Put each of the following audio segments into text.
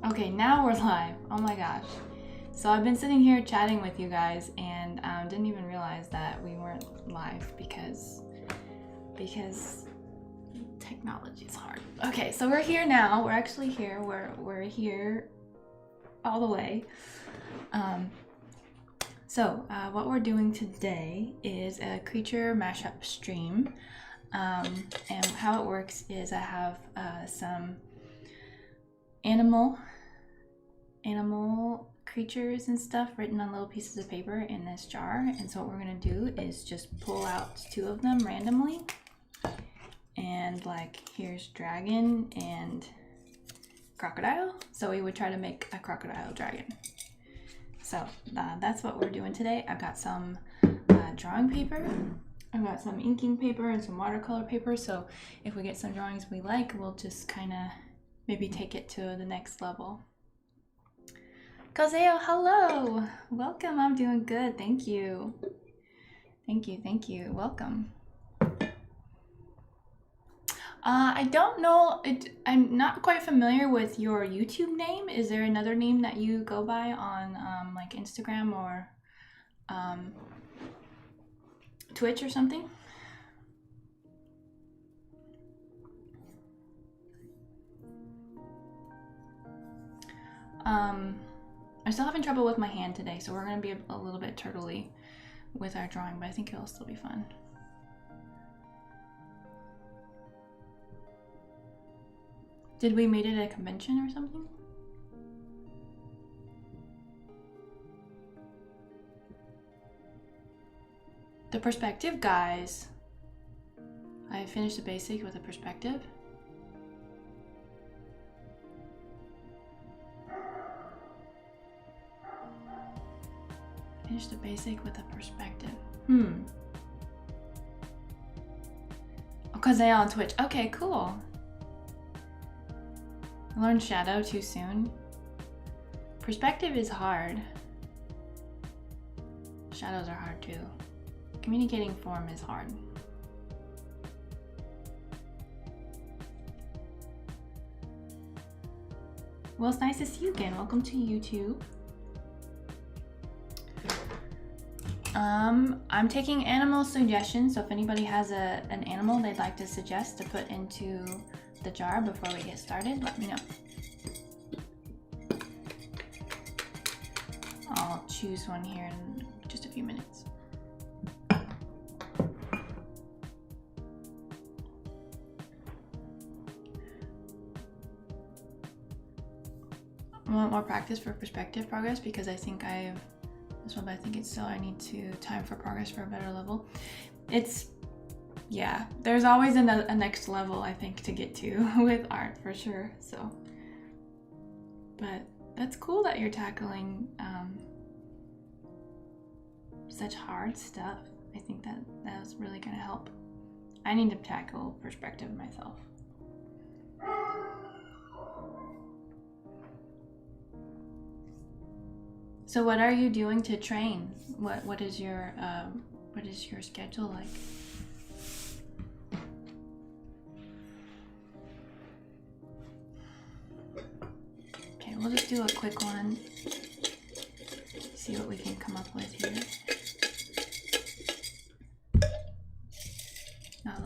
Okay, now we're live. Oh my gosh. So I've been sitting here chatting with you guys and didn't even realize that we weren't live because technology is hard. Okay, so we're here now. We're actually here. We're here all the way. What we're doing today is a creature mashup stream. And how it works is I have some animal creatures and stuff written on little pieces of paper in this jar, and so what we're gonna do is just pull out 2 of them randomly, and like here's dragon and crocodile, so we would try to make a crocodile dragon. So that's what we're doing today. I've got some drawing paper, I've got some inking paper and some watercolor paper, so if we get some drawings we like, we'll just kind of maybe take it to the next level. Kozeo, hello! Welcome, I'm doing good, thank you. Thank you, welcome. I don't know, I'm not quite familiar with your YouTube name. Is there another name that you go by on like Instagram or Twitch or something? I'm still having trouble with my hand today, so we're going to be a little bit turtley with our drawing, but I think it'll still be fun. Did we meet at a convention or something? The perspective, guys. I finished the basic with a perspective. Finish the basic with a perspective. Because they on Twitch. Okay, cool. I learned shadow too soon. Perspective is hard. Shadows are hard too. Communicating form is hard. Well, it's nice to see you again. Welcome to YouTube. I'm taking animal suggestions, so if anybody has an animal they'd like to suggest to put into the jar before we get started, let me know. I'll choose one here in just a few minutes. I want more practice for perspective progress because I think I've this one, but I think it's still, I need to time for progress for a better level. It's, yeah, there's always a next level I think to get to with art for sure, so. But that's cool that you're tackling such hard stuff. I think that's really gonna help. I need to tackle perspective myself. So what are you doing to train? What is your schedule like? Okay, we'll just do a quick one. See what we can come up with here. Not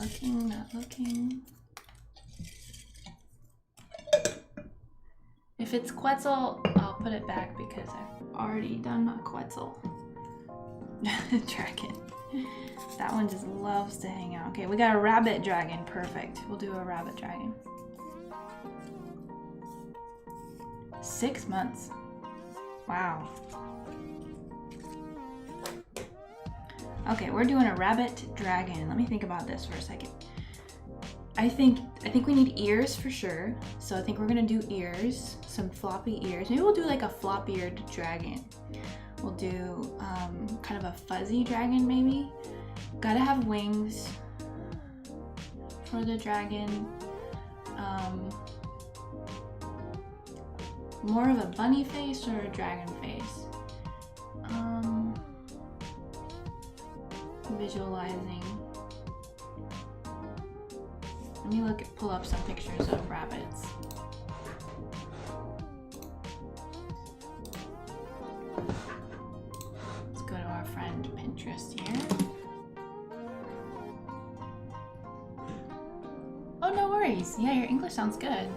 looking. If it's Quetzal, I'll put it back because I've already done a Quetzal. Dragon. That one just loves to hang out. Okay, we got a rabbit dragon. Perfect. We'll do a rabbit dragon. 6 months. Wow. Okay, we're doing a rabbit dragon. Let me think about this for a second. I think we need ears for sure. So I think we're gonna do ears, some floppy ears. Maybe we'll do like a flop-eared dragon. We'll do kind of a fuzzy dragon maybe. Gotta have wings for the dragon. More of a bunny face or a dragon face? Visualizing. Let me pull up some pictures of rabbits. interest here. Oh, no worries. Yeah, your English sounds good.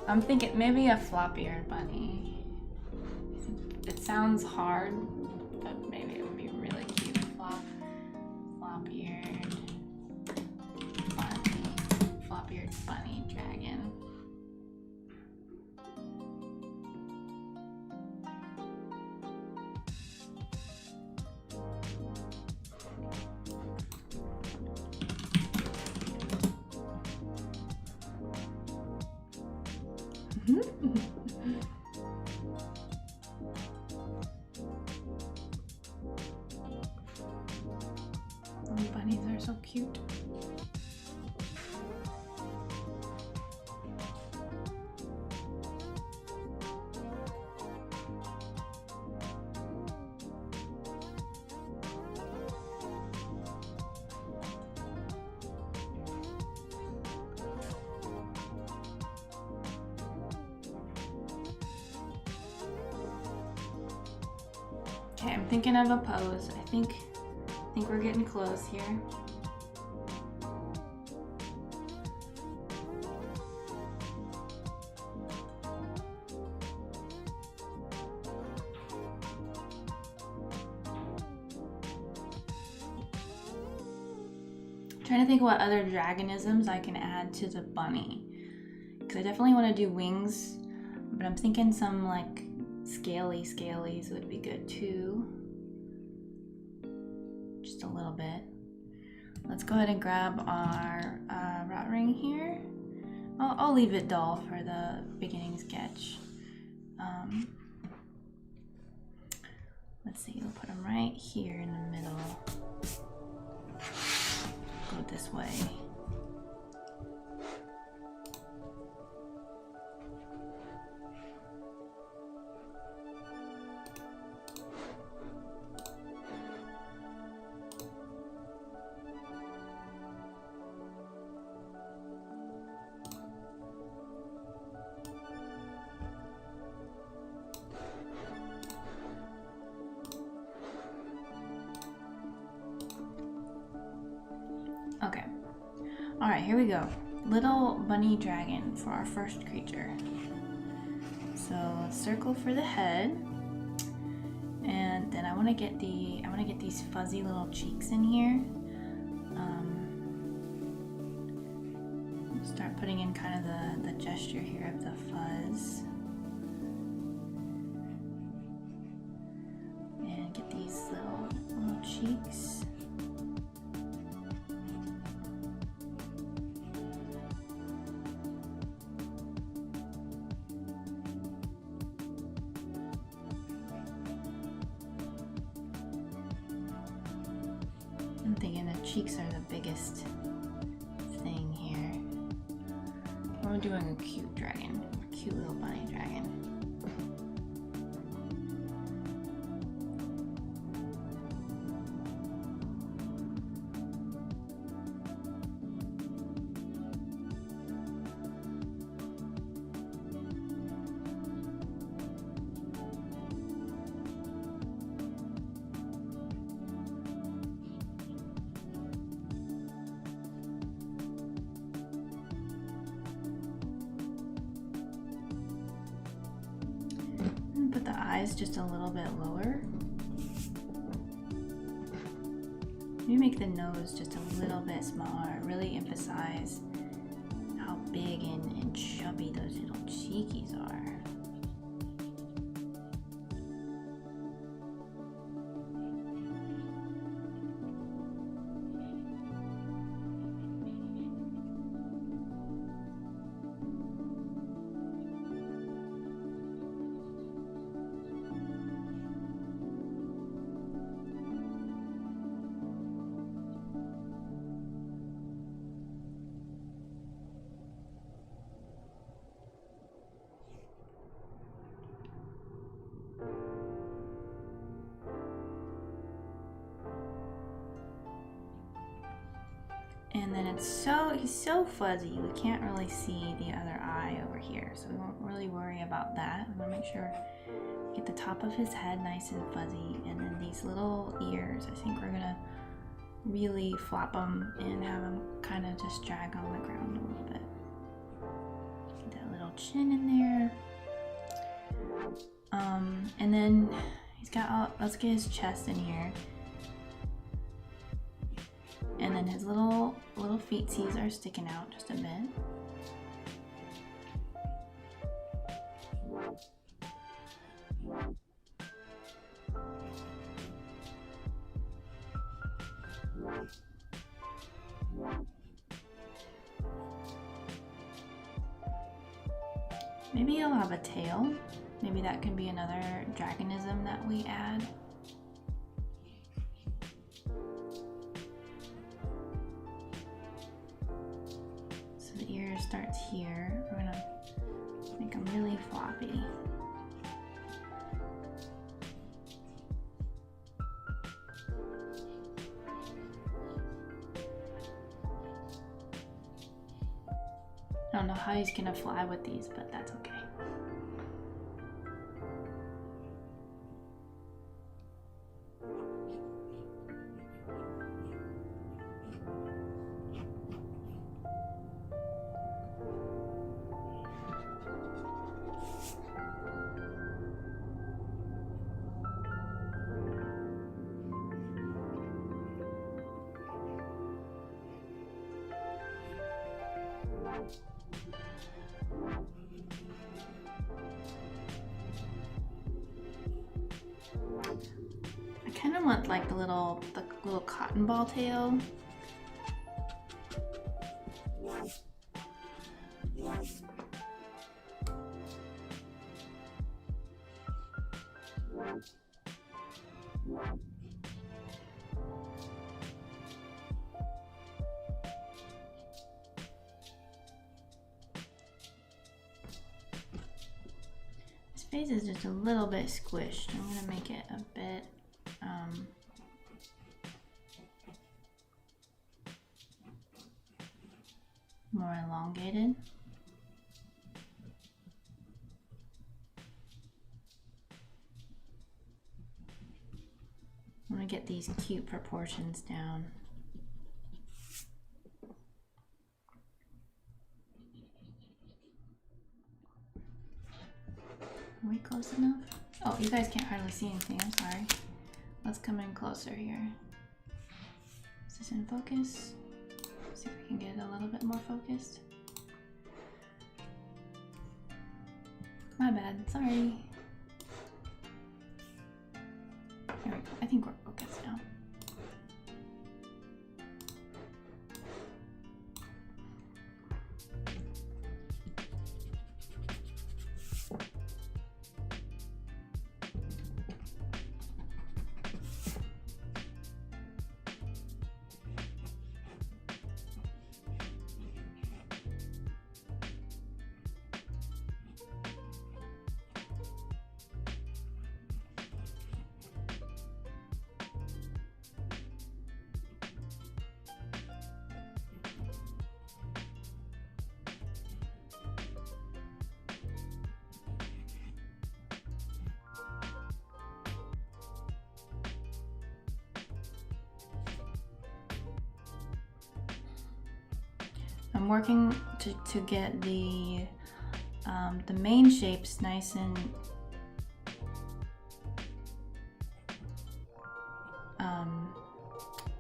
I'm thinking maybe a flop-eared bunny. It sounds hard, but maybe it would be really cute. Flop-eared bunny. Flop-eared bunny dragon. Oh, bunnies are so cute. Okay, I'm thinking of a pose. I think we're getting close here. Trying to think what other dragonisms I can add to the bunny. Because I definitely want to do wings, but I'm thinking some like scalies would be good too. Just a little bit. Let's go ahead and grab our rot ring here. I'll leave it dull for the beginning sketch. Let's see, we'll put them right here in the middle. Go this way. Okay. All right, here we go. Little bunny dragon for our first creature. So circle for the head, and then I want to get these fuzzy little cheeks in here. Start putting in kind of the gesture here of the fuzz, and get these little cheeks. I'm thinking the cheeks are the biggest thing here. We're doing a cute dragon, a cute little bunny dragon. Put the eyes just a little bit lower. Maybe make the nose just a little bit smaller. Really emphasize how big and chubby those little cheekies are. And then he's so fuzzy, we can't really see the other eye over here, so we won't really worry about that. We want to make sure get the top of his head nice and fuzzy, and then these little ears, I think we're gonna really flop them and have them kind of just drag on the ground a little bit. Get that little chin in there. And then he's got let's get his chest in here. And then his little feetsies are sticking out just a bit. Maybe he'll have a tail. Maybe that can be another dragonism that we add. So the ear starts here. We're gonna make them really floppy. I don't know how he's gonna fly with these, but that's okay. I kind of want like the little cotton ball tail. His face is just a little bit squished. I'm gonna make it a bit more elongated. I'm gonna get these cute proportions down. Are we close enough? Oh, you guys can't hardly see anything, I'm sorry. Let's come in closer here. Is this in focus? See if we can get it a little bit more focused. My bad, sorry. Here we go. I think we're focused now. I'm working to get the main shapes nice and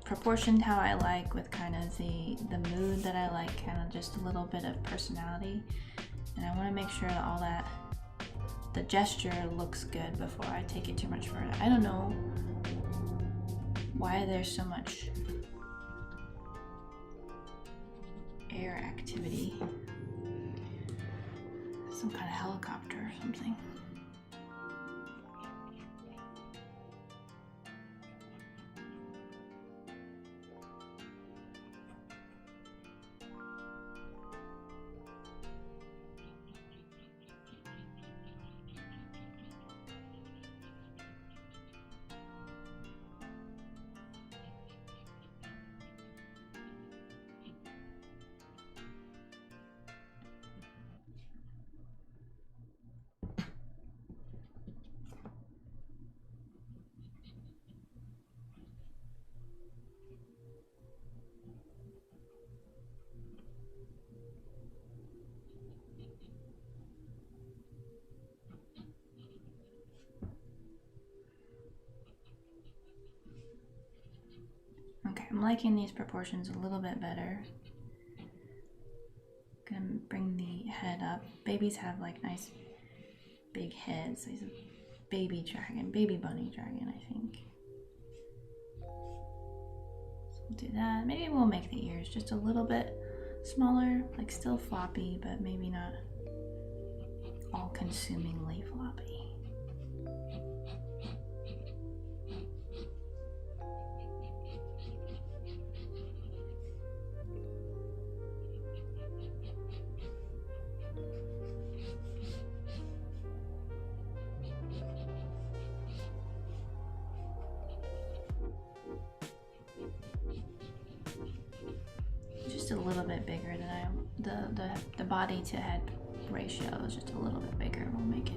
proportioned how I like, with kind of the mood that I like, kind of just a little bit of personality. And I want to make sure that all that, the gesture looks good before I take it too much further. I don't know why there's so much air activity. Some kind of helicopter or something. liking these proportions a little bit better. Gonna bring the head up. Babies have like nice big heads. He's a baby dragon, baby bunny dragon, I think. So we'll do that. Maybe we'll make the ears just a little bit smaller, like still floppy, but maybe not all-consumingly floppy. Just a little bit bigger than the body to head ratio is just a little bit bigger. We'll make it.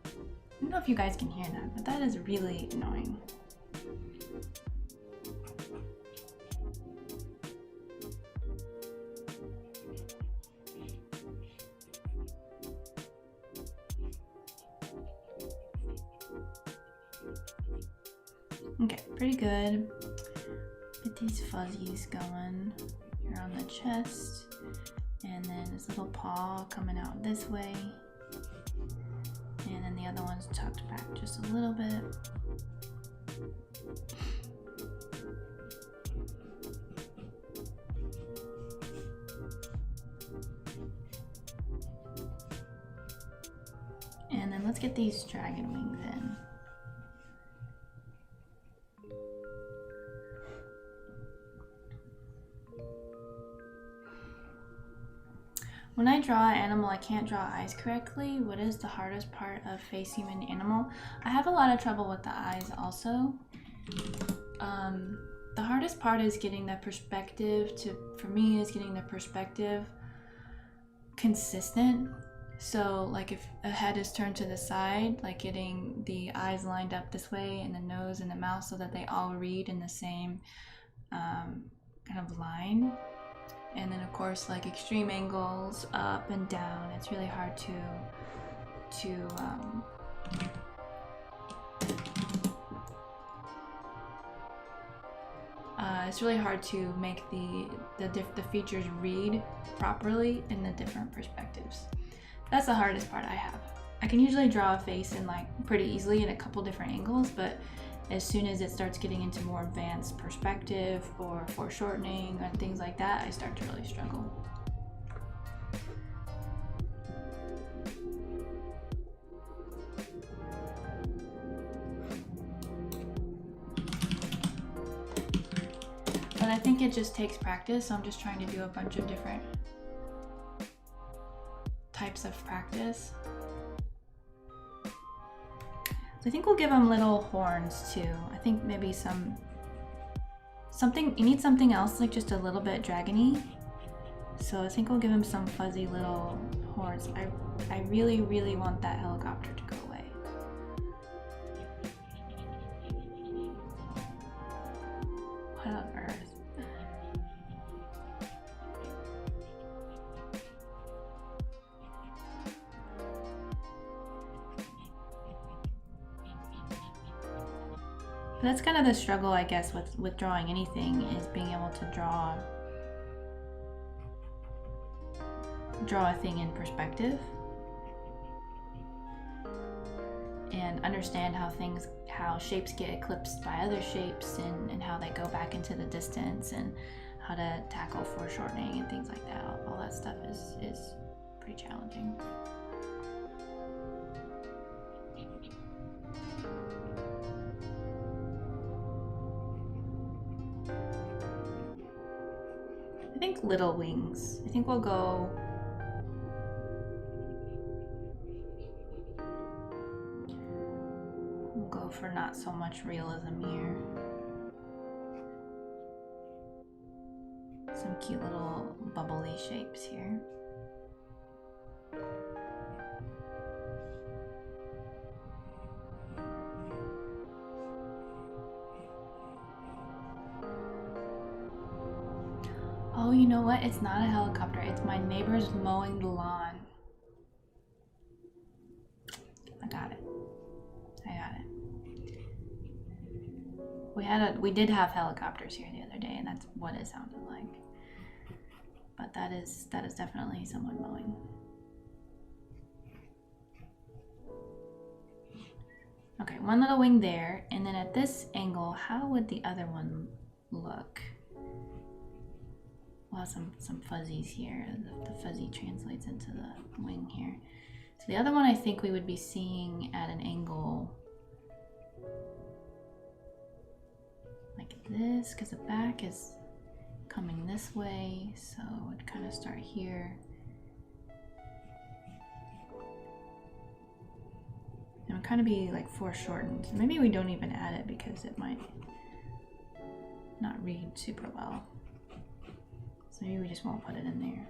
I don't know if you guys can hear that, but that is really annoying. Okay, pretty good. Get these fuzzies going here on the chest, and then this little paw coming out this way, and then the other one's tucked back just a little bit. And then let's get these dragon wings in. When I draw an animal, I can't draw eyes correctly. What is the hardest part of facing an animal? I have a lot of trouble with the eyes also. The hardest part is getting the perspective for me, is getting the perspective consistent. So like if a head is turned to the side, like getting the eyes lined up this way and the nose and the mouth so that they all read in the same kind of line. And then of course like extreme angles up and down. It's really hard it's really hard to make the features read properly in the different perspectives. That's the hardest part I have. I can usually draw a face in like pretty easily in a couple different angles, but as soon as it starts getting into more advanced perspective or foreshortening and things like that, I start to really struggle. But I think it just takes practice, so I'm just trying to do a bunch of different types of practice. So I think we'll give them little horns too. I think maybe something, you need something else like just a little bit dragony. So I think we'll give him some fuzzy little horns. I really, really want that helicopter to go away. What on earth? That's kind of the struggle, I guess, with drawing anything, is being able to draw a thing in perspective and understand how shapes get eclipsed by other shapes and how they go back into the distance and how to tackle foreshortening and things like that. All that stuff is pretty challenging. I think little wings. I think we'll go for not so much realism here. Some cute little bubbly shapes here. Oh, you know what? It's not a helicopter. It's my neighbors mowing the lawn. I got it. We did have helicopters here the other day, and that's what it sounded like. But that is definitely someone mowing. Okay, one little wing there, and then at this angle, how would the other one look? Well, some fuzzies here. The fuzzy translates into the wing here. So the other one I think we would be seeing at an angle like this, because the back is coming this way, so it would kind of start here. It would kind of be like foreshortened. Maybe we don't even add it because it might not read super well. So maybe we just won't put it in there.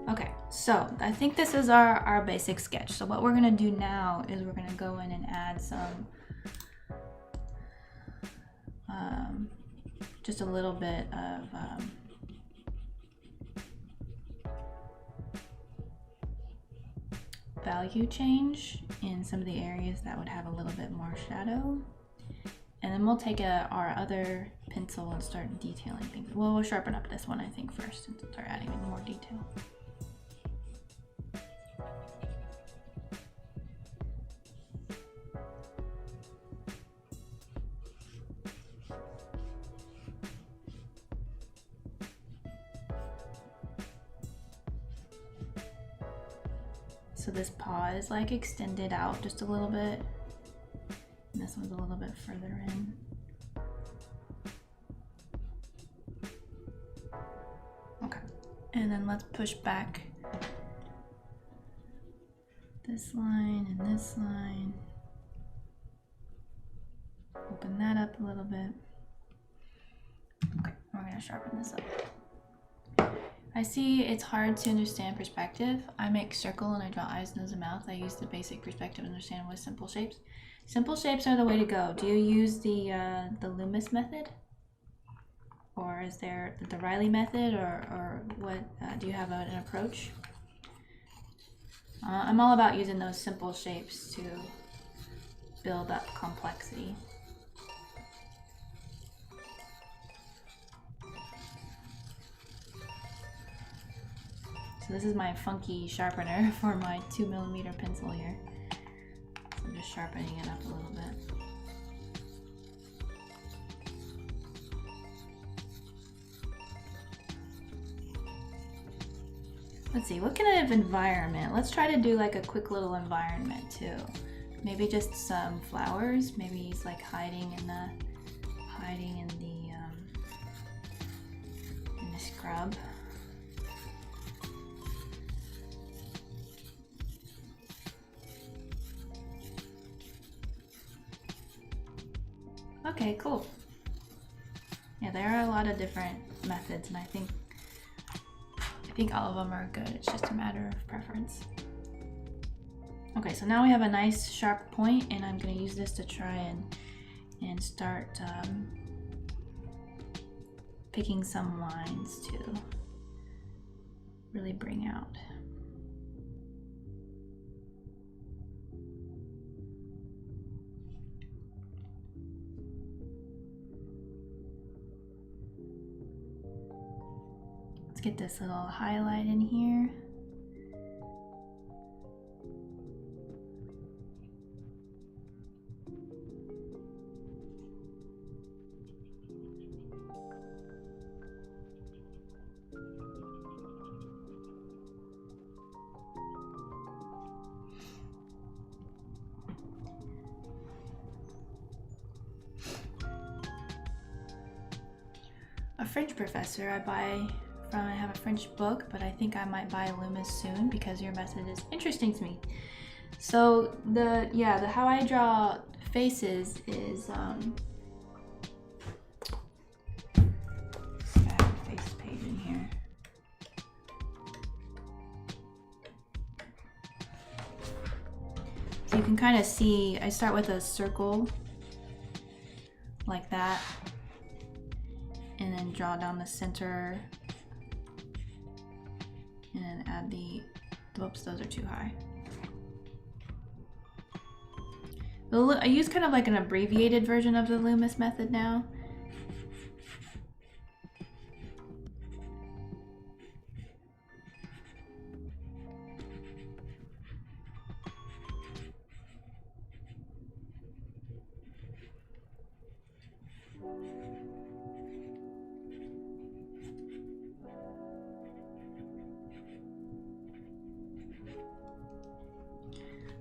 Okay, so I think this is our basic sketch. So what we're gonna do now is we're gonna go in and add some, just a little bit of value change in some of the areas that would have a little bit more shadow. And then we'll take our other pencil and start detailing things. Well, we'll sharpen up this one, I think, first and start adding in more detail. So this paw is like extended out just a little bit. And this one's a little bit further in. Okay, and then let's push back this line and this line. Open that up a little bit. Okay, we're gonna sharpen this up. I see it's hard to understand perspective. I make circle and I draw eyes, nose, and mouth. I use the basic perspective to understand with simple shapes. Simple shapes are the way to go. Do you use the Loomis method? Or is there the Riley method, or what? Do you have an approach? I'm all about using those simple shapes to build up complexity. So this is my funky sharpener for my 2mm pencil here. So I'm just sharpening it up a little bit. Let's see, what kind of environment? Let's try to do like a quick little environment too. Maybe just some flowers. Maybe he's like hiding in the scrub. Okay, cool. Yeah, there are a lot of different methods, and I think all of them are good. It's just a matter of preference. Okay, so now we have a nice sharp point, and I'm going to use this to try and start picking some lines to really bring out. Let's get this little highlight in here. A French professor I buy from. I have a French book, but I think I might buy Loomis soon because your method is interesting to me. So the how I draw faces is face page in here. So you can kind of see I start with a circle like that, and then draw down the center, and then add the, whoops, those are too high. I use kind of like an abbreviated version of the Loomis method now.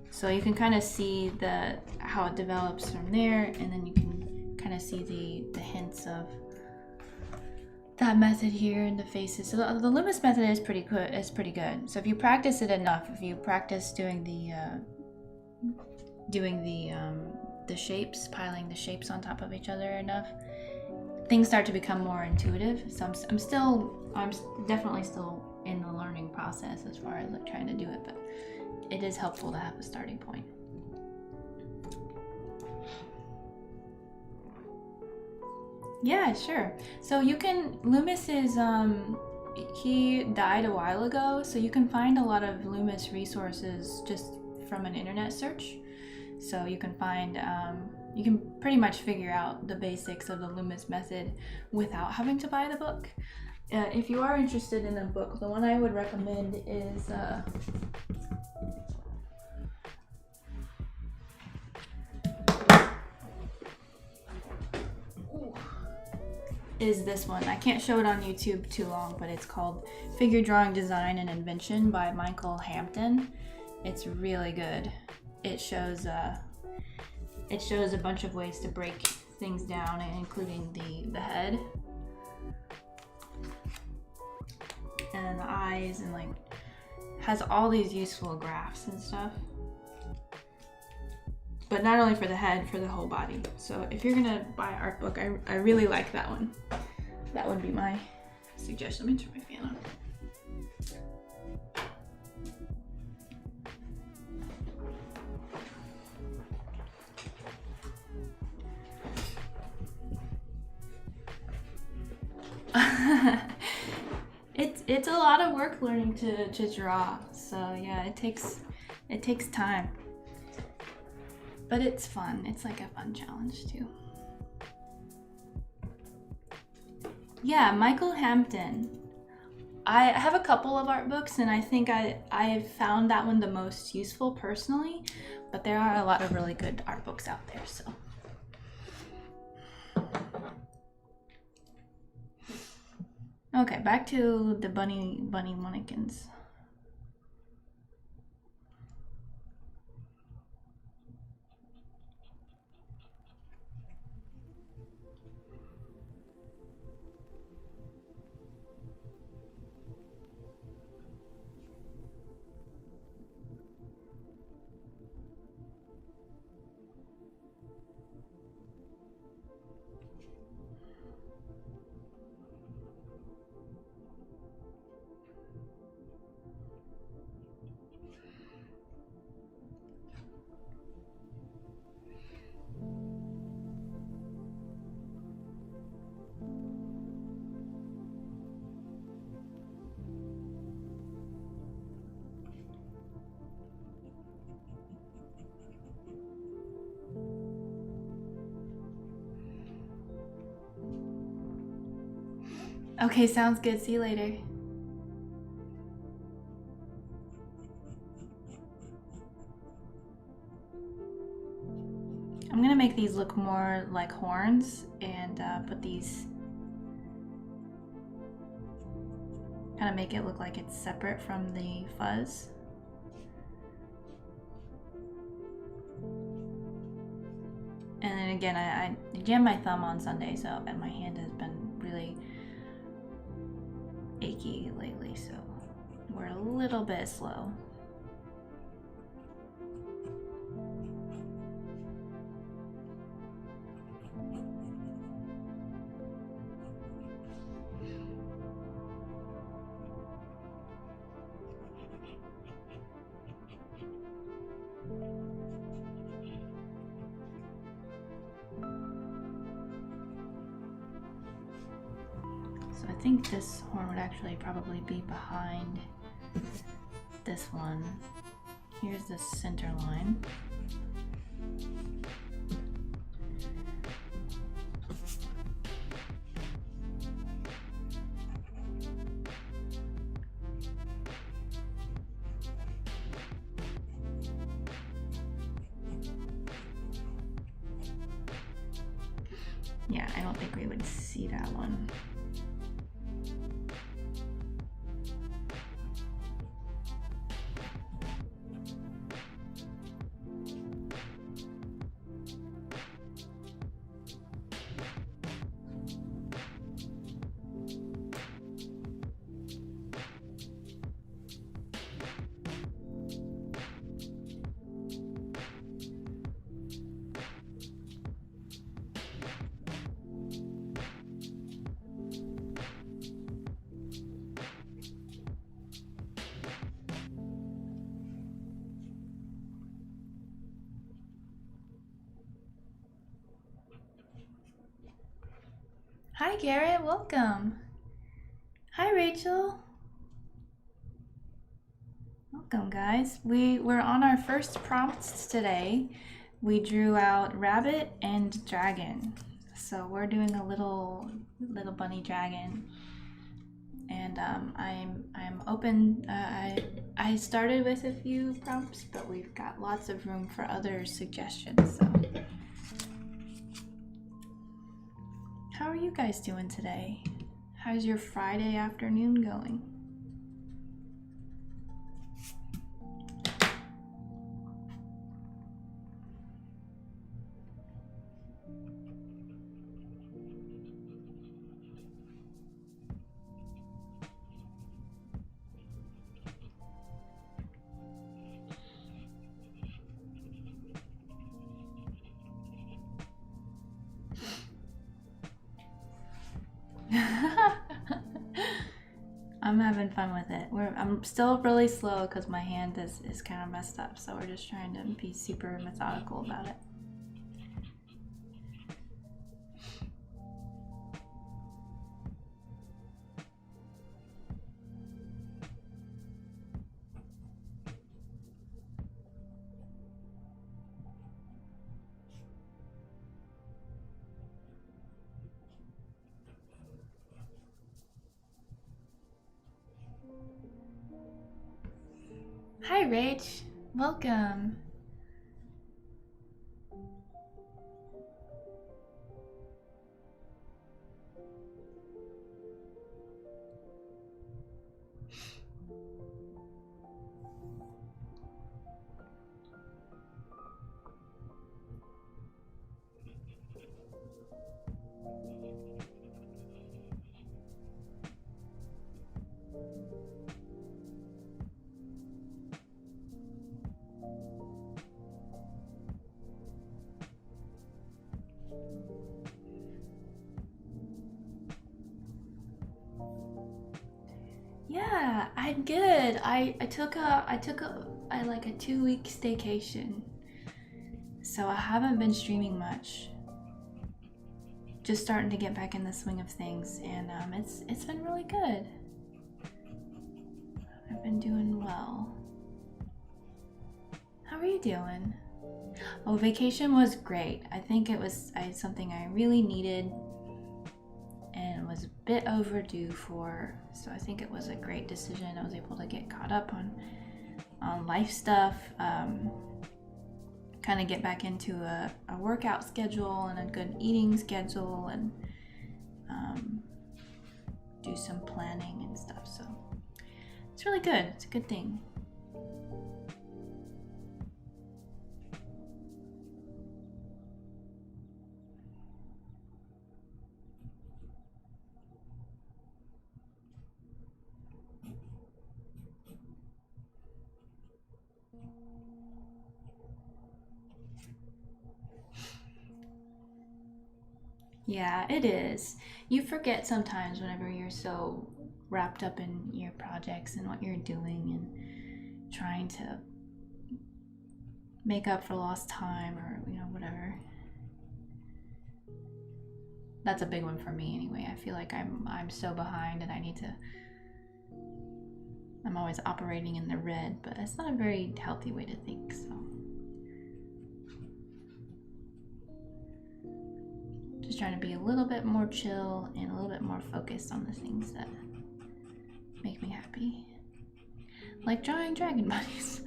So you can kind of see how it develops from there, and then you can kind of see the hints of that method here in the faces. So the Loomis method is pretty good. It's pretty good. So if you practice it enough, if you practice doing the shapes, piling the shapes on top of each other enough, things start to become more intuitive. So I'm definitely still in the learning process as far as like trying to do it, but it is helpful to have a starting point. Yeah, sure. So you can, Loomis is, he died a while ago, so you can find a lot of Loomis resources just from an internet search. So you can find, you can pretty much figure out the basics of the Loomis method without having to buy the book. If you are interested in a book, the one I would recommend is this one. I can't show it on YouTube too long, but it's called Figure Drawing Design and Invention by Michael Hampton. It's really good. It shows a bunch of ways to break things down, including the head and the eyes, and like has all these useful graphs and stuff. But not only for the head, for the whole body. So if you're gonna buy an art book, I really like that one. That would be my suggestion. Let me turn my fan on. It's a lot of work learning to draw. So yeah, it takes time. But it's fun. It's like a fun challenge too. Yeah, Michael Hampton. I have a couple of art books, and I think I've found that one the most useful personally, but there are a lot of really good art books out there, so. Okay, back to the bunny mannequins. Okay, sounds good. See you later. I'm gonna make these look more like horns and put these, kind of make it look like it's separate from the fuzz. And then again, I jammed my thumb on Sunday, so and my hand has been really achy lately, so we're a little bit slow. So I think this horn would actually probably be behind this one. Here's the center line. Yeah, I don't think we would see that one. Hi Garrett, welcome. Hi Rachel. Welcome guys. We were on our first prompts today. We drew out rabbit and dragon. So we're doing a little bunny dragon. And I'm open. I started with a few prompts, but we've got lots of room for other suggestions. So how are you guys doing today? How's your Friday afternoon going? I'm having fun with it. I'm still really slow because my hand is kind of messed up, so we're just trying to be super methodical about it. Hi Rach, welcome. Yeah, I'm good. I took a like a 2-week staycation. So I haven't been streaming much. Just starting to get back in the swing of things, and it's been really good. I've been doing well. How are you doing? Oh, vacation was great. I think it was something I really needed and was a bit overdue for. So I think it was a great decision. I was able to get caught up on life stuff, kind of get back into a workout schedule and a good eating schedule, and do some planning and stuff. So it's really good. It's a good thing. Yeah, it is. You forget sometimes whenever you're so wrapped up in your projects and what you're doing and trying to make up for lost time, or whatever. That's a big one for me anyway. I feel like I'm so behind and I'm always operating in the red, but it's not a very healthy way to think. So just trying to be a little bit more chill and a little bit more focused on the things that make me happy. Like drawing dragon bunnies.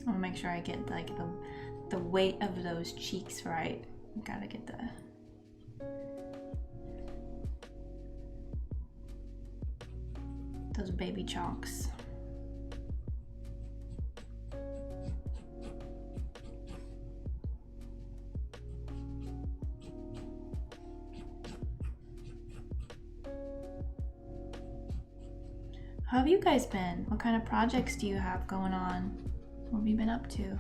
I want to make sure I get like the weight of those cheeks right. Gotta get those baby chunks. How have you guys been? What kind of projects do you have going on? What have you been up to?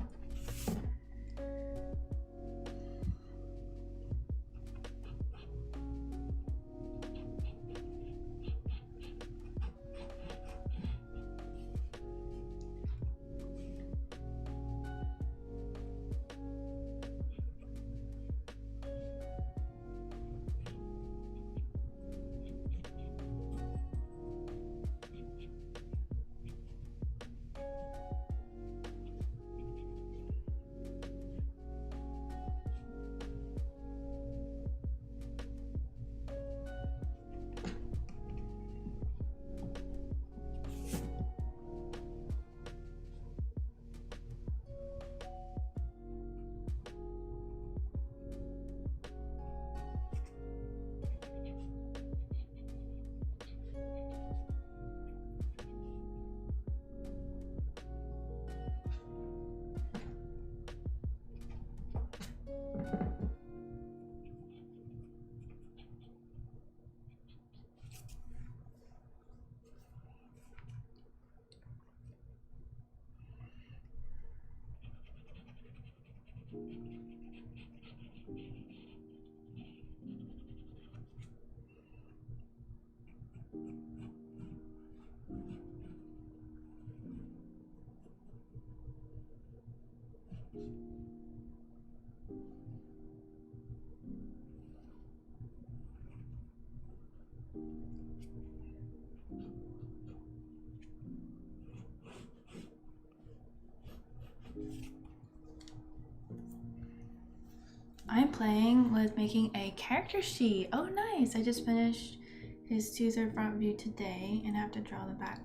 I'm playing with making a character sheet. Oh, nice. I just finished his 2/3 front view today and have to draw the back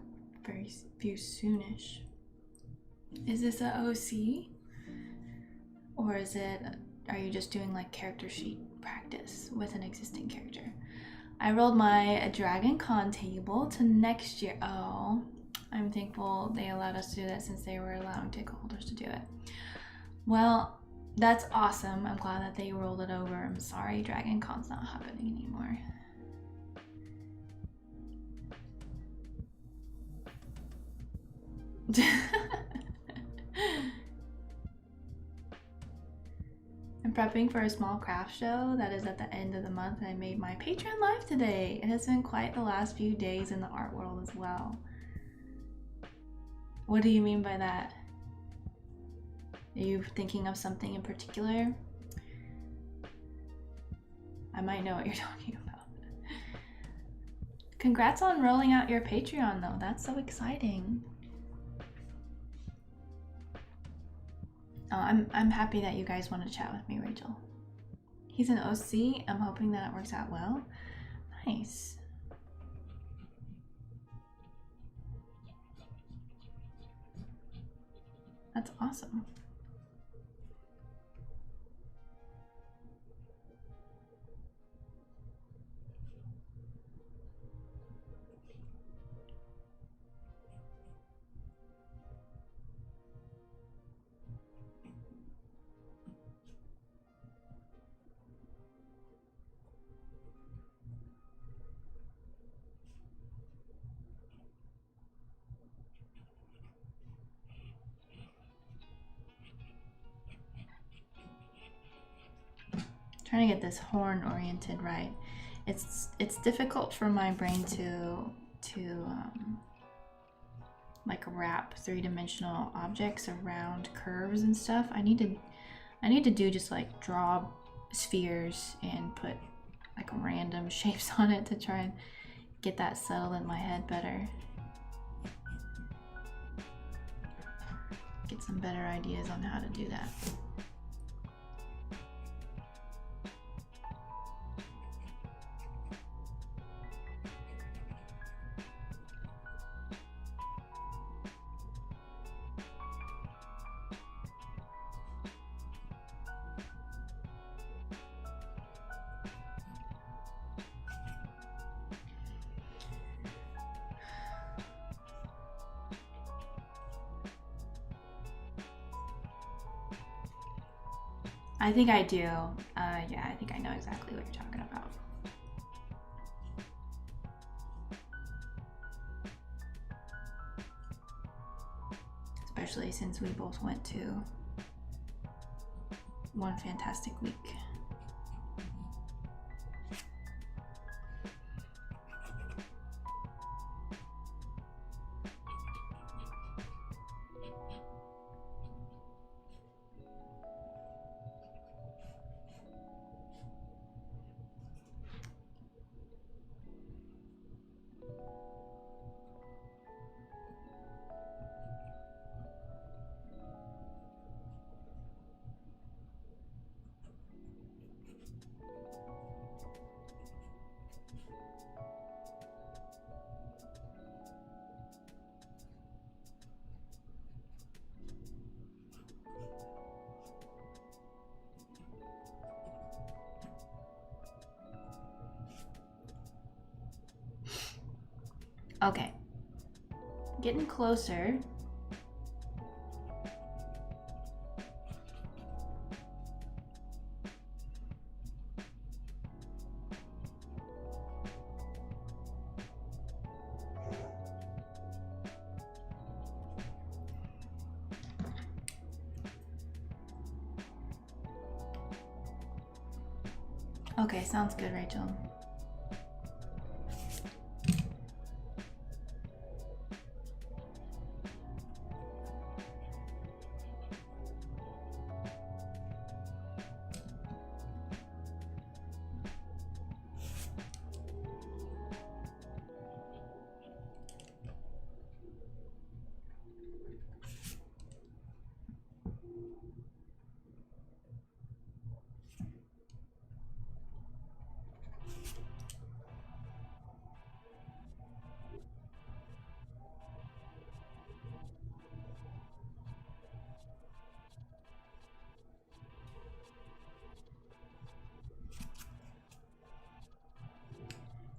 view soonish. Is this a OC? Or is it, are you just doing like character sheet practice with an existing character? I rolled my Dragon Con table to next year. Oh, I'm thankful they allowed us to do that since they were allowing ticket holders to do it. Well, that's awesome. I'm glad that they rolled it over. I'm sorry Dragon Con's not happening anymore. I'm prepping for a small craft show that is at the end of the month, and I made my Patreon live today. It has been quite the last few days in the art world as well. What do you mean by that? Are you thinking of something in particular? I might know what you're talking about. Congrats on rolling out your Patreon though. That's so exciting. Oh, I'm happy that you guys want to chat with me, Rachel. He's an OC. I'm hoping that it works out well. Nice. That's awesome. Trying to get this horn oriented right. It's difficult for my brain to like wrap three-dimensional objects around curves and stuff. I need to do just like draw spheres and put like random shapes on it to try and get that settled in my head better. Get some better ideas on how to do that. I think I do. Yeah, I think I know exactly what you're talking about. Especially since we both went to one fantastic week. Okay, getting closer. Okay, sounds good, Rachel.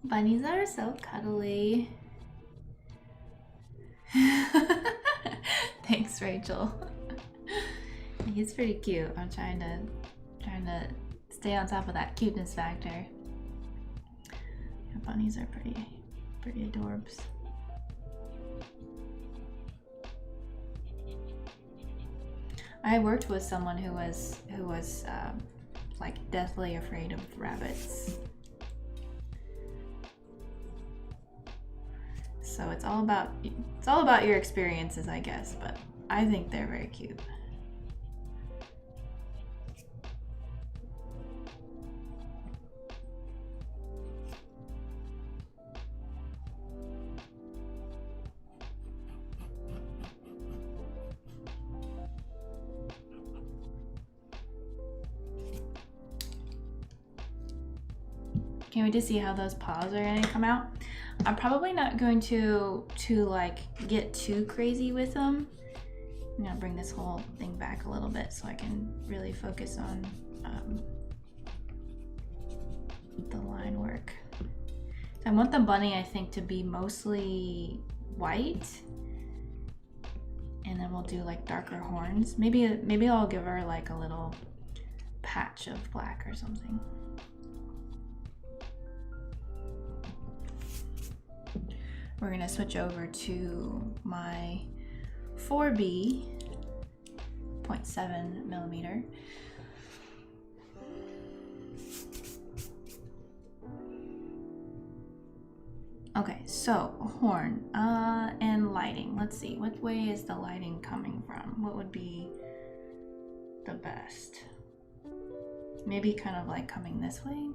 Bunnies are so cuddly. Thanks, Rachel. He's pretty cute. I'm trying to stay on top of that cuteness factor. Yeah, bunnies are pretty adorbs. I worked with someone who was like deathly afraid of rabbits. So it's all about your experiences, I guess, but I think they're very cute. Can't wait to see how those paws are gonna come out. I'm probably not going to like get too crazy with them. I'm gonna bring this whole thing back a little bit so I can really focus on the line work. I want the bunny, I think, to be mostly white, and then we'll do like darker horns. Maybe I'll give her like a little patch of black or something. We're gonna switch over to my 4B 0.7 millimeter. Okay, so horn and lighting. Let's see, what way is the lighting coming from? What would be the best? Maybe kind of like coming this way.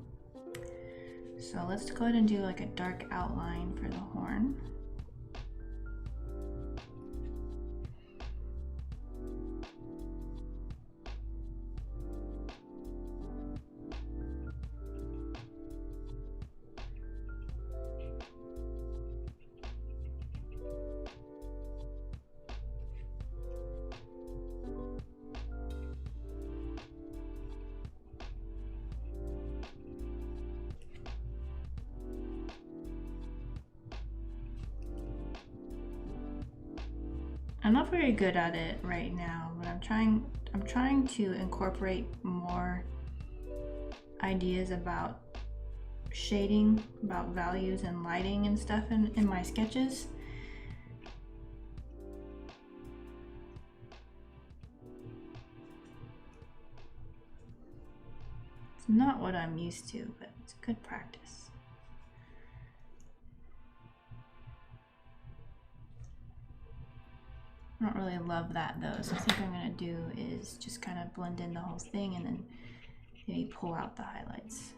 So let's go ahead and do like a dark outline for the horn. I'm not very good at it right now, but I'm trying I'm trying to incorporate more ideas about shading, about values and lighting and stuff in my sketches. It's not what I'm used to, but it's good practice. I don't really love that though, so I think what I'm gonna do is just kind of blend in the whole thing and then maybe pull out the highlights.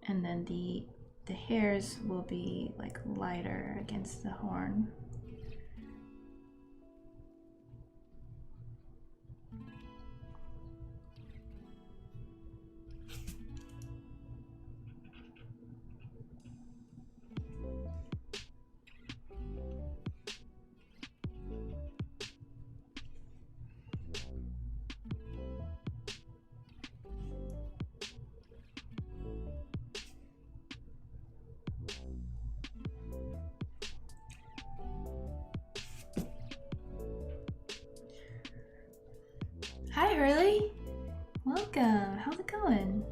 And then the hairs will be like lighter against the horn. Hi Hurley! Welcome! How's it going?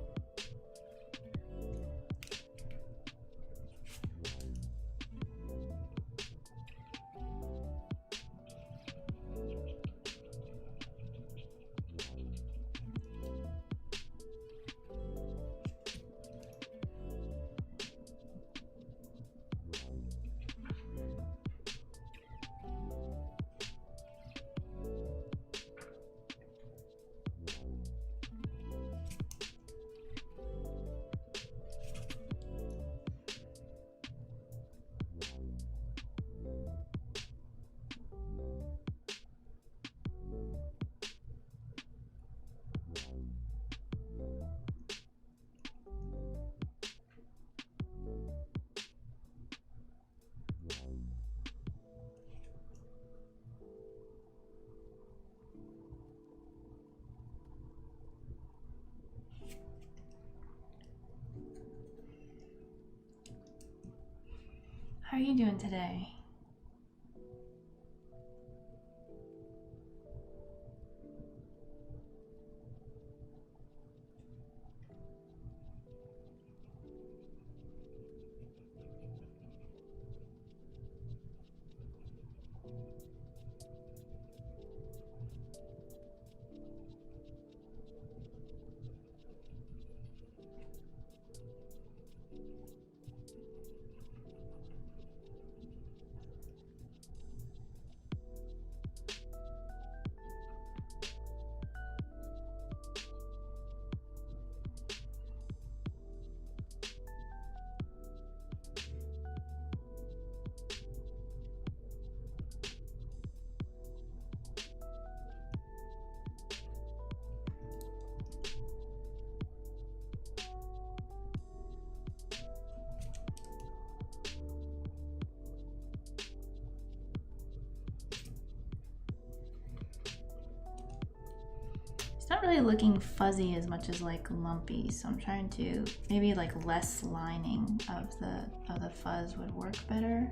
How are you doing today? It's not really looking fuzzy as much as like lumpy, so I'm trying to maybe like less lining of the fuzz would work better.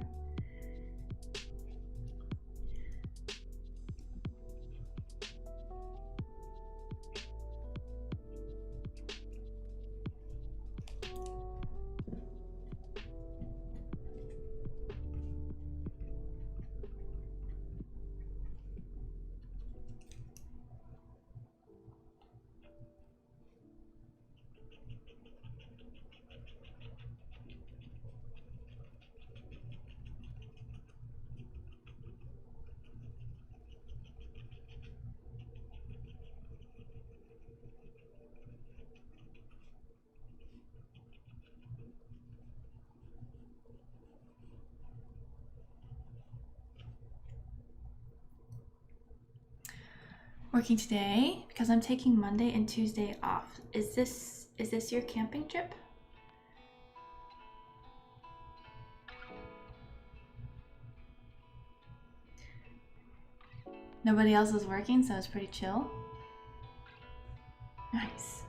Working today because I'm taking Monday and Tuesday off. Is this your camping trip? Nobody else is working, so it's pretty chill. Nice.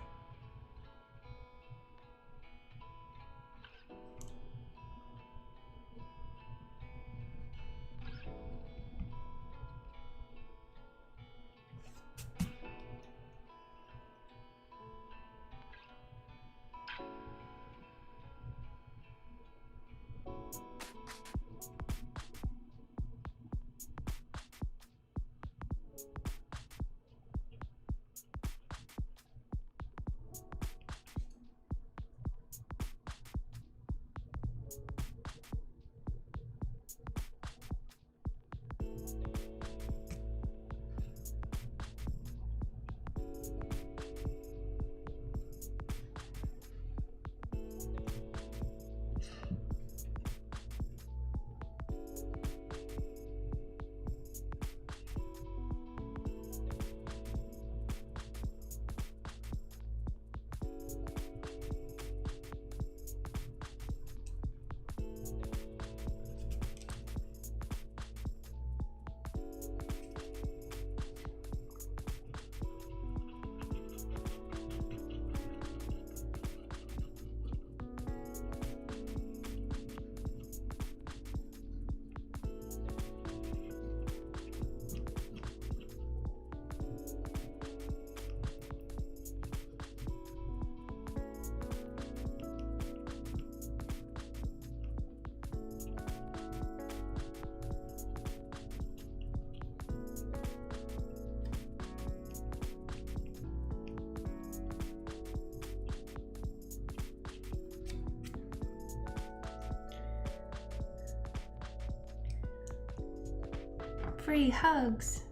free hugs.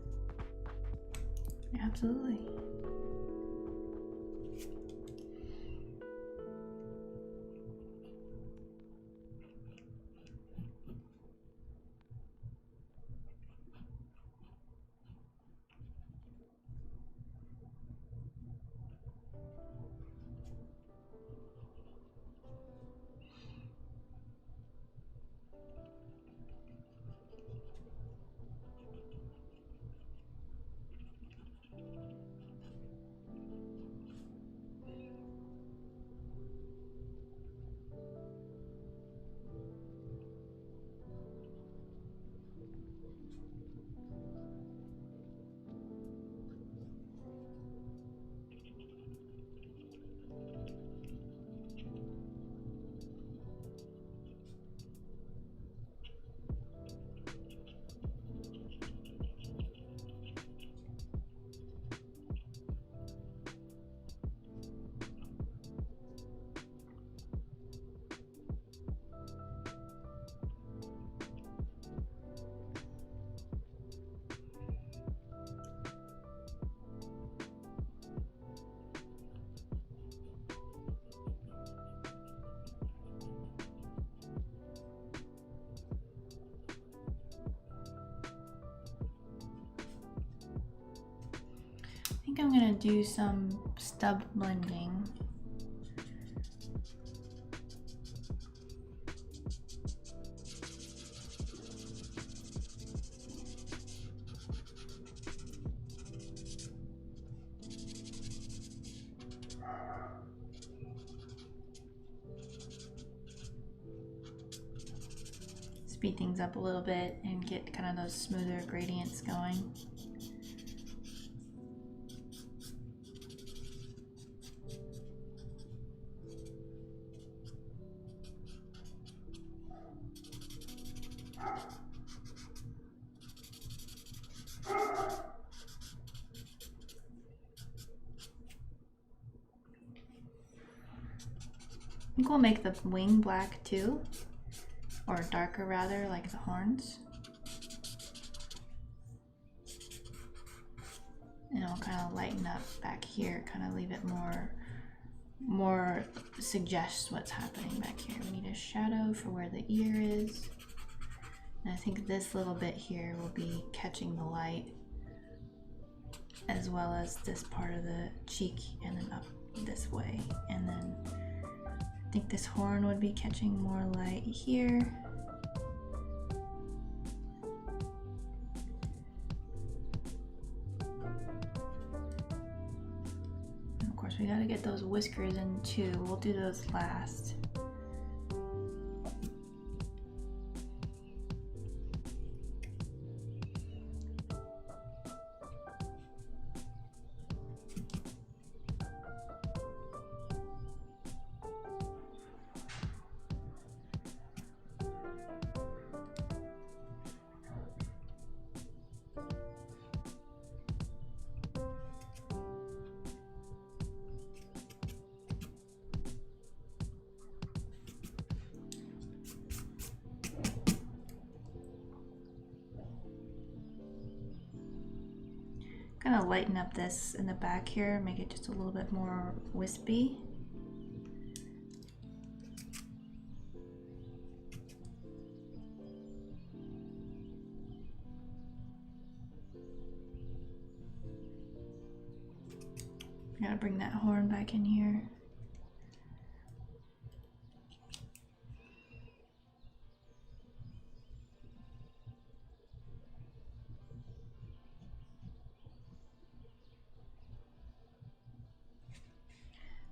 Absolutely. I think I'm gonna do some stub blending. Speed things up a little bit and get kind of those smoother gradients going. I think we'll make the wing black too, or darker rather, like the horns. And I'll kind of lighten up back here, kind of leave it more suggest what's happening back here. We need a shadow for where the ear is. And I think this little bit here will be catching the light, as well as this part of the cheek and then up this way. And then I think this horn would be catching more light here. And of course we gotta get those whiskers in too. We'll do those last. Kind of lighten up this in the back here, make it just a little bit more wispy. Gotta bring that horn back in here.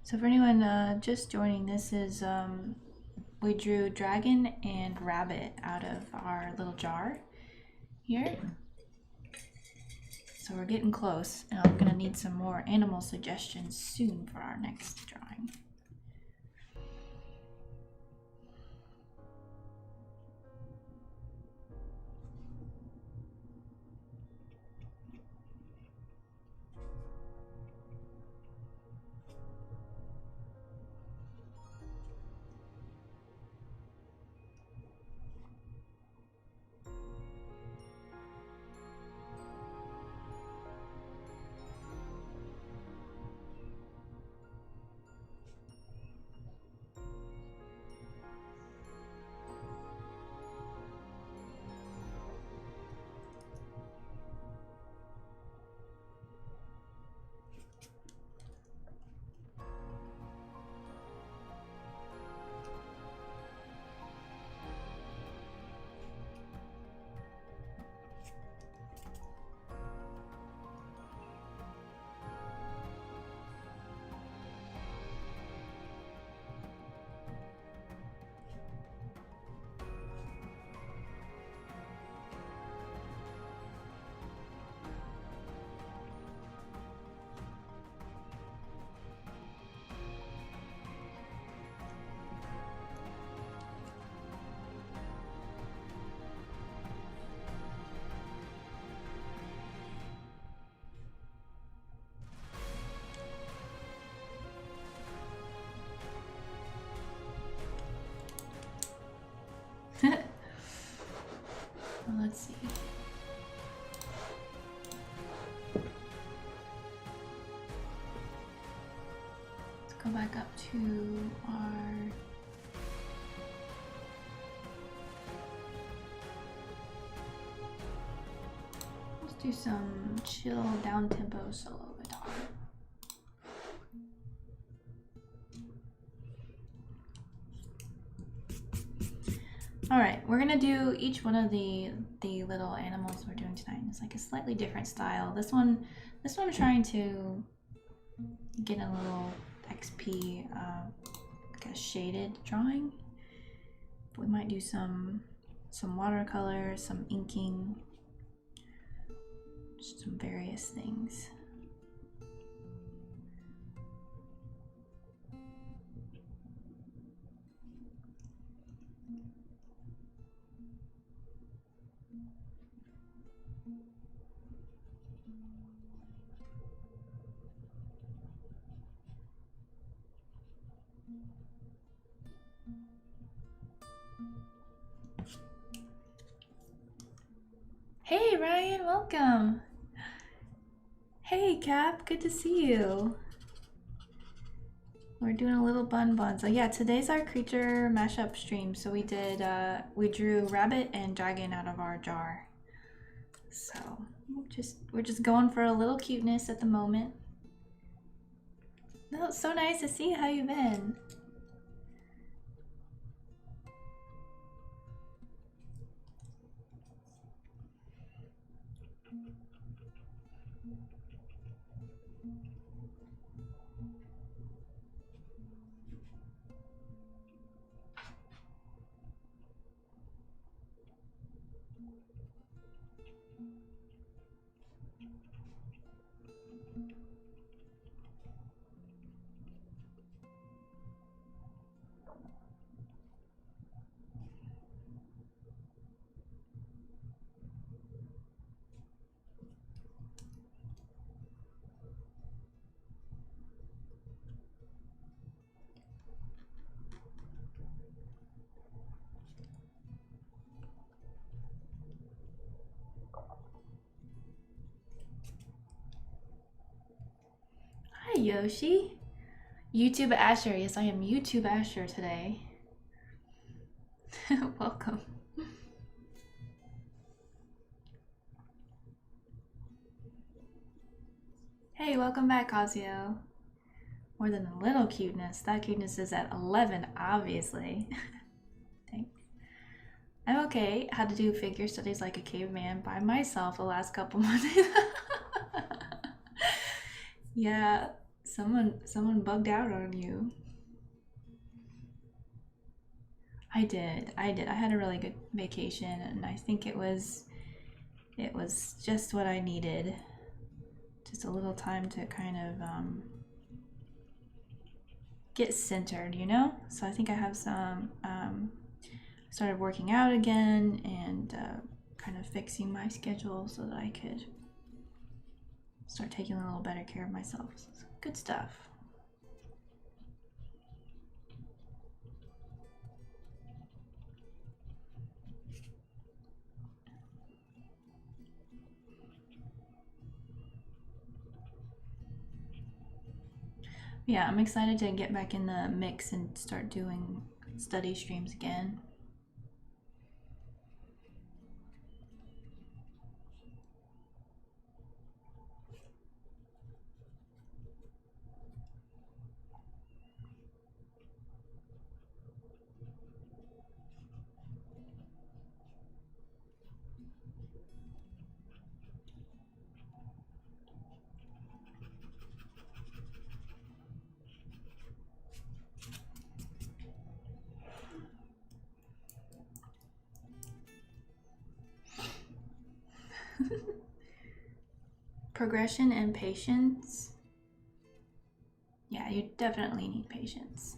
So for anyone just joining, this is, we drew dragon and rabbit out of our little jar here. So we're getting close, and I'm gonna need some more animal suggestions soon for our next drawing. let's see. Let's go back up to our... Let's do some chill down-tempo solo guitar. All right, we're gonna do each one of the little animals we're doing tonight. It's like a slightly different style. This one I'm trying to get a little XP, like a shaded drawing. We might do some watercolor, some inking, just some various things. Hey Ryan, welcome. Hey Cap, good to see you. We're doing a little bun. So yeah, today's our creature mashup stream. So we did, we drew rabbit and dragon out of our jar. So we're just going for a little cuteness at the moment. No, it's so nice to see how you've been. Hi Yoshi. YouTube Asher. Yes, I am YouTube Asher today. Welcome. Hey, welcome back, Casio. More than a little cuteness. That cuteness is at 11, obviously. Thanks. I'm okay. Had to do figure studies like a caveman by myself the last couple months. Yeah, someone bugged out on you. I did. I had a really good vacation, and I think it was just what I needed. Just a little time to kind of get centered, you know? So I think I have some, started working out again and kind of fixing my schedule so that I could start taking a little better care of myself. So good stuff. Yeah, I'm excited to get back in the mix and start doing study streams again. Progression and patience. Yeah, you definitely need patience.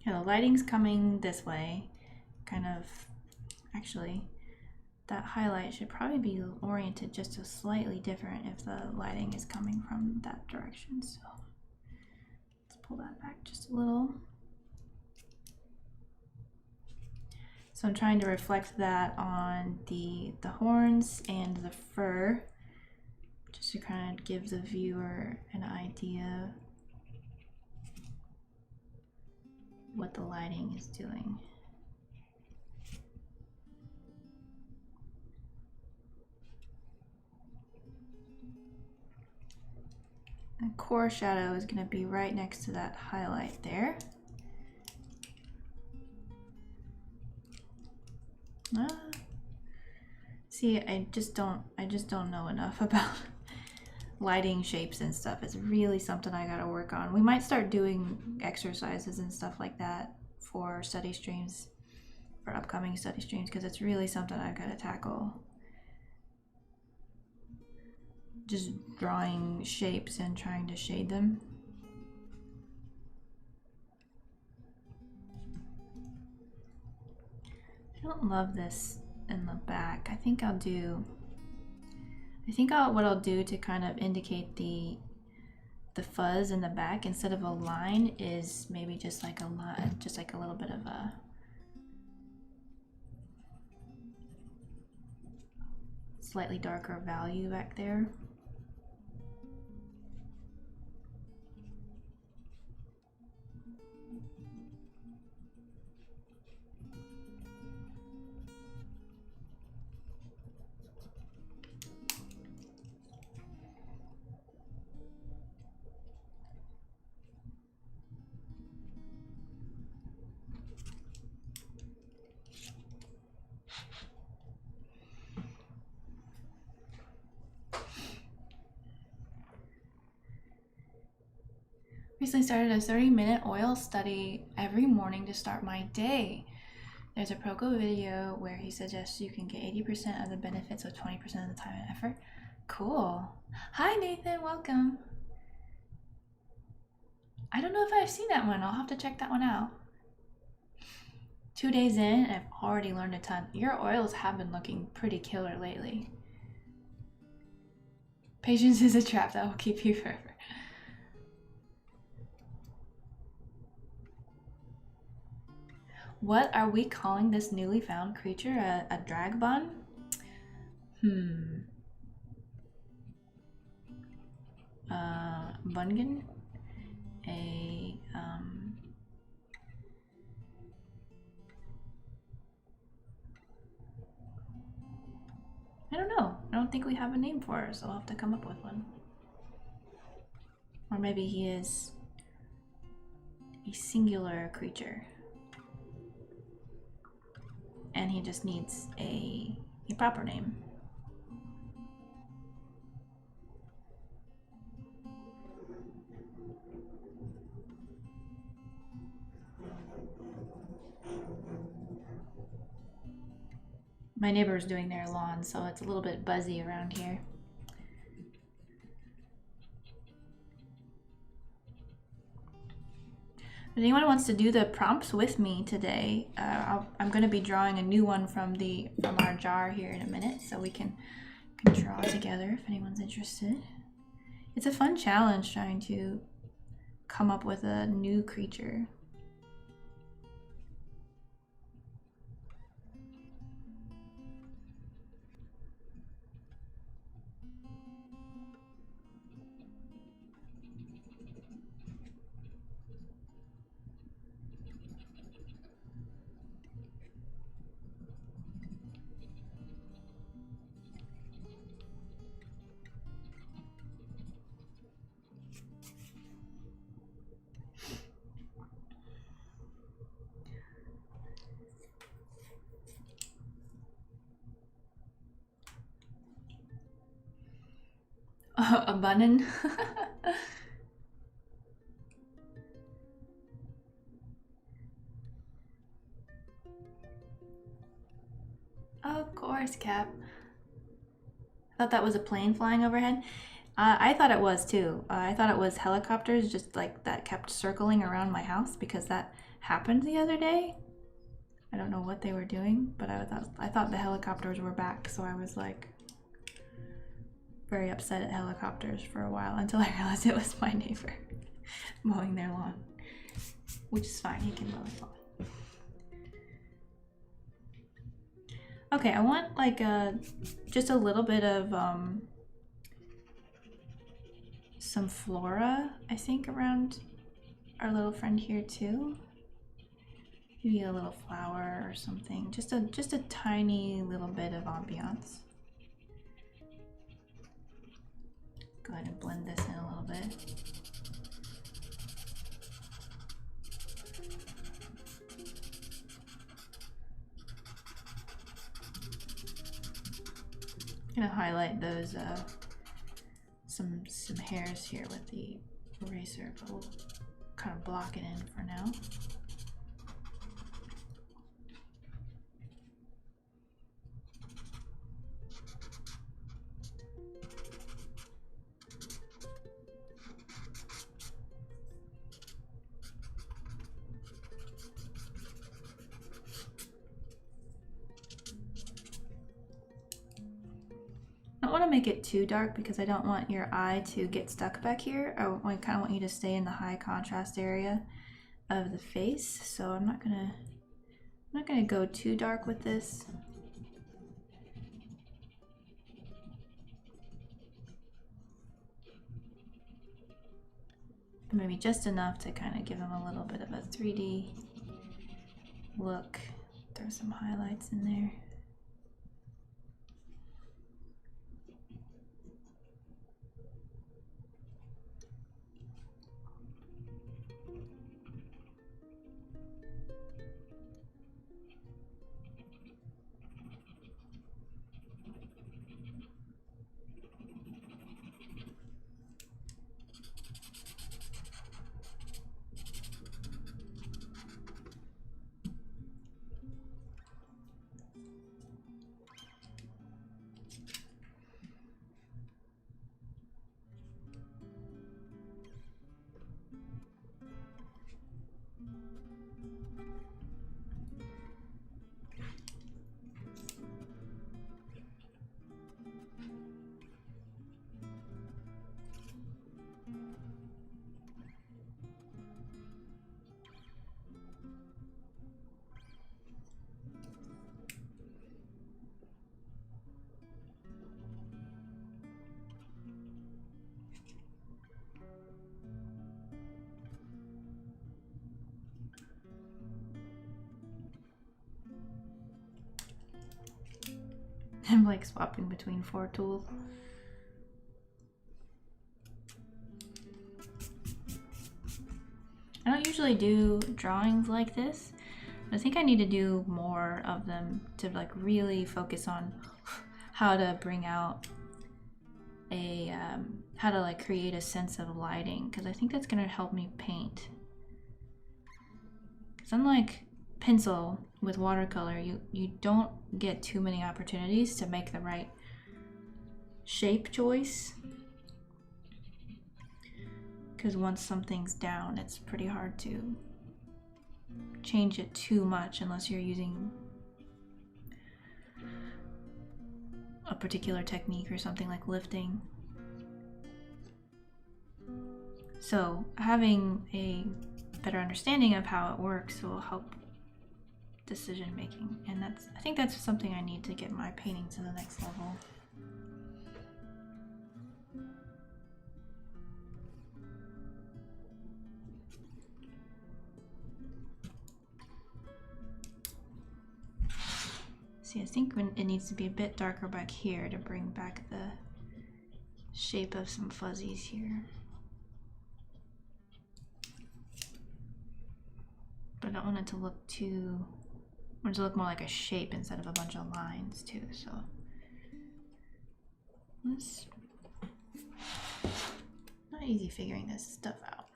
Yeah, the lighting's coming this way. Kind of, actually, that highlight should probably be oriented just a slightly different if the lighting is coming from that direction. So let's pull that back just a little. So I'm trying to reflect that on the horns and the fur, just to kind of give the viewer an idea what the lighting is doing. The core shadow is going to be right next to that highlight there. See, I just don't know enough about lighting shapes and stuff. It's really something I gotta work on. We might start doing exercises and stuff like that for study streams, for upcoming study streams, because it's really something I've got to tackle. Just drawing shapes and trying to shade them. I don't love this in the back. I think what I'll do to kind of indicate the fuzz in the back, instead of a line, is maybe just like a line, just like a little bit of a slightly darker value back there. Recently started a 30-minute oil study every morning to start my day. There's a Proko video where he suggests you can get 80% of the benefits with 20% of the time and effort. Cool. Hi Nathan, welcome. I don't know if I've seen that one. I'll have to check that one out. 2 days in and I've already learned a ton. Your oils have been looking pretty killer lately. Patience is a trap that will keep you forever. What are we calling this newly found creature? A drag bun? Bungan? I don't know. I don't think we have a name for her, so I'll have to come up with one. Or maybe he is a singular creature. And he just needs a proper name. My neighbor's doing their lawn, so it's a little bit buzzy around here. If anyone wants to do the prompts with me today, I'm going to be drawing a new one from our jar here in a minute, so we can draw together if anyone's interested. It's a fun challenge trying to come up with a new creature. A button. Of course, Cap. I thought that was a plane flying overhead. I thought it was too. I thought it was helicopters just like that kept circling around my house because that happened the other day. I don't know what they were doing, but I thought the helicopters were back, so I was like very upset at helicopters for a while until I realized it was my neighbor mowing their lawn, which is fine. He can mow his lawn. Okay, I want like just a little bit of some flora, I think, around our little friend here too. Maybe a little flower or something. Just a tiny little bit of ambiance. Go ahead and blend this in a little bit. I'm gonna highlight those some hairs here with the eraser, but we'll kind of block it in for now. I don't want to make it too dark because I don't want your eye to get stuck back here. I kind of want you to stay in the high contrast area of the face. So I'm not gonna go too dark with this. Maybe just enough to kind of give him a little bit of a 3D look. Throw some highlights in there. I'm like swapping between 4 tools. I don't usually do drawings like this, but I think I need to do more of them to like really focus on how to bring out a how to like create a sense of lighting, because I think that's gonna help me paint. Because unlike pencil with watercolor, you don't get too many opportunities to make the right shape choice, because once something's down, it's pretty hard to change it too much unless you're using a particular technique or something like lifting. So having a better understanding of how it works will help decision making, and I think that's something I need to get my painting to the next level. See, I think it needs to be a bit darker back here to bring back the shape of some fuzzies here. But I don't want it to look too... I want it to look more like a shape instead of a bunch of lines too, so... It's not easy figuring this stuff out.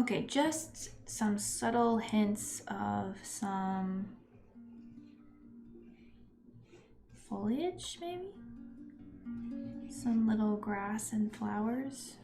Okay, just some subtle hints of some foliage, maybe? Some little grass and flowers.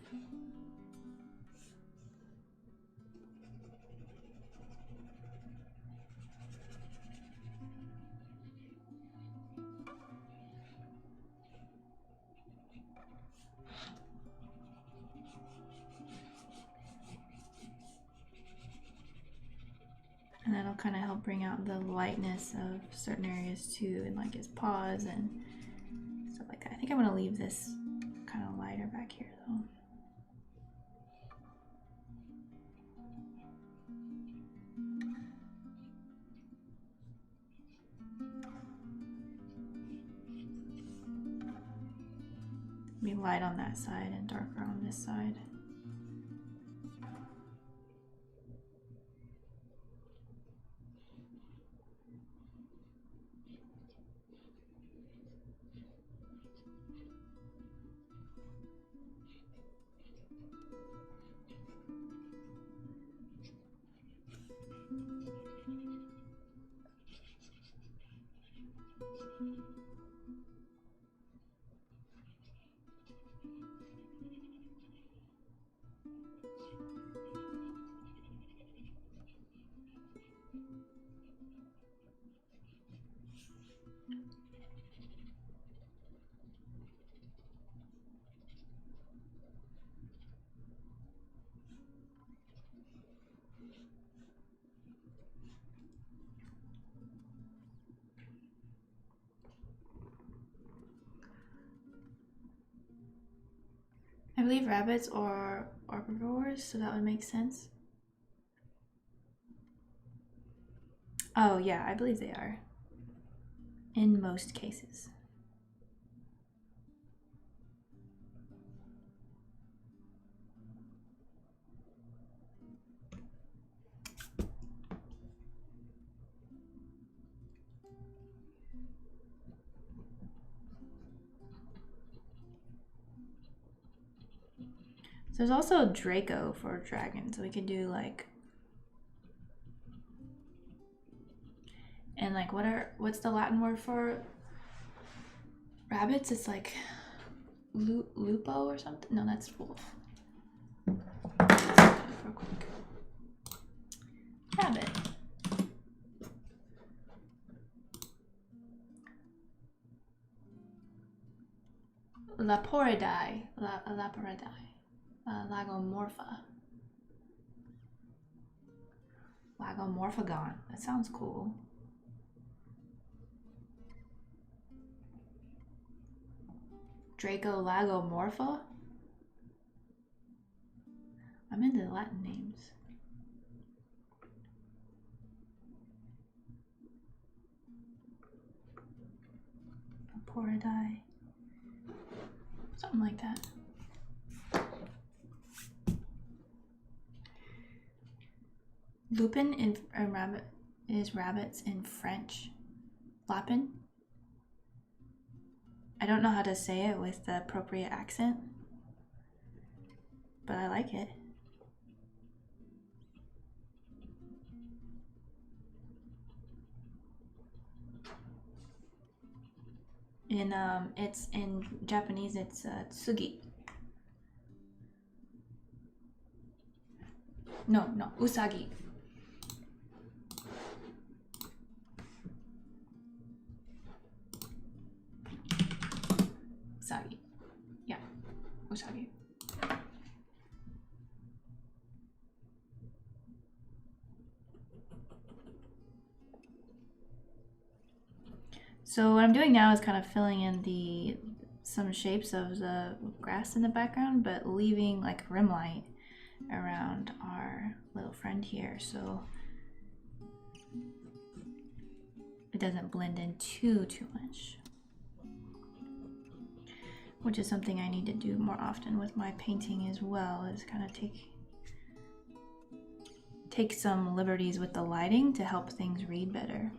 And that'll kind of help bring out the lightness of certain areas too, and like his paws and stuff like that. I think I'm gonna leave this kind of lighter back here though. Be light on that side and darker on this side. I believe rabbits are herbivores, so that would make sense. Oh yeah, I believe they are. In most cases. So there's also Draco for dragon, so we could do like, and like what's the Latin word for rabbits? It's like lupo or something. No, that's wolf. Real quick. Rabbit. Laporidae. Lagomorpha. Lagomorphagon. That sounds cool. Draco Lagomorpha? I'm into the Latin names. Laporidae. Something like that. Lupin in rabbit is rabbits in French. Lapin. I don't know how to say it with the appropriate accent, but I like it. It's in Japanese. It's tsugi. No, usagi. Usagi. Yeah, usagi. So what I'm doing now is kind of filling in some shapes of the grass in the background, but leaving like rim light around our little friend here, so it doesn't blend in too much. Which is something I need to do more often with my painting as well, is kind of take some liberties with the lighting to help things read better.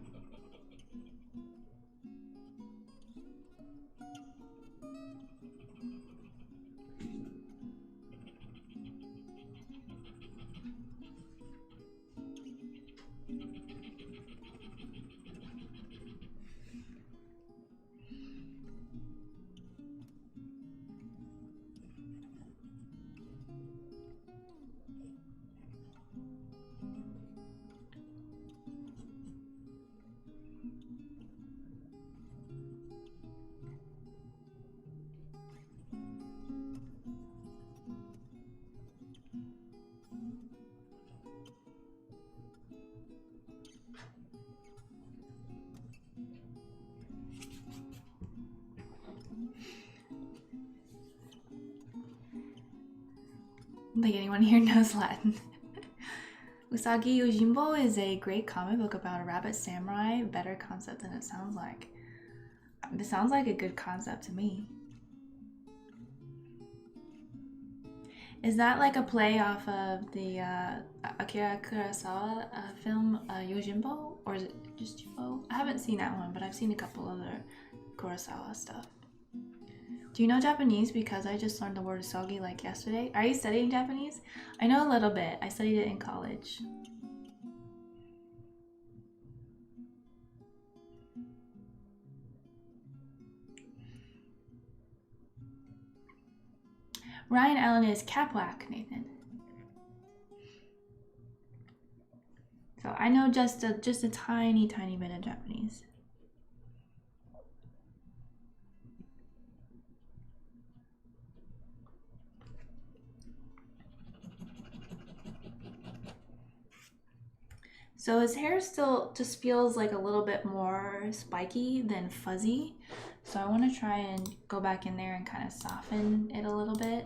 Like anyone here knows Latin. Usagi Yojimbo is a great comic book about a rabbit samurai. Better concept than it sounds like. It sounds like a good concept to me. Is that like a play off of the Akira Kurosawa film Yojimbo? Or is it just Jimbo? I haven't seen that one, but I've seen a couple other Kurosawa stuff. Do you know Japanese? Because I just learned the word usagi like yesterday. Are you studying Japanese? I know a little bit. I studied it in college. Ryan Allen is Capwack, Nathan. So I know just a tiny bit of Japanese. So his hair still just feels like a little bit more spiky than fuzzy. So I want to try and go back in there and kind of soften it a little bit.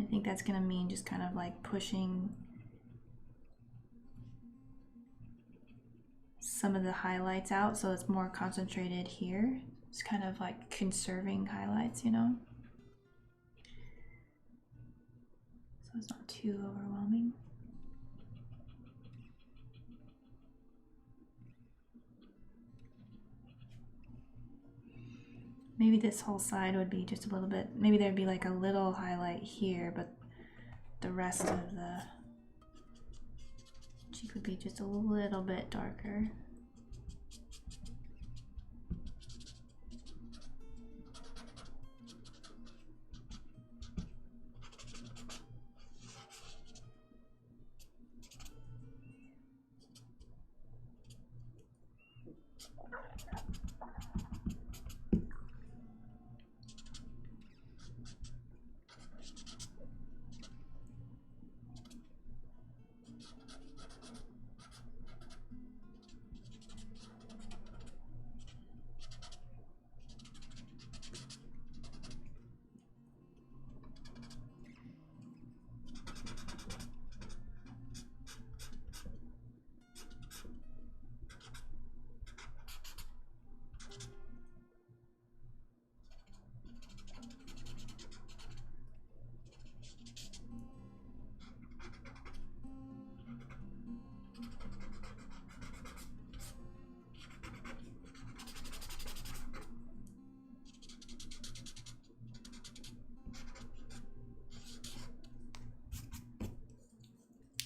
I think that's gonna mean just kind of like pushing some of the highlights out so it's more concentrated here. It's kind of like conserving highlights, you know? So it's not too overwhelming. Maybe this whole side would be just a little bit, maybe there'd be like a little highlight here, but the rest of the cheek would be just a little bit darker.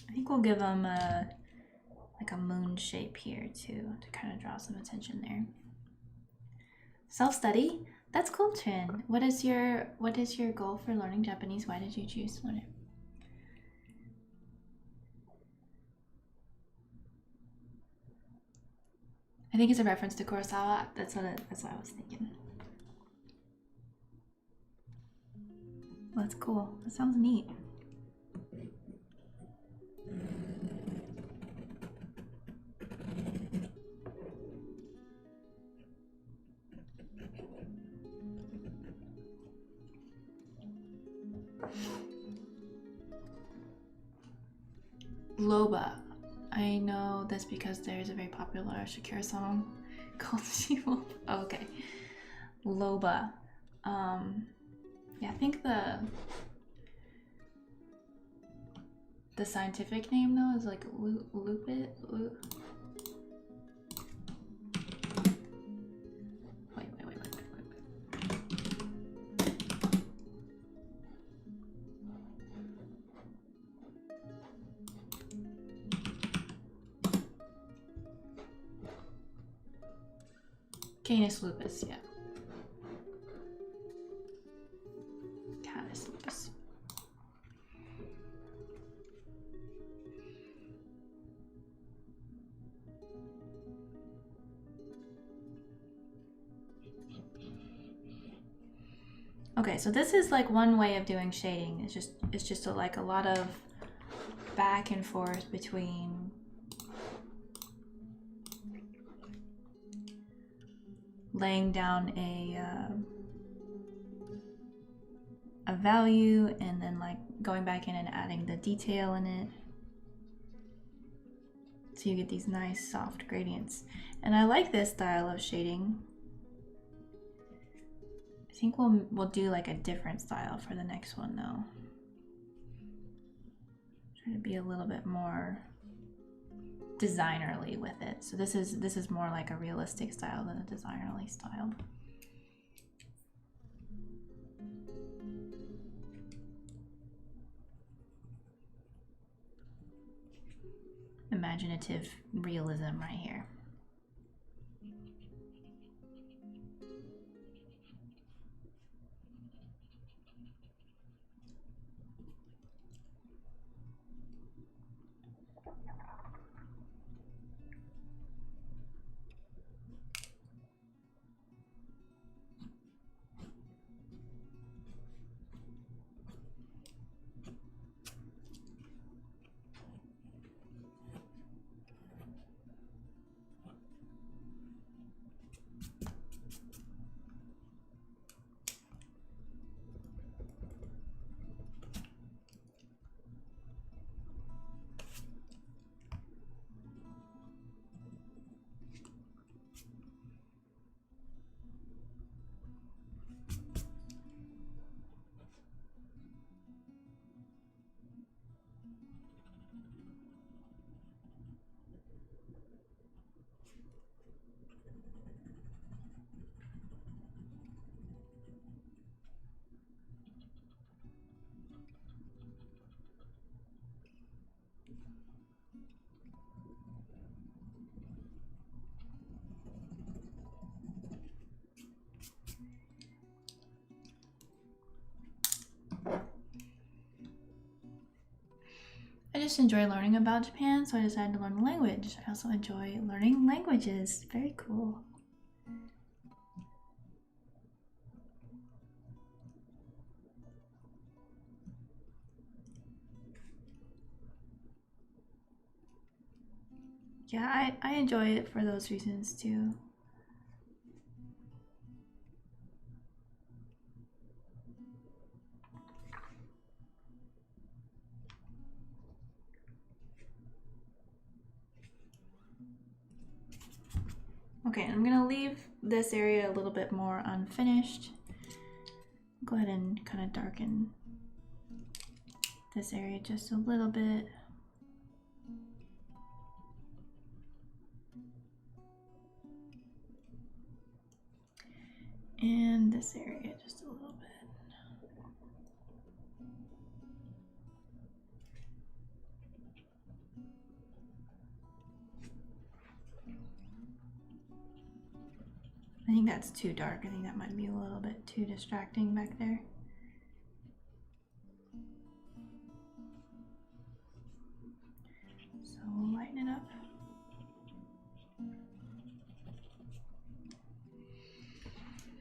I think we'll give them like a moon shape here too, to kind of draw some attention there. Self-study? That's cool, Chin. What is your goal for learning Japanese? Why did you choose to learn it? I think it's a reference to Kurosawa. That's what I was thinking. Well, that's cool. That sounds neat. Loba. I know that's because there's a very popular Shakira song called She Wolf. Oh, okay. Loba. Yeah, I think the scientific name though is like lupit. Wait. Canis lupus, yeah. Canis lupus. Okay, so this is like one way of doing shading. It's just like a lot of back and forth between laying down a value and then like going back in and adding the detail in it. So you get these nice soft gradients. And I like this style of shading. I think we'll do like a different style for the next one though. Try to be a little bit more designerly with it. So this is more like a realistic style than a designerly style. Imaginative realism right here. I just enjoy learning about Japan, so I decided to learn the language. I also enjoy learning languages. Very cool. Yeah, I enjoy it for those reasons too. Okay, I'm gonna leave this area a little bit more unfinished. Go ahead and kind of darken this area just a little bit. And this area just a little bit. I think that's too dark. I think that might be a little bit too distracting back there. So we'll lighten it up.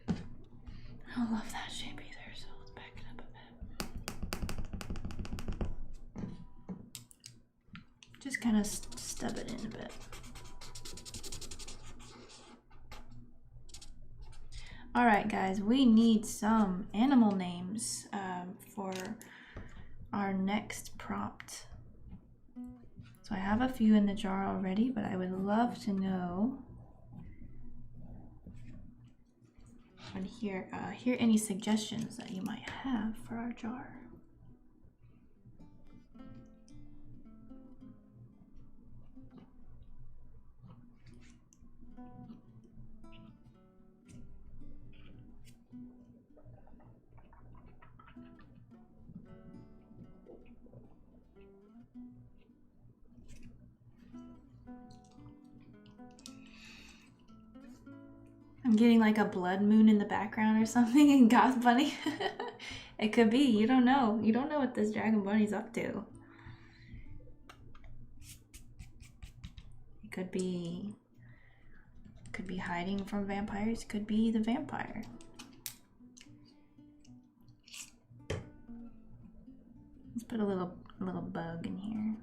I don't love that shape either, so let's back it up a bit. Just kind of stub it in a bit. All right, guys, we need some animal names for our next prompt. So I have a few in the jar already, but I would love to know and hear any suggestions that you might have for our jar. I'm getting like a blood moon in the background or something in Goth Bunny. It could be, you don't know. You don't know what this dragon bunny's up to. It could be hiding from vampires, could be the vampire. Let's put a little bug in here.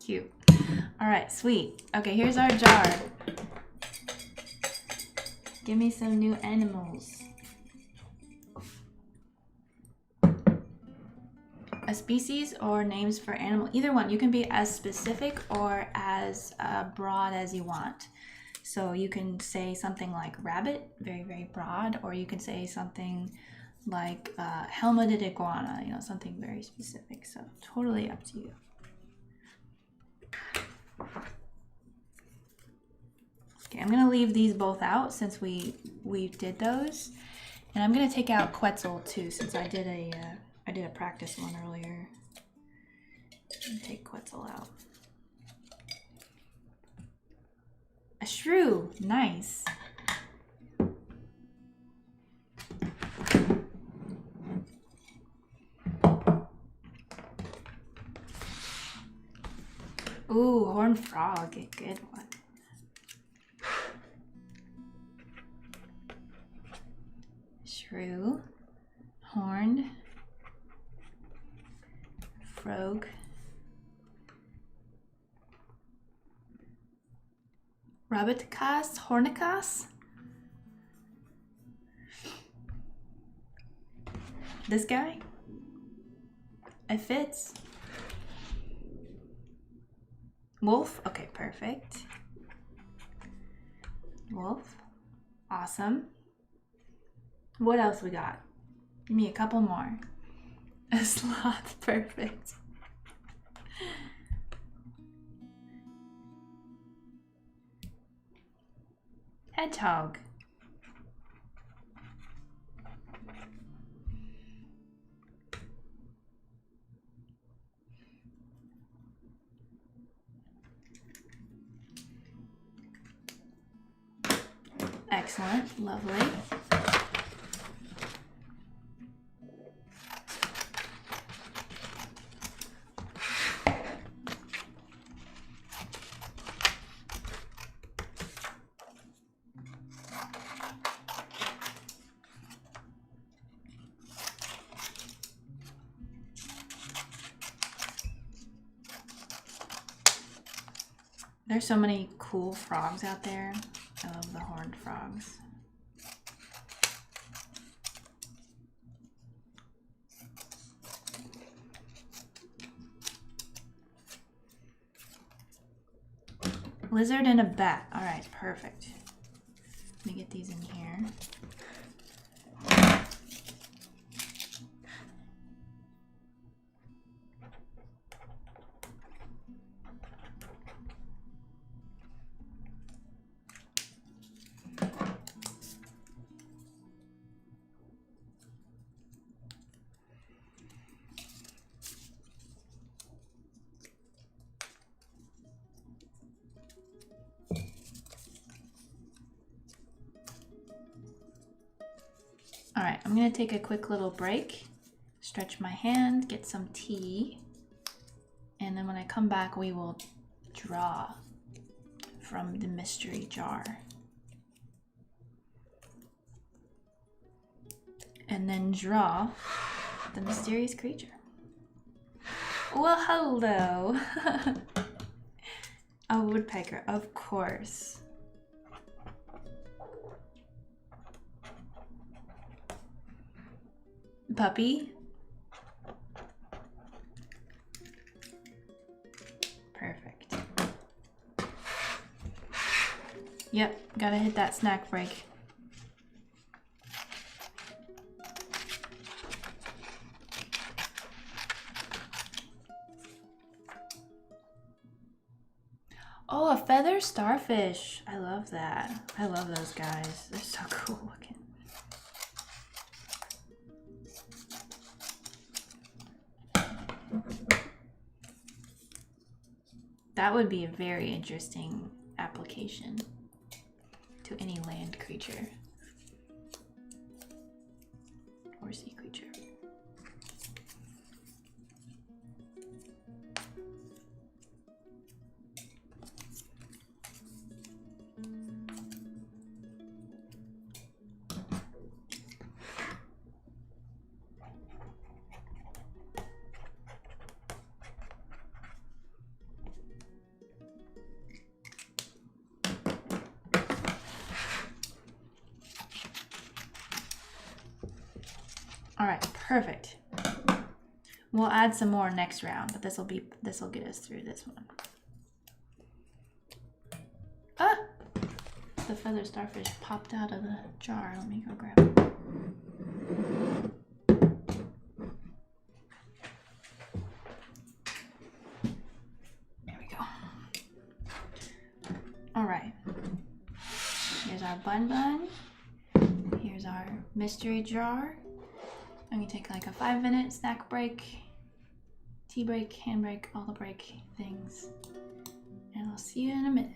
Cute. All right, sweet. Okay, here's our jar. Give me some new animals. A species or names for animal. Either one. You can be as specific or as broad as you want. So you can say something like rabbit, very, very broad, or you can say something like helmeted iguana, you know, something very specific. So totally up to you. Okay, I'm gonna leave these both out since we did those, and I'm gonna take out Quetzal too since I did a practice one earlier. Take Quetzal out. A shrew, nice. Ooh, horned frog, a good one. Shrew, horned, frog, rabbitcas, hornicas. This guy? It fits. Wolf, okay, perfect. Wolf, awesome. What else we got? Give me a couple more. A sloth, perfect. Hedgehog. Excellent, lovely. There's so many cool frogs out there. I love the horned frogs. Lizard and a bat. All right, perfect. Let me get these in here. All right, I'm gonna take a quick little break, stretch my hand, get some tea, and then when I come back, we will draw from the mystery jar. And then draw the mysterious creature. Well, hello. A woodpecker, of course. Puppy. Perfect. Yep, gotta hit that snack break. Oh, a feather starfish. I love that. I love those guys. They're so cool looking. That would be a very interesting application to any land creature or sea creature. All right, perfect. We'll add some more next round, but this will get us through this one. Ah! The feather starfish popped out of the jar. Let me go grab it. There we go. All right. Here's our bun. Here's our mystery jar. I'm gonna take like a 5-minute snack break, tea break, hand break, all the break things. And I'll see you in a minute.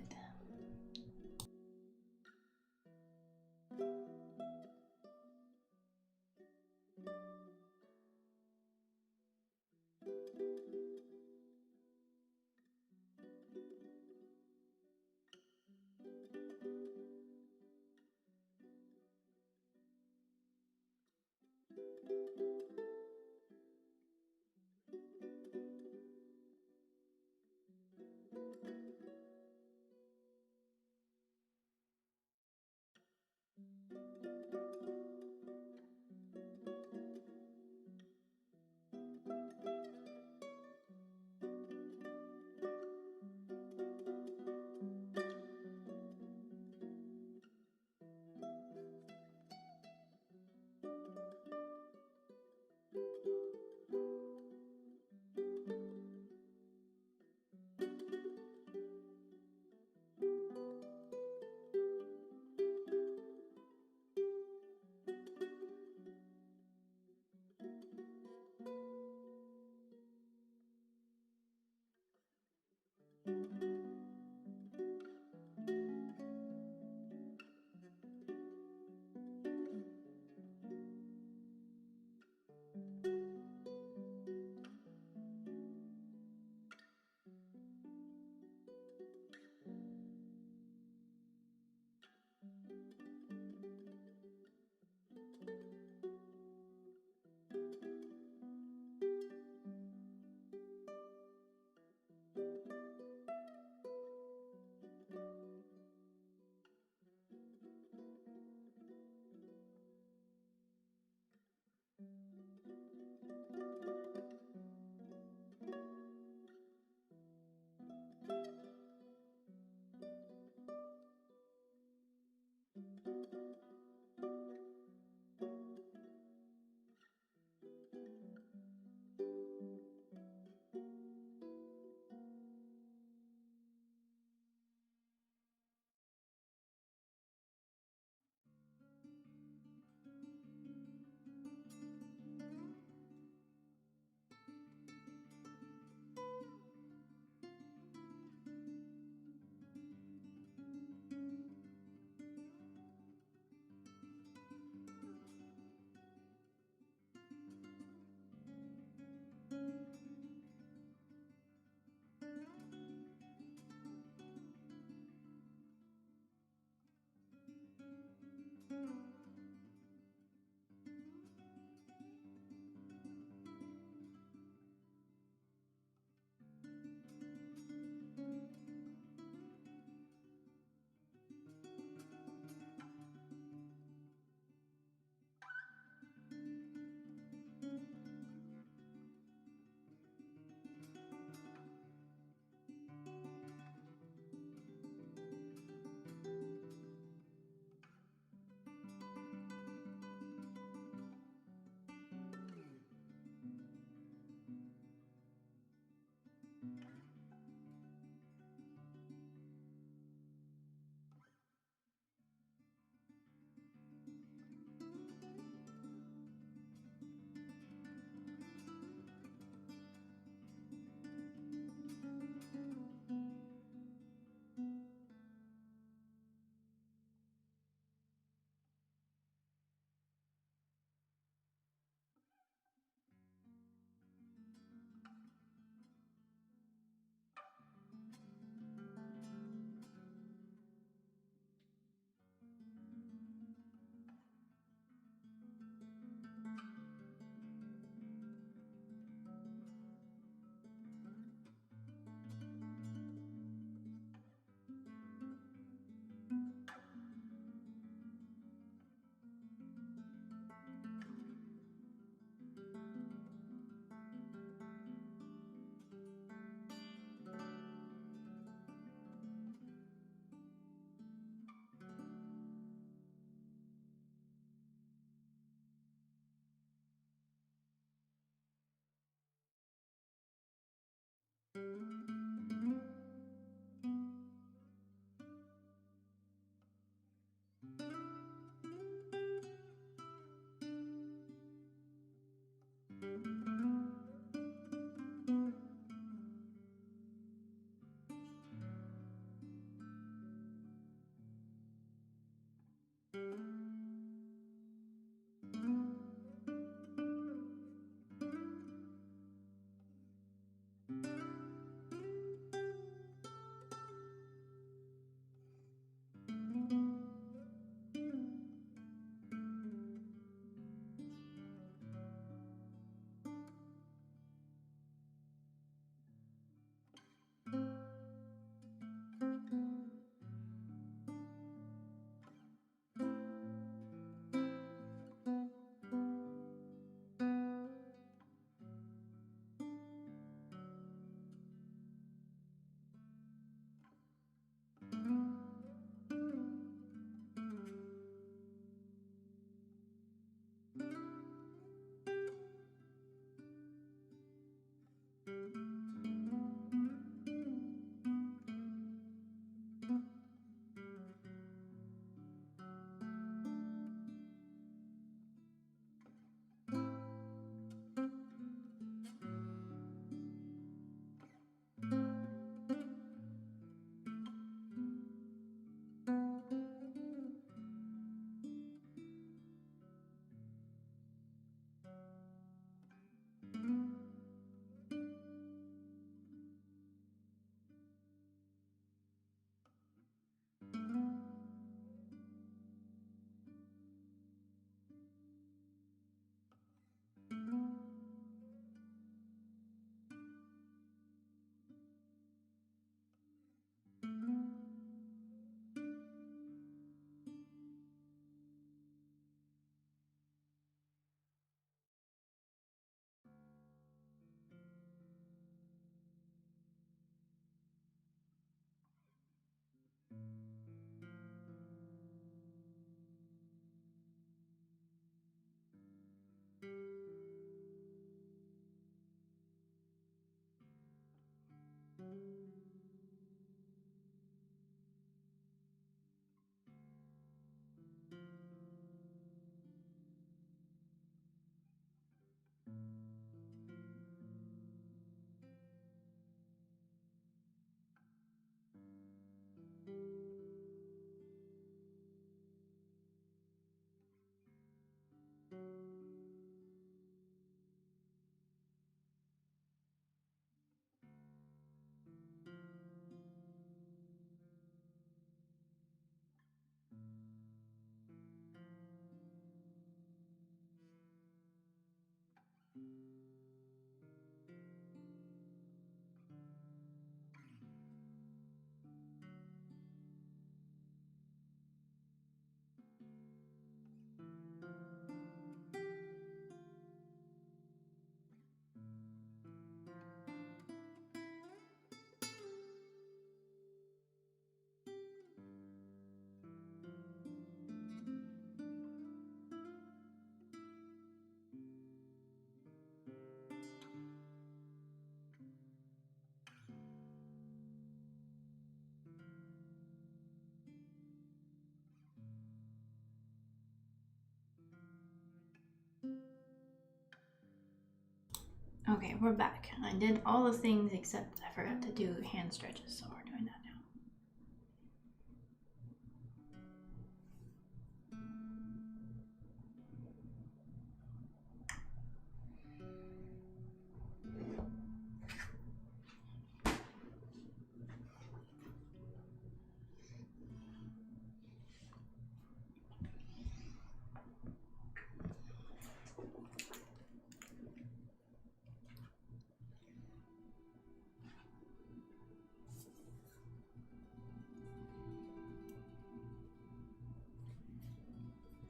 Okay, we're back. I did all the things except I forgot to do hand stretches, so we're doing that now.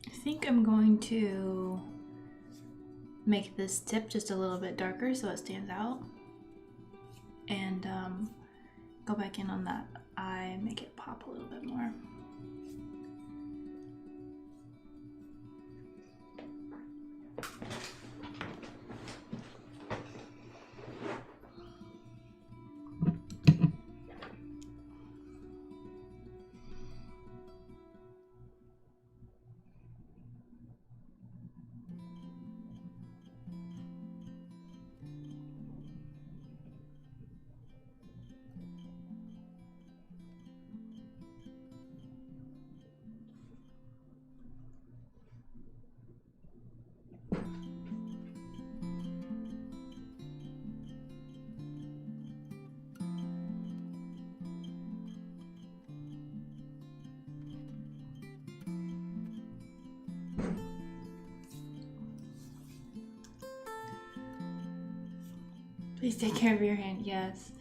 I think I'm going to make this tip just a little bit darker so it stands out, and go back in on that eye, make it pop a little bit more. Please take care of your hand. Yes.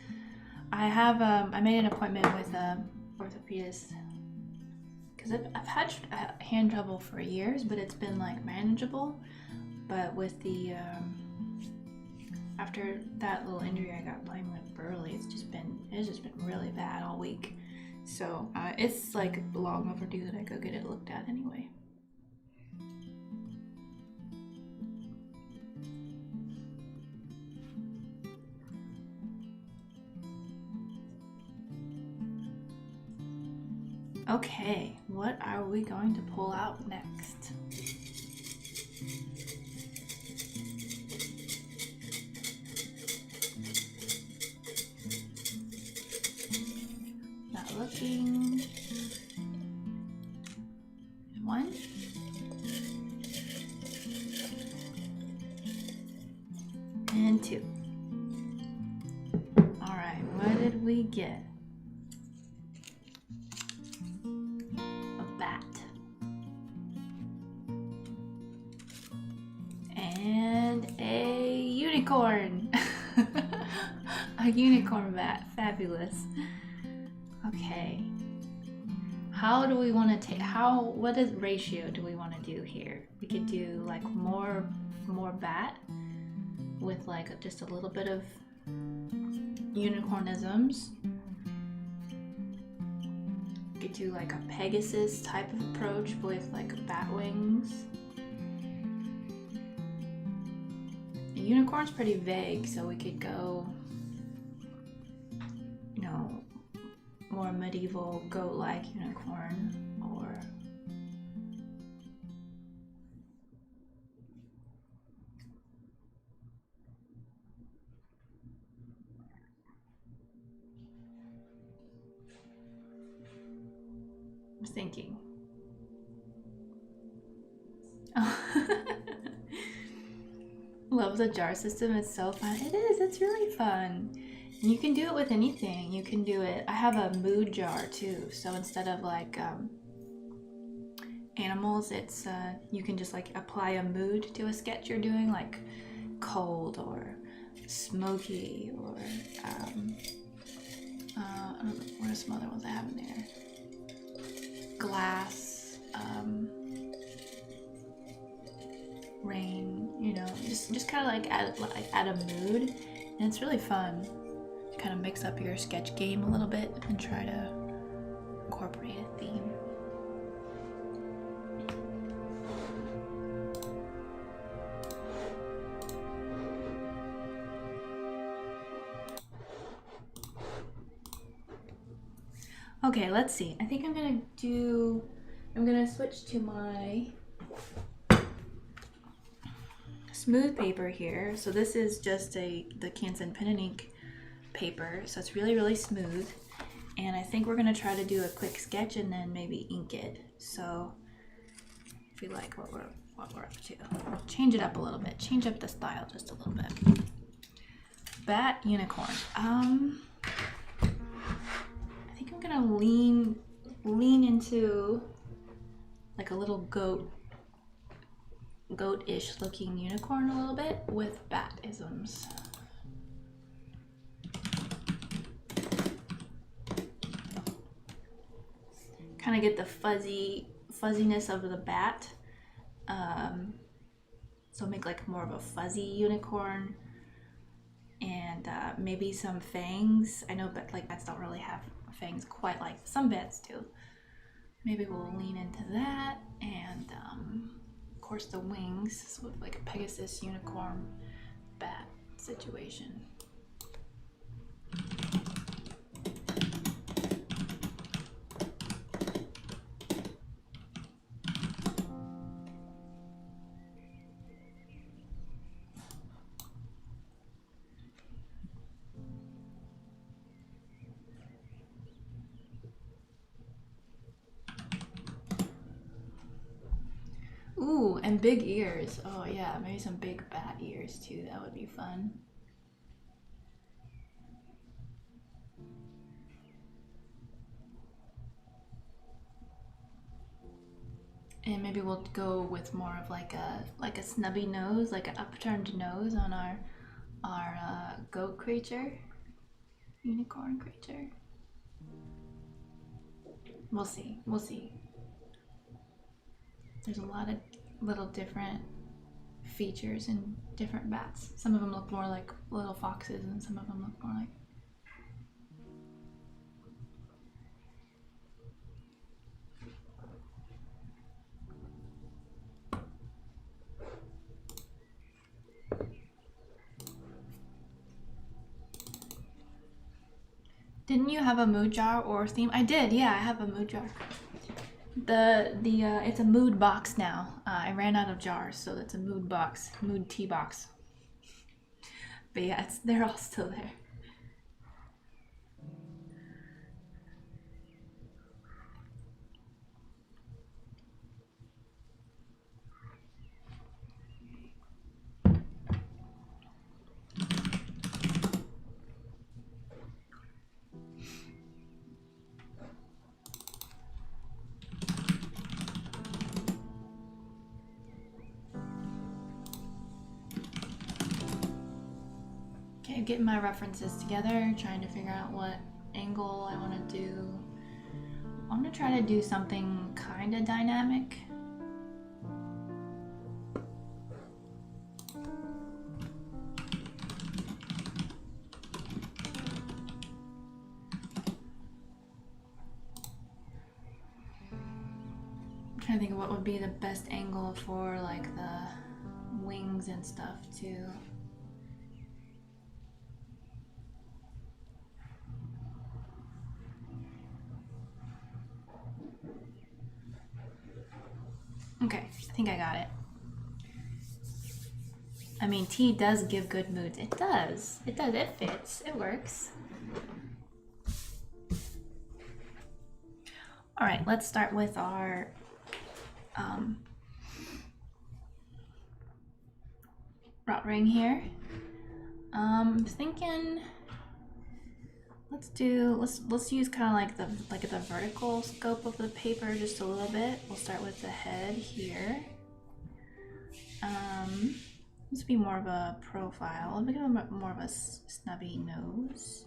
I have I made an appointment with a orthopedist because I've had hand trouble for years, but it's been like manageable. But with the after that little injury I got playing with Burley, it's just been really bad all week. So it's like long overdue that I go get it looked at anyway. Okay, what are we going to pull out next? Not looking. One. And two. All right, what did we get? And a unicorn. A unicorn bat. Fabulous. Okay. How do we want to take, what is ratio do we want to do here? We could do like more bat with like just a little bit of unicornisms. We could do like a Pegasus type of approach with like bat wings. A unicorn's pretty vague, so we could go, you know, more medieval goat-like unicorn, or I'm thinking. Oh. Love the jar system. It's so fun. It is. It's really fun. And you can do it with anything. You can do it. I have a mood jar too. So instead of like animals, it's you can just like apply a mood to a sketch you're doing, like cold or smoky, or I don't know, what are some other ones I have in there? Glass, rain, you know, just kind of like add a mood, and it's really fun to kind of mix up your sketch game a little bit and try to incorporate a theme. Okay, let's see. I think I'm gonna switch to my smooth paper here. So this is just the Canson pen and ink paper. So it's really, really smooth. And I think we're gonna try to do a quick sketch and then maybe ink it. So if you like what we're up to, change it up a little bit. Change up the style just a little bit. Bat unicorn. I think I'm gonna lean into like a little goat-ish looking unicorn a little bit with bat-isms. Kind of get the fuzziness of the bat. So make like more of a fuzzy unicorn, and maybe some fangs. I know, but like bats don't really have fangs quite like some bats do. Maybe we'll lean into that, and of course the wings, so like a Pegasus unicorn bat situation. Ooh, and big ears. Oh yeah, maybe some big bat ears too. That would be fun. And maybe we'll go with more of like a snubby nose, like an upturned nose on our goat creature, unicorn creature. We'll see. We'll see. There's a lot of little different features in different bats. Some of them look more like little foxes, and some of them look more like. Didn't you have a mood jar or theme? I did, yeah, I have a mood jar. It's a mood box now. I ran out of jars, so it's a mood box, mood tea box. But yeah, they're all still there. Okay, getting my references together, trying to figure out what angle I want to do. I'm gonna try to do something kind of dynamic. I'm trying to think of what would be the best angle for like the wings and stuff too. Okay, I think I got it. I mean, tea does give good moods. It does. It does. It fits. It works. All right, let's start with our rot ring here. Thinking let's use kind of like the vertical scope of the paper just a little bit. We'll start with the head here. This will be more of a profile. I'll make it more of a snubby nose.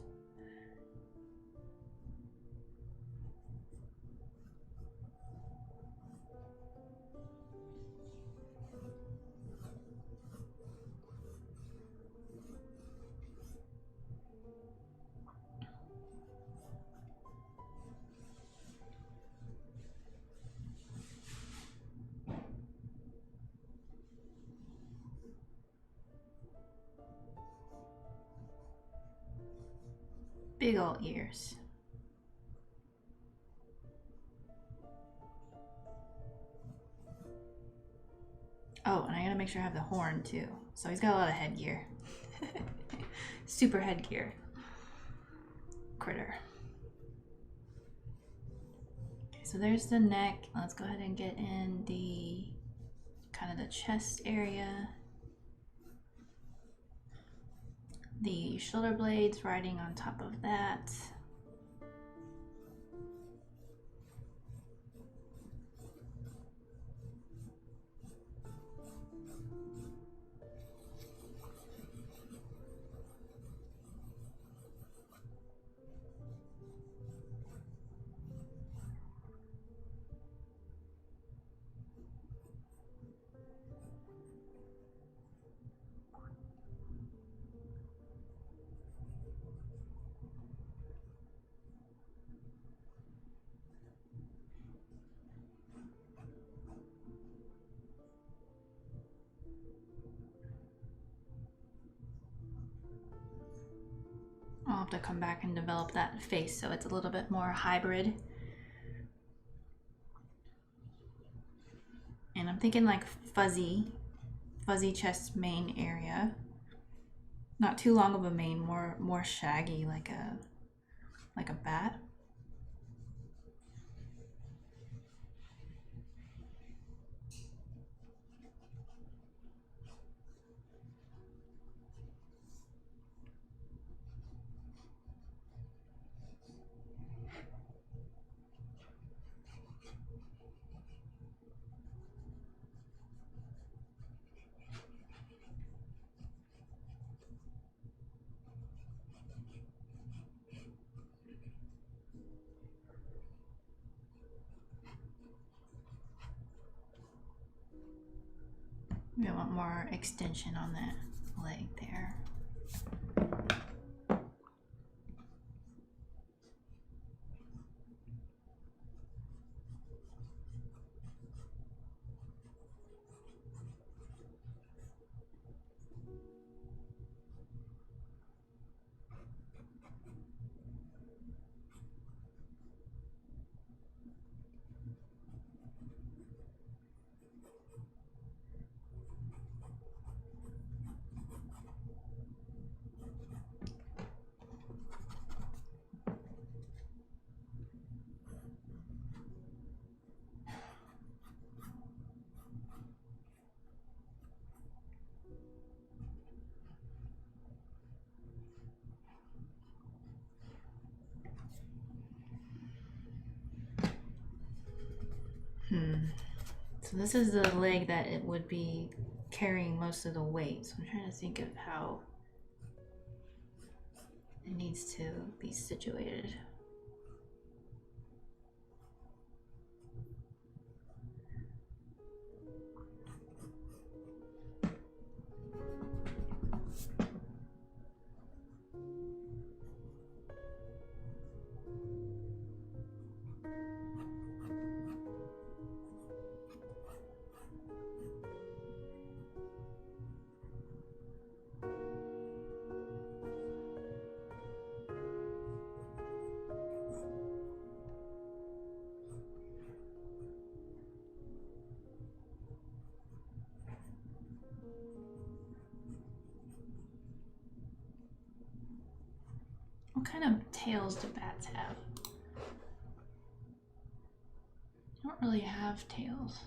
Big old ears. Oh, and I gotta make sure I have the horn too. So he's got a lot of headgear. Super headgear. Critter. Okay, so there's the neck. Let's go ahead and get in the kind of the chest area. The shoulder blades riding on top of that. I'll have to come back and develop that face so it's a little bit more hybrid. And I'm thinking like fuzzy chest mane area. Not too long of a mane, more shaggy like a bat. want more extension on that leg there. So this is the leg that it would be carrying most of the weight. So I'm trying to think of how it needs to be situated. What kind of tails do bats have? They don't really have tails.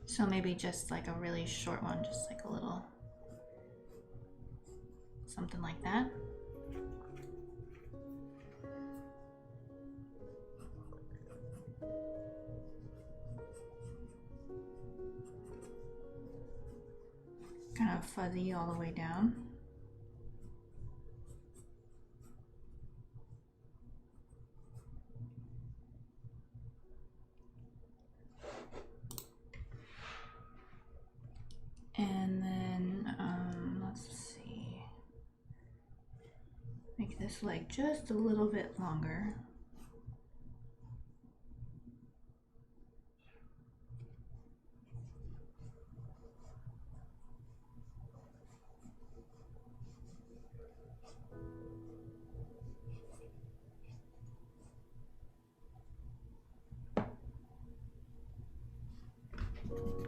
So maybe just like a really short one, just like a little, something like that. Kind of fuzzy all the way down. And then, let's see, make this leg just a little bit longer.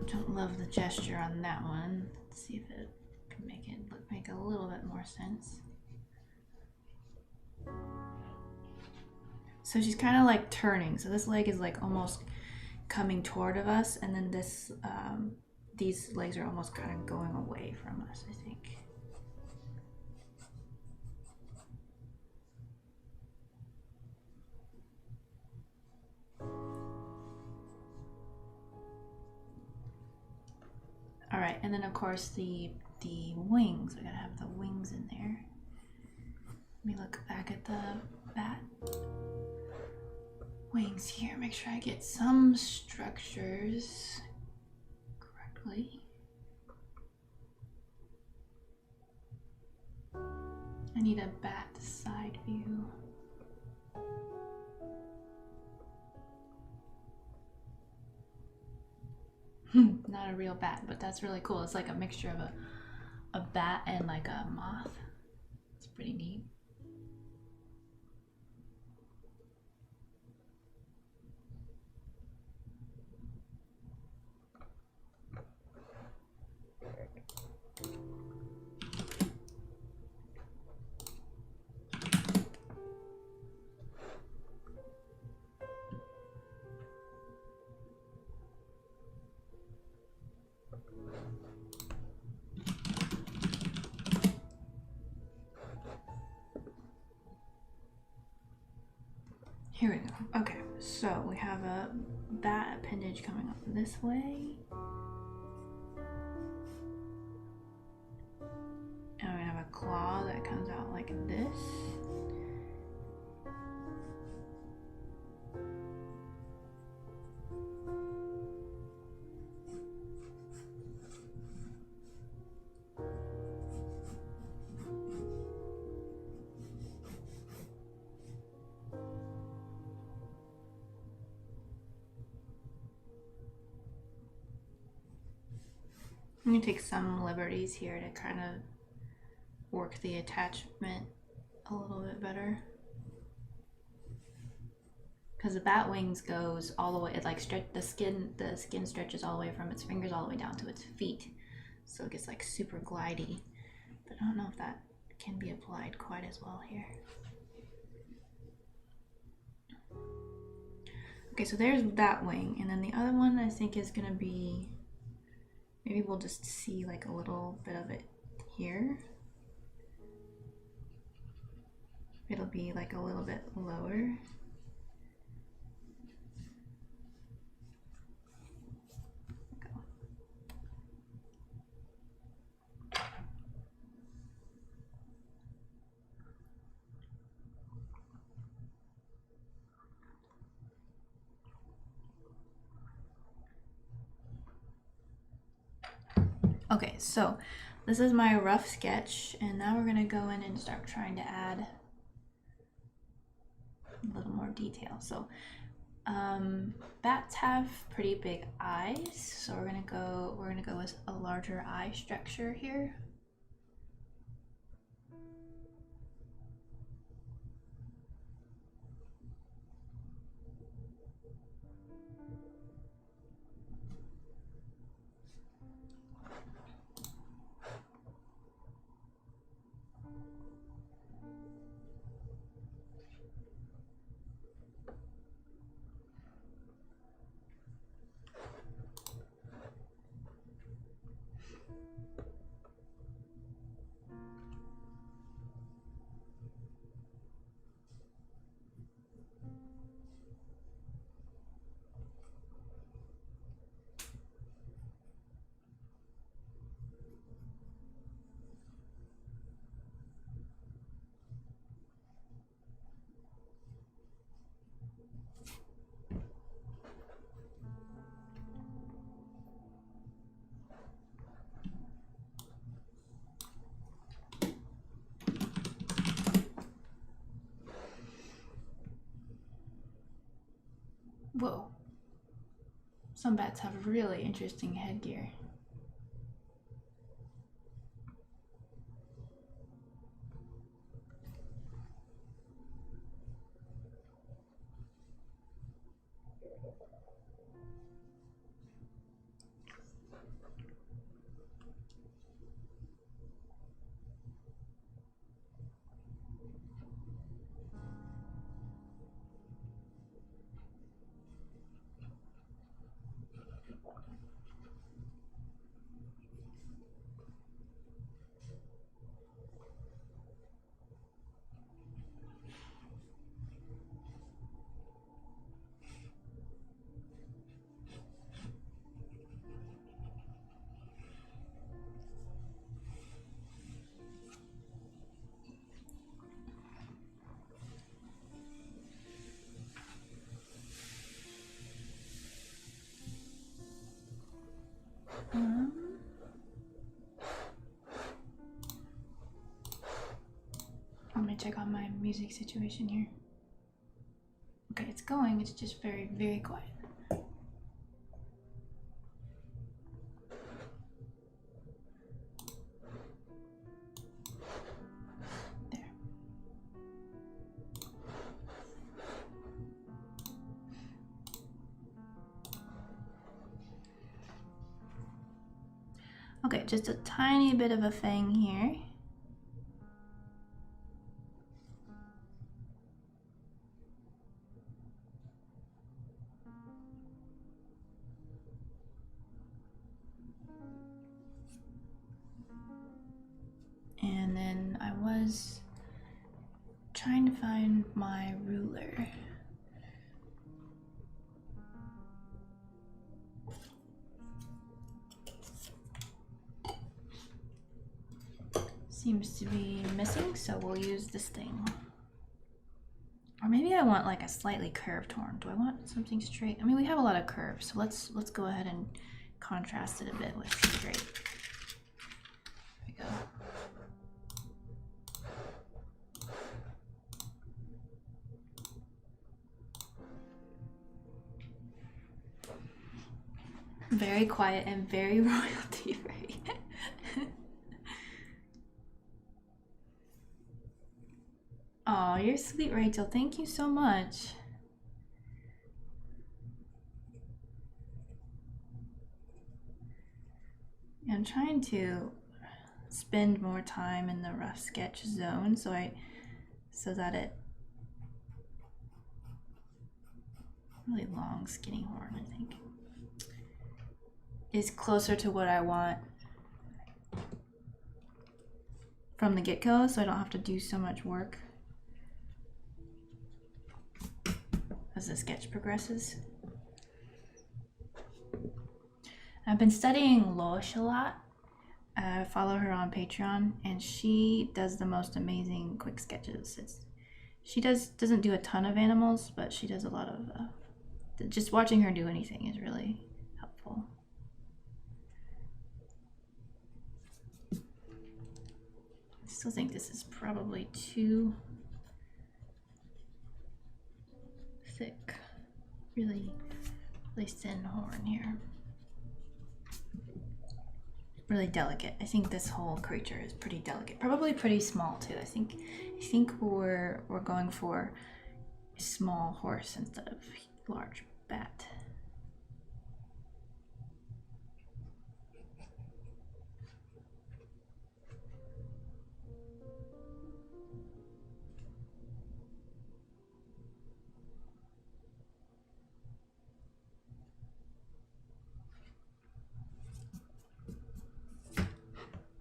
Don't love the gesture on that one. Let's see if it can make a little bit more sense. So she's kind of like turning. So this leg is like almost coming toward of us, and then this these legs are almost kind of going away from us, I think. All right, and then of course the wings. I gotta have the wings in there. Let me look back at the bat wings here. Make sure I get some structures correctly. I need a bat side view. Not a real bat, but that's really cool. It's like a mixture of a bat and like a moth. It's pretty neat. Here we go. Okay, so we have a bat appendage coming up this way. And we have a claw that comes out like this. I'm gonna take some liberties here to kind of work the attachment a little bit better. Because the bat wings goes all the way, it like stretch the skin stretches all the way from its fingers all the way down to its feet. So it gets like super glidey. But I don't know if that can be applied quite as well here. Okay, so there's that wing, and then the other one I think is gonna be, maybe we'll just see like a little bit of it here. It'll be like a little bit lower. Okay, so this is my rough sketch, and now we're gonna go in and start trying to add a little more detail. So bats have pretty big eyes, so we're gonna go with a larger eye structure here. Whoa. Some bats have really interesting headgear. I'm gonna check on my music situation here. Okay, it's going, it's just very, very quiet. There. Okay, just a tiny bit of a fang here. And then I was trying to find my ruler. Seems to be missing, so we'll use this thing. Or maybe I want like a slightly curved horn. Do I want something straight? I mean, we have a lot of curves, so let's go ahead and contrast it a bit with straight. There we go. Very quiet and very royalty free. you're sweet, Rachel. Thank you so much. I'm trying to spend more time in the rough sketch zone so that it really long skinny horn, I think, is closer to what I want from the get-go, so I don't have to do so much work as the sketch progresses. I've been studying Loesch a lot. I follow her on Patreon, and she does the most amazing quick sketches. She doesn't do a ton of animals, but she does a lot of just watching her do anything is really helpful. I still think this is probably too thick. Really thin horn here. Really delicate. I think this whole creature is pretty delicate. Probably pretty small too. I think we're going for a small horse instead of large bat.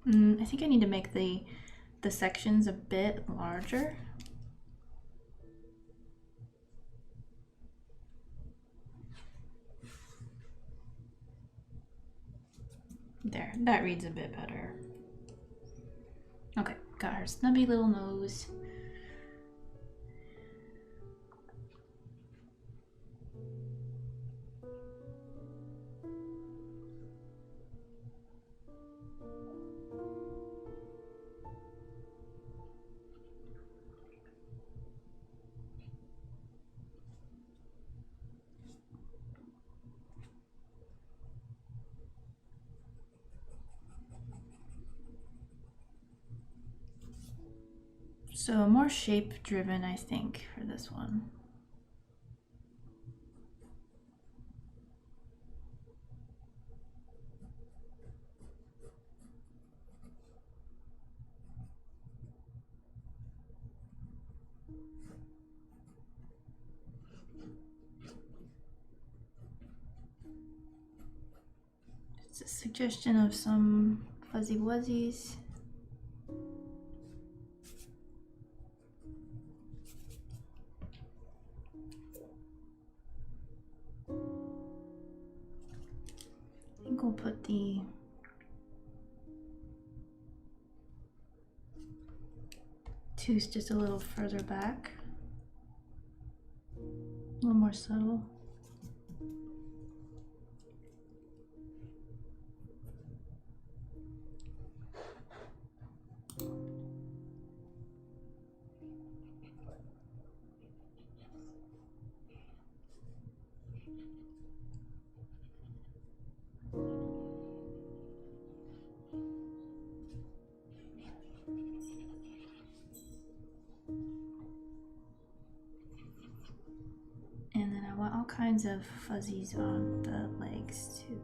I think I need to make the sections a bit larger. There, that reads a bit better. Okay, got her snubby little nose. So more shape driven, I think, for this one. It's a suggestion of some fuzzy wuzzies. I think we'll put the tooth just a little further back, a little more subtle. And then I want all kinds of fuzzies on the legs too.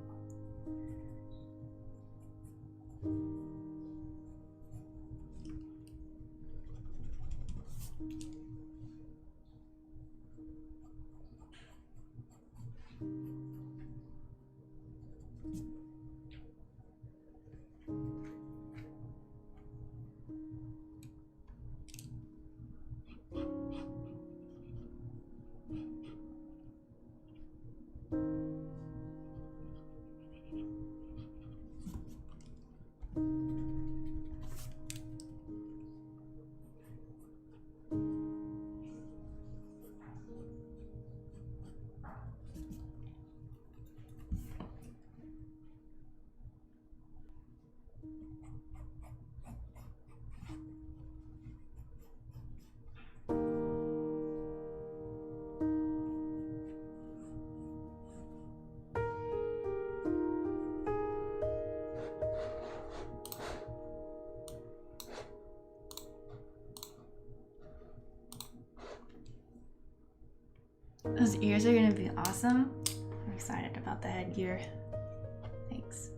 Those ears are gonna be awesome. I'm excited about the headgear. Thanks.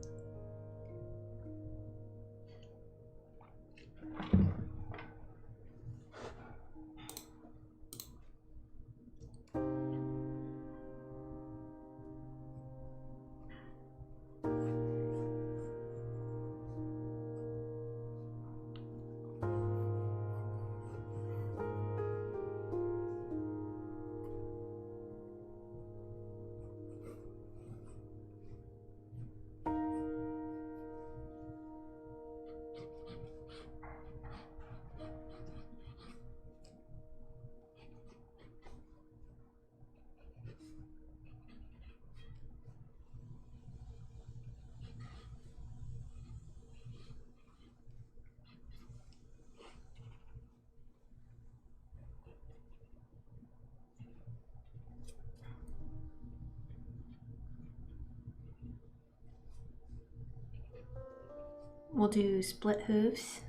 We'll do split hooves.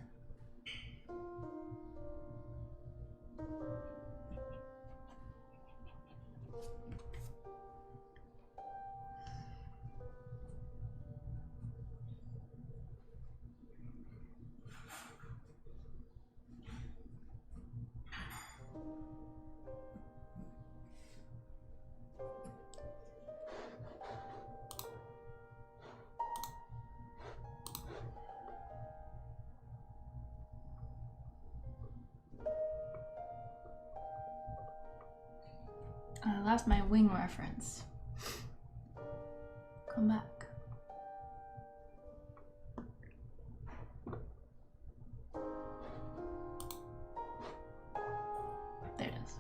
I lost my wing reference. Come back. There it is.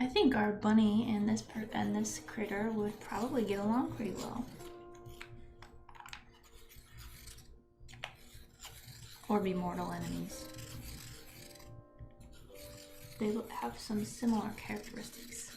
I think our bunny and this critter would probably get along pretty well. Or be mortal enemies. They have some similar characteristics.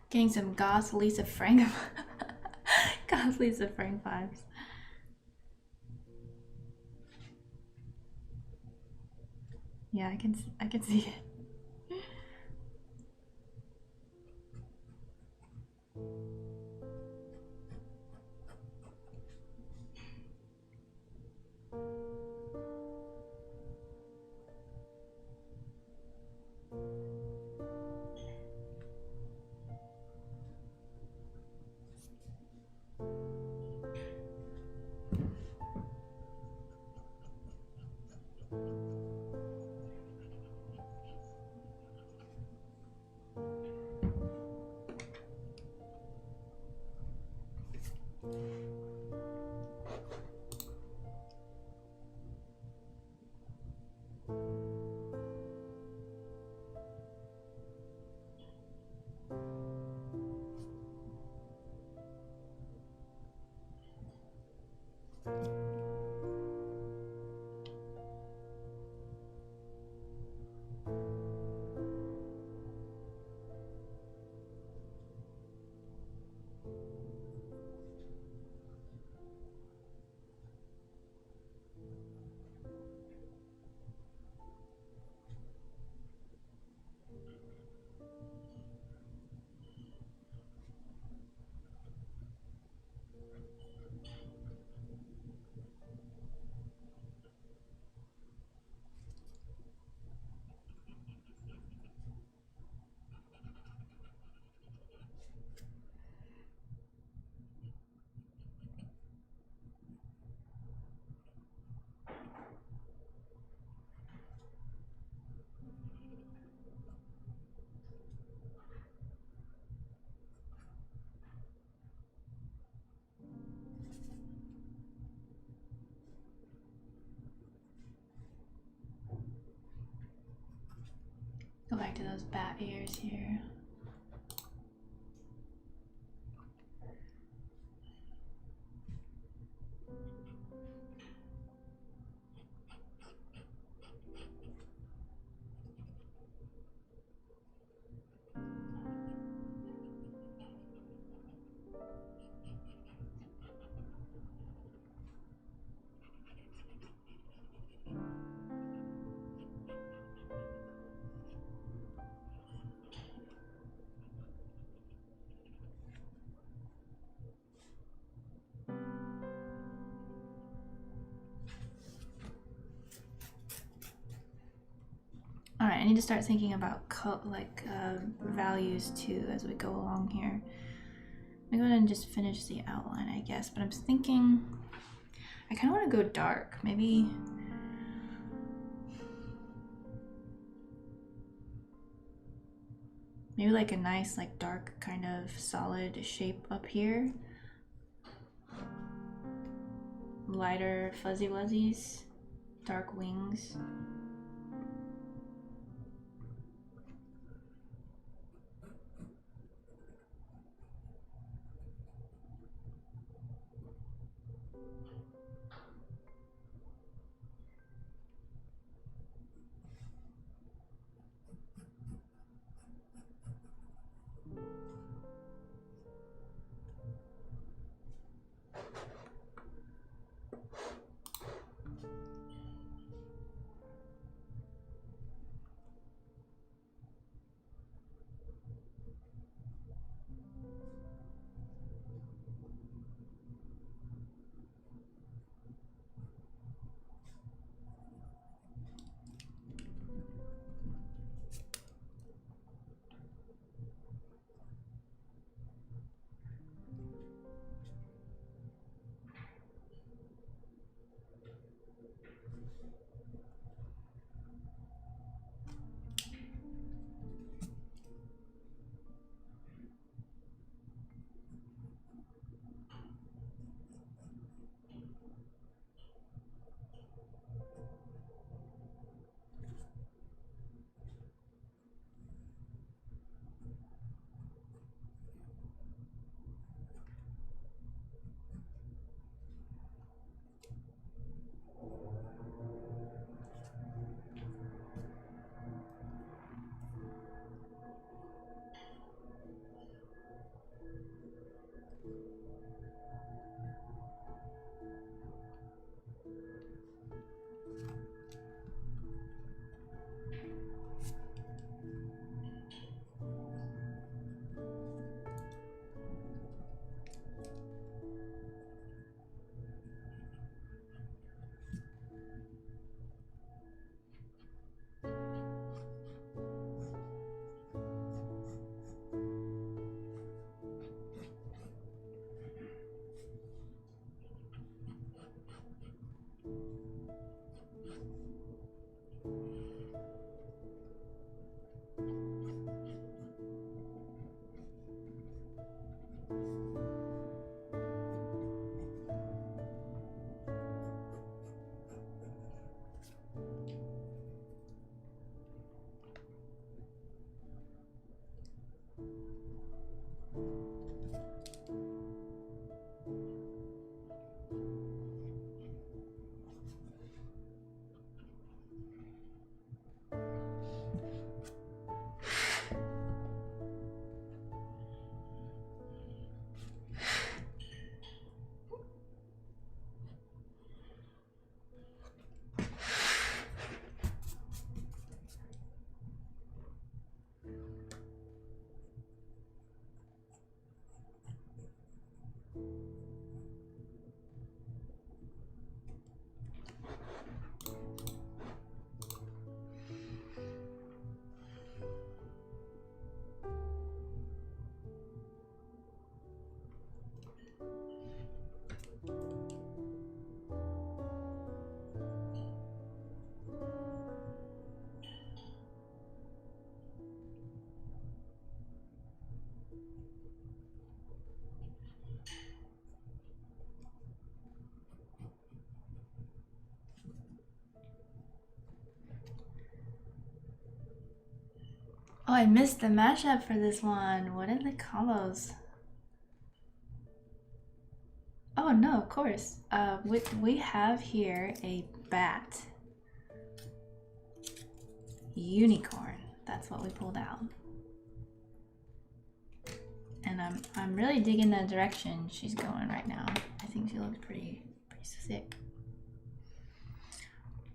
Getting some Goss Lisa Frank Goss Lisa Frank vibes. Yeah, I can see it. Go back to those bat ears here. All right, I need to start thinking about values too as we go along here. I'm gonna go ahead and just finish the outline, I guess, but I'm thinking I kind of want to go dark. Maybe like a nice like dark kind of solid shape up here. Lighter fuzzy wuzzies, dark wings. Oh, I missed the mashup for this one. What are the combos? Oh no, of course. We have here a bat. Unicorn. That's what we pulled out. And I'm really digging the direction she's going right now. I think she looks pretty sick.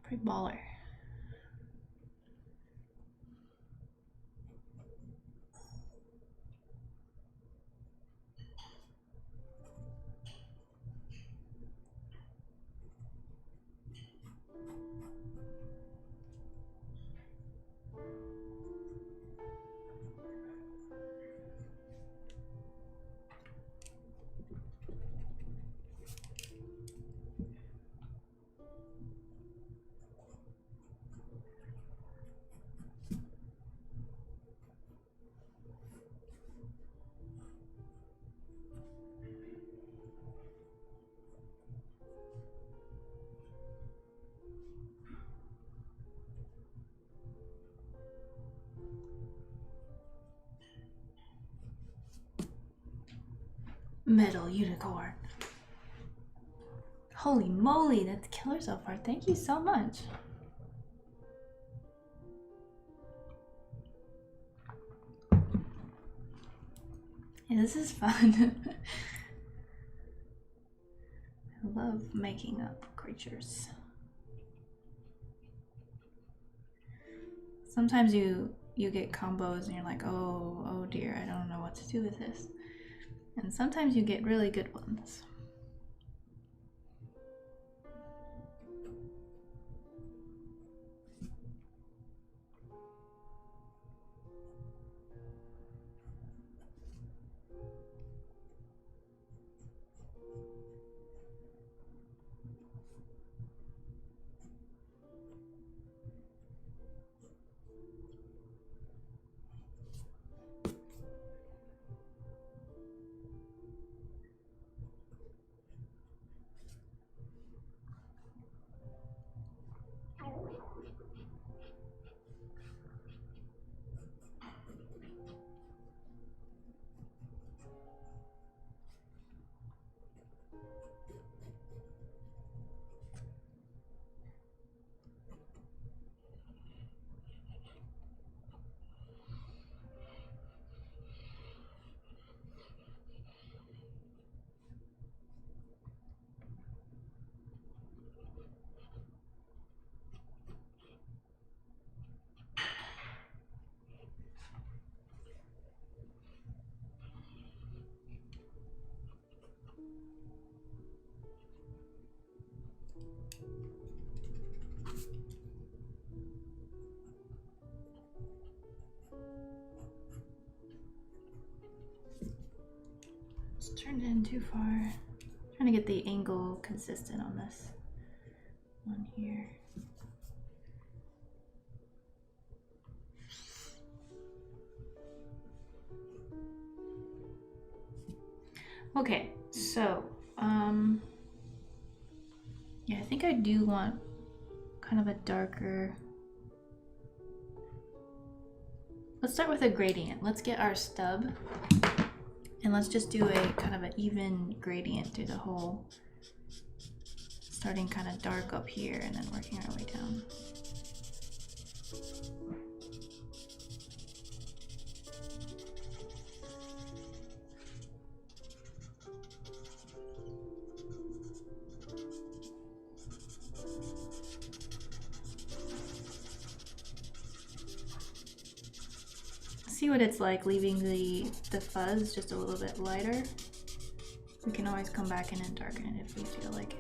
Pretty baller. Metal unicorn. Holy moly, that's killer so far. Thank you so much. Yeah, this is fun. I love making up creatures. Sometimes you get combos and you're like, oh dear, I don't know what to do with this. And sometimes you get really good ones. It's turned in too far. Trying to get the angle consistent on this one here. Okay, so yeah, I think I do want kind of a darker. Let's start with a gradient. Let's get our stub and let's just do a kind of an even gradient through the whole, starting kind of dark up here and then working our way down. See what it's like leaving the fuzz just a little bit lighter. We can always come back in and darken it if we feel like it.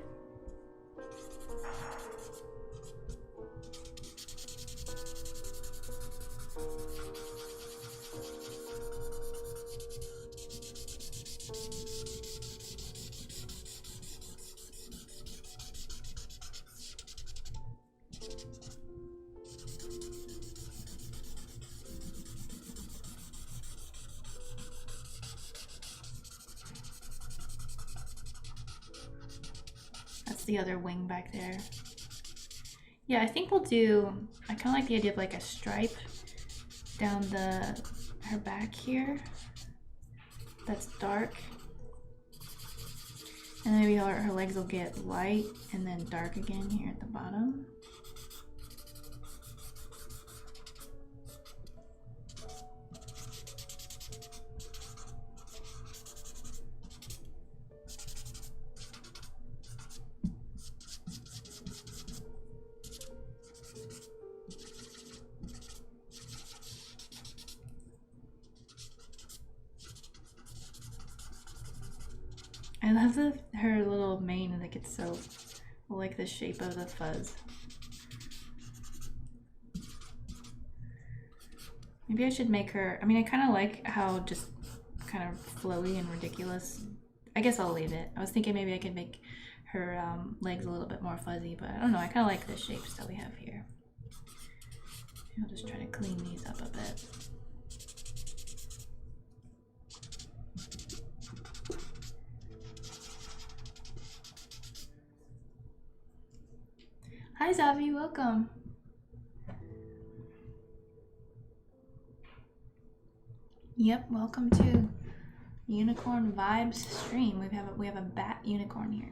The other wing back there. Yeah, I think we'll do, I kind of like the idea of like a stripe down her back here. That's dark. And maybe her legs will get light and then dark again here at the bottom. I love her little mane, like it's so, I like the shape of the fuzz. Maybe I should make her, I mean, I kind of like how just kind of flowy and ridiculous. I guess I'll leave it. I was thinking maybe I could make her legs a little bit more fuzzy, but I don't know, I kind of like the shapes that we have here. I'll just try to clean these up a bit. Hi Zavi, welcome. Yep, welcome to Unicorn Vibes stream. We have a bat unicorn here.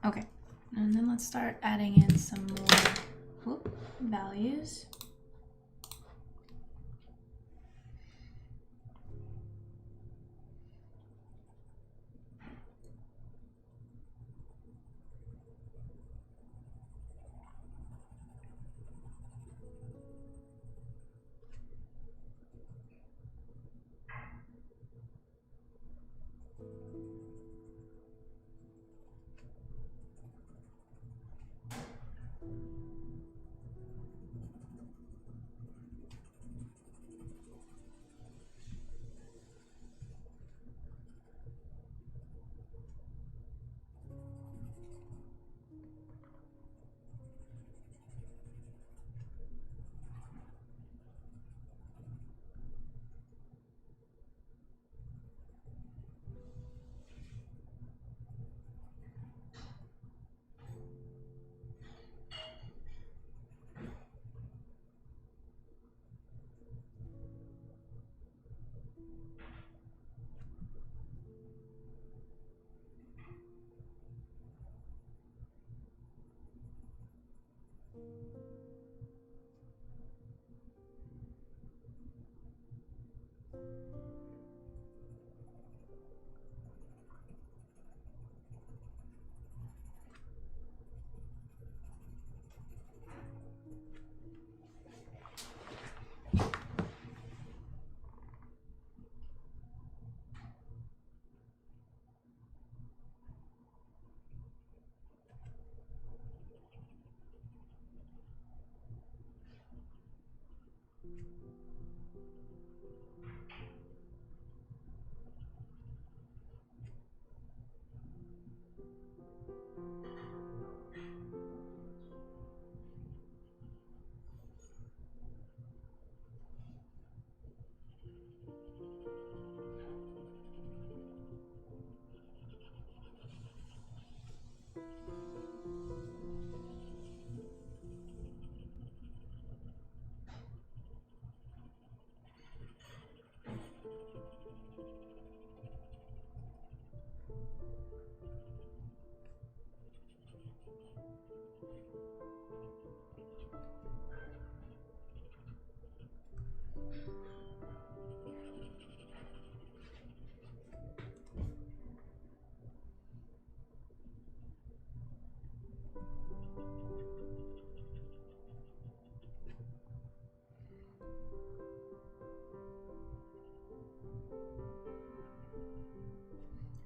Okay, and then let's start adding in some more values.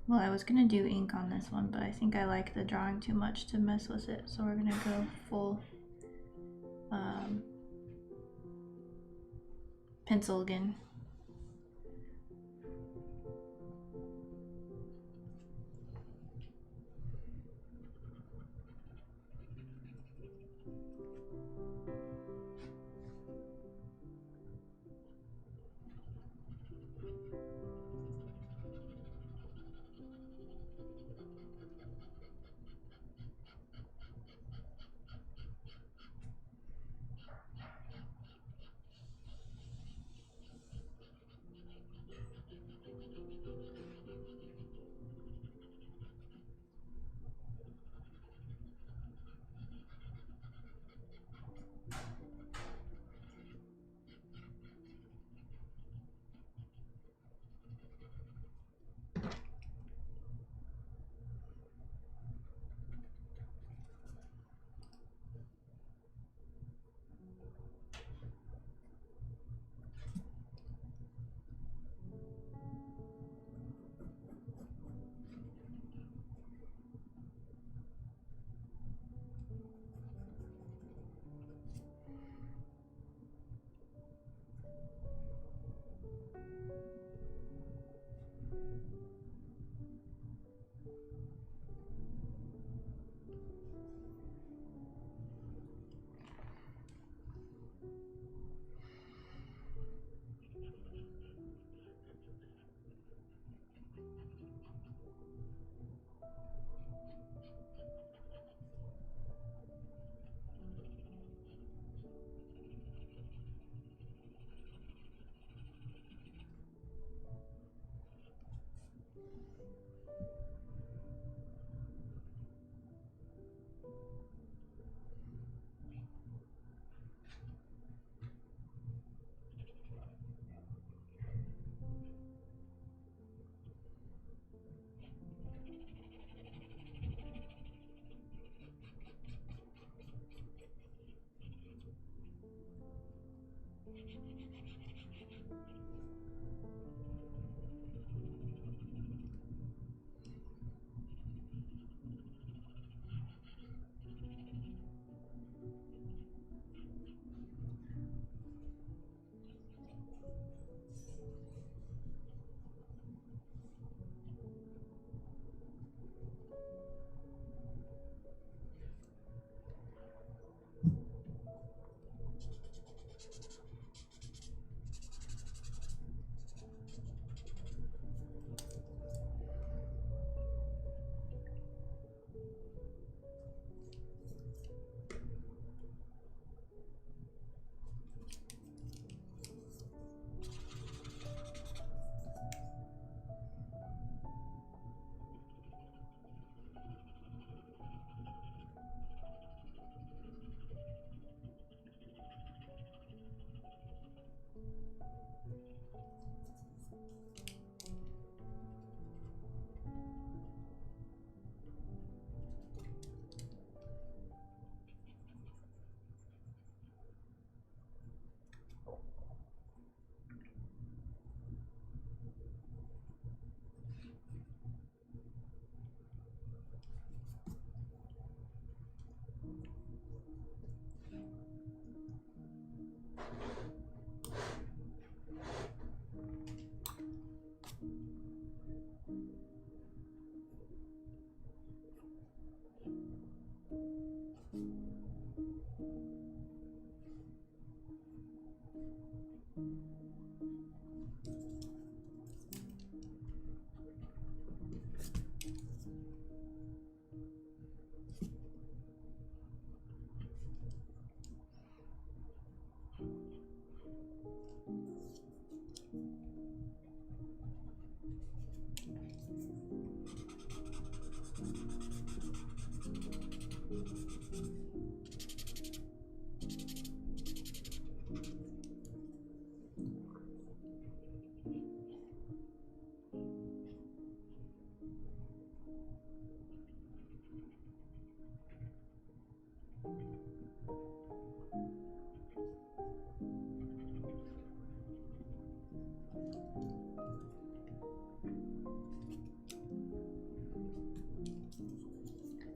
Well, I was gonna do ink on this one, but I think I like the drawing too much to mess with it, so we're gonna go full pencil again.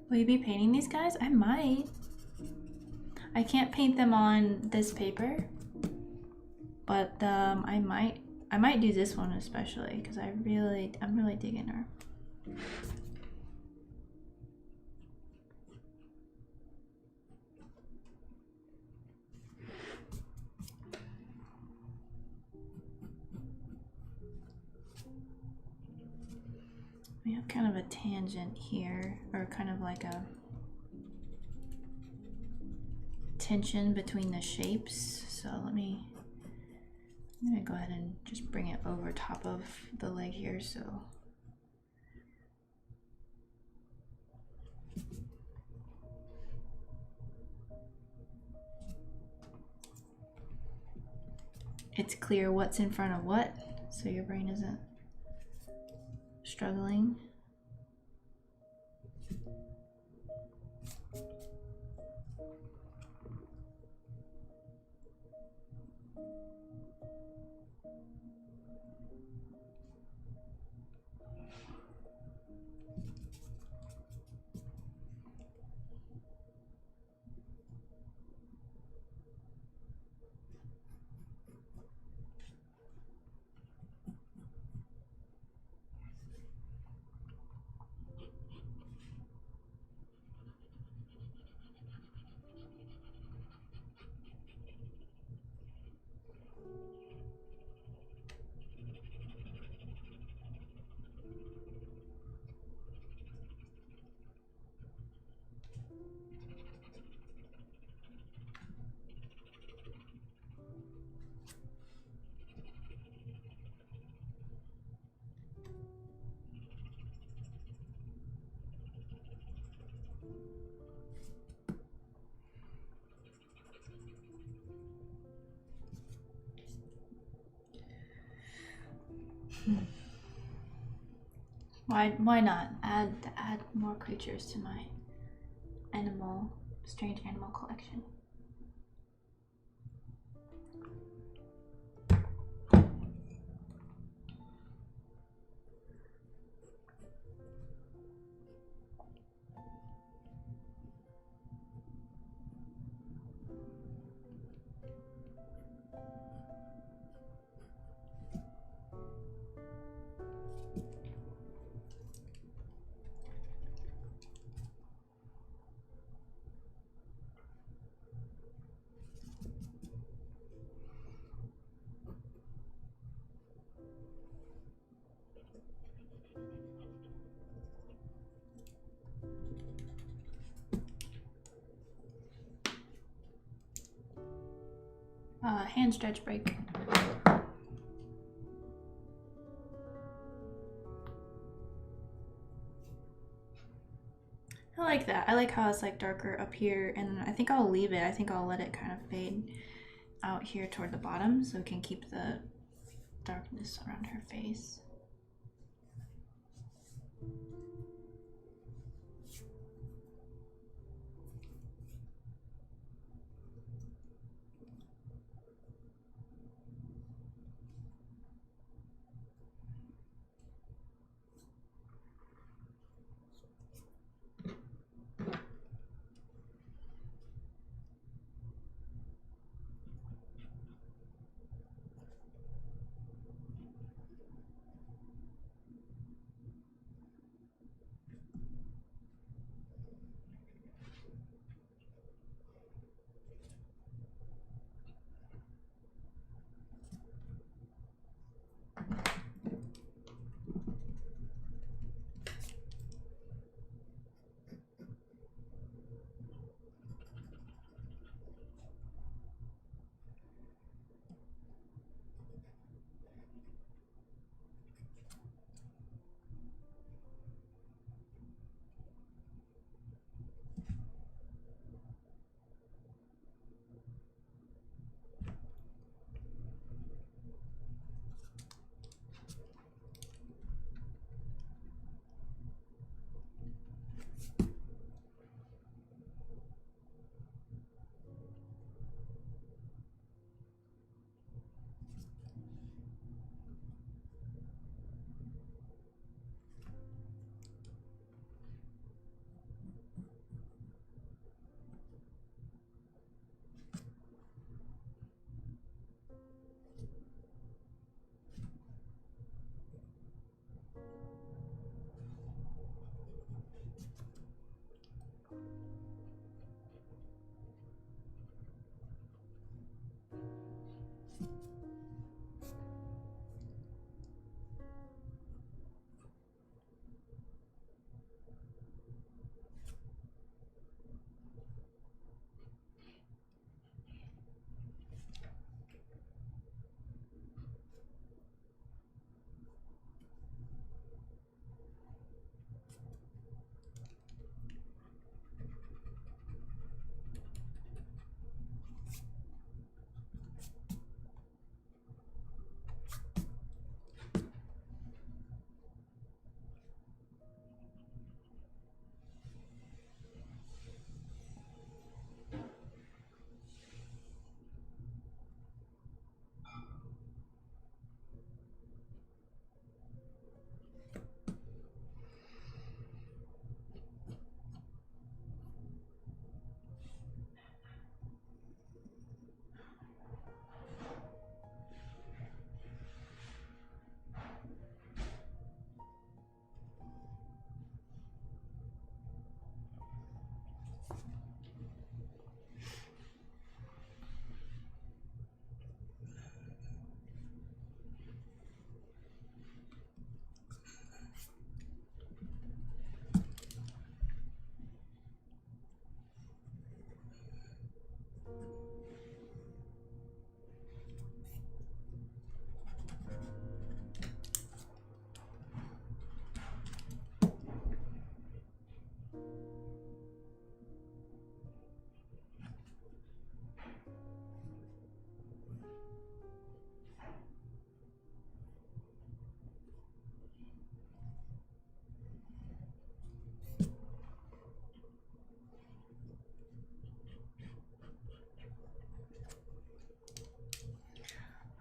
Will you be painting these guys? I might. I can't paint them on this paper, But I might do this one especially because I'm really digging her. We have kind of a tangent here, or kind of like a tension between the shapes. So I'm gonna go ahead and just bring it over top of the leg here. So it's clear what's in front of what, so your brain isn't struggling. Why not add more creatures to my strange animal collection? Hand stretch break. I like that. I like how it's like darker up here, and I think I'll leave it. I think I'll let it kind of fade out here toward the bottom so we can keep the darkness around her face.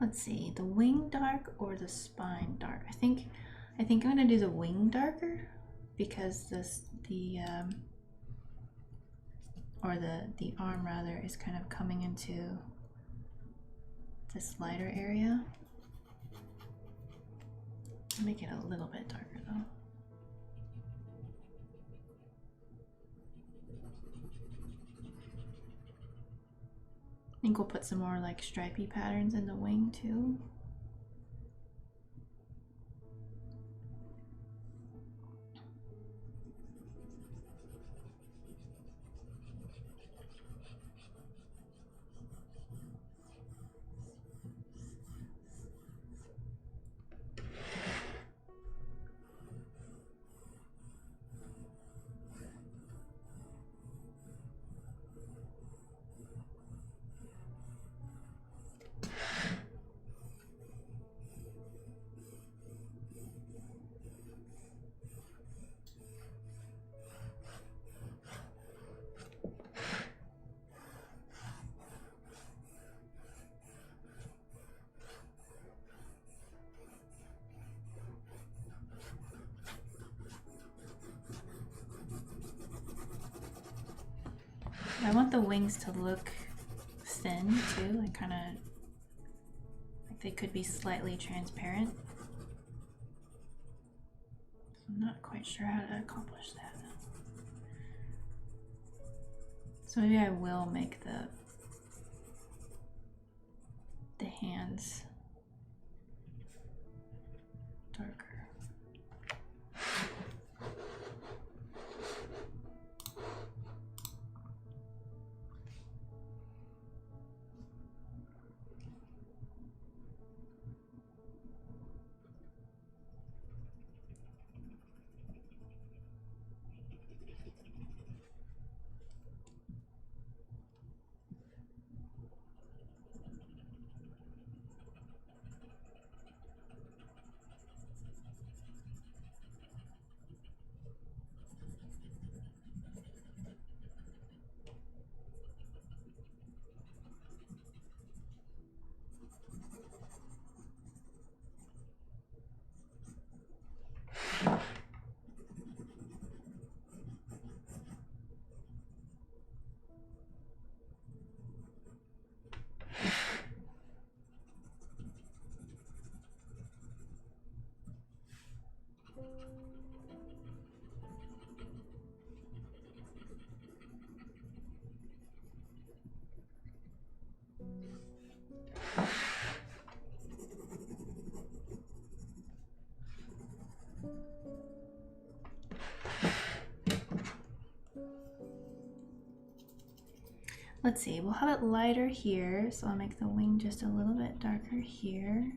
Let's see, the wing dark or the spine dark? I think I'm gonna do the wing darker because the arm rather is kind of coming into this lighter area. Make it a little bit darker though. I think we'll put some more like stripy patterns in the wing too. I want the wings to look thin too, like kind of like they could be slightly transparent. I'm not quite sure how to accomplish that. So maybe I will make the hands darker. let's see, we'll have it lighter here, so I'll make the wing just a little bit darker here.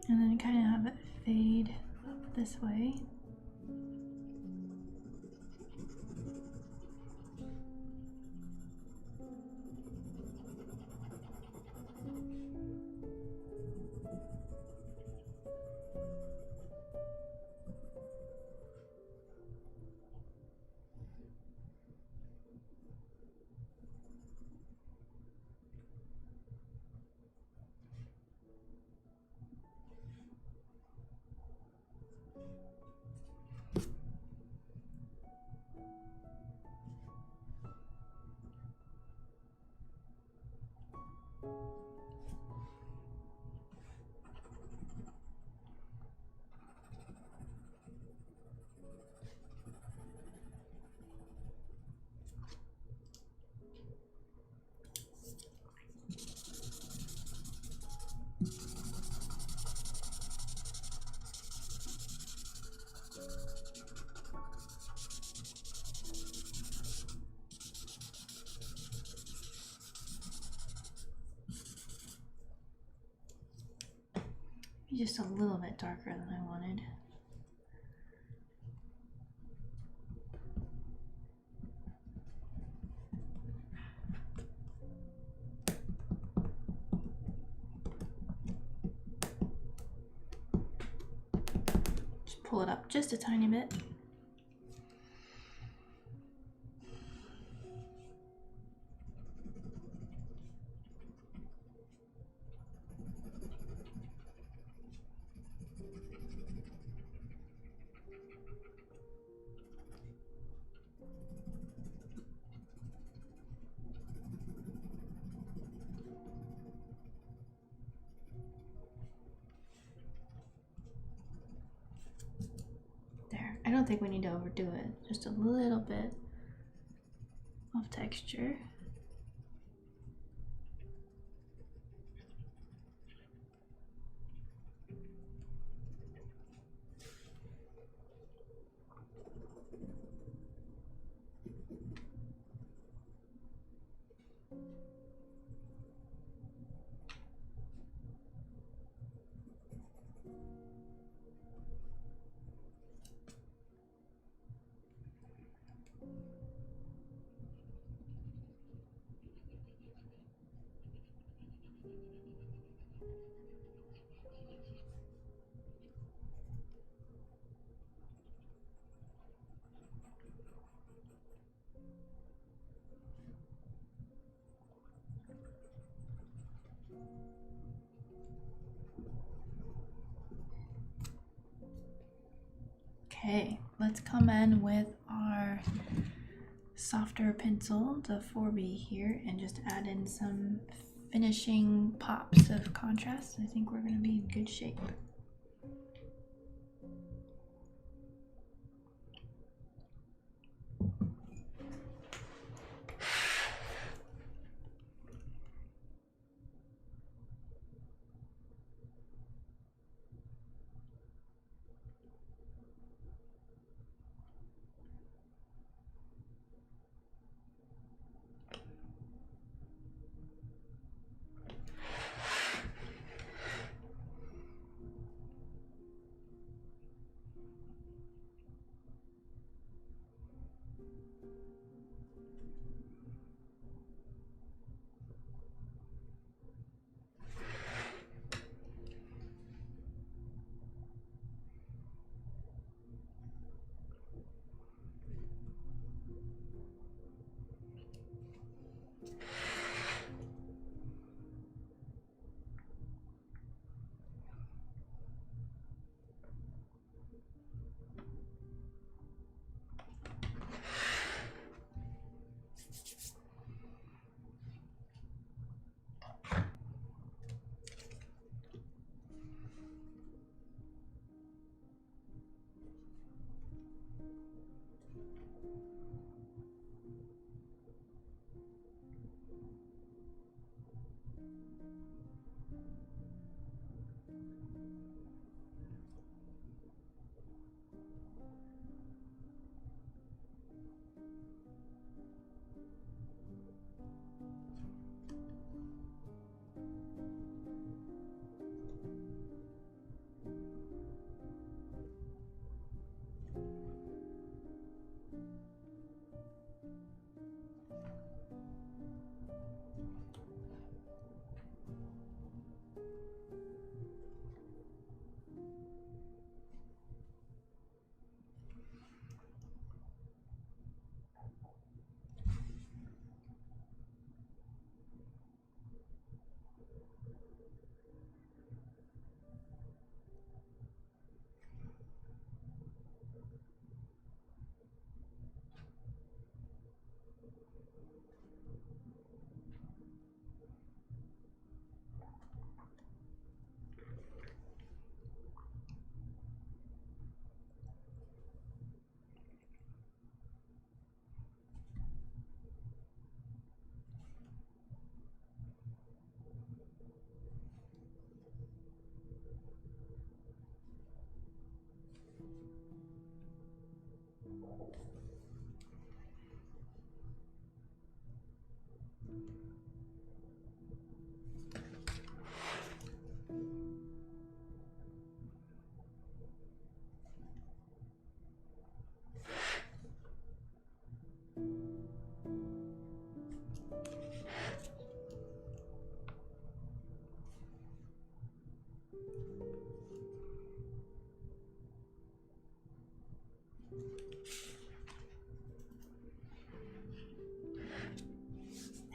And then kind of have it fade up this way. Just a little bit darker than I wanted. Just pull it up just a tiny bit. There, I don't think we need to overdo it, just a little bit of texture. Okay, let's come in with our softer pencil, the 4B here, and just add in some finishing pops of contrast. I think we're going to be in good shape.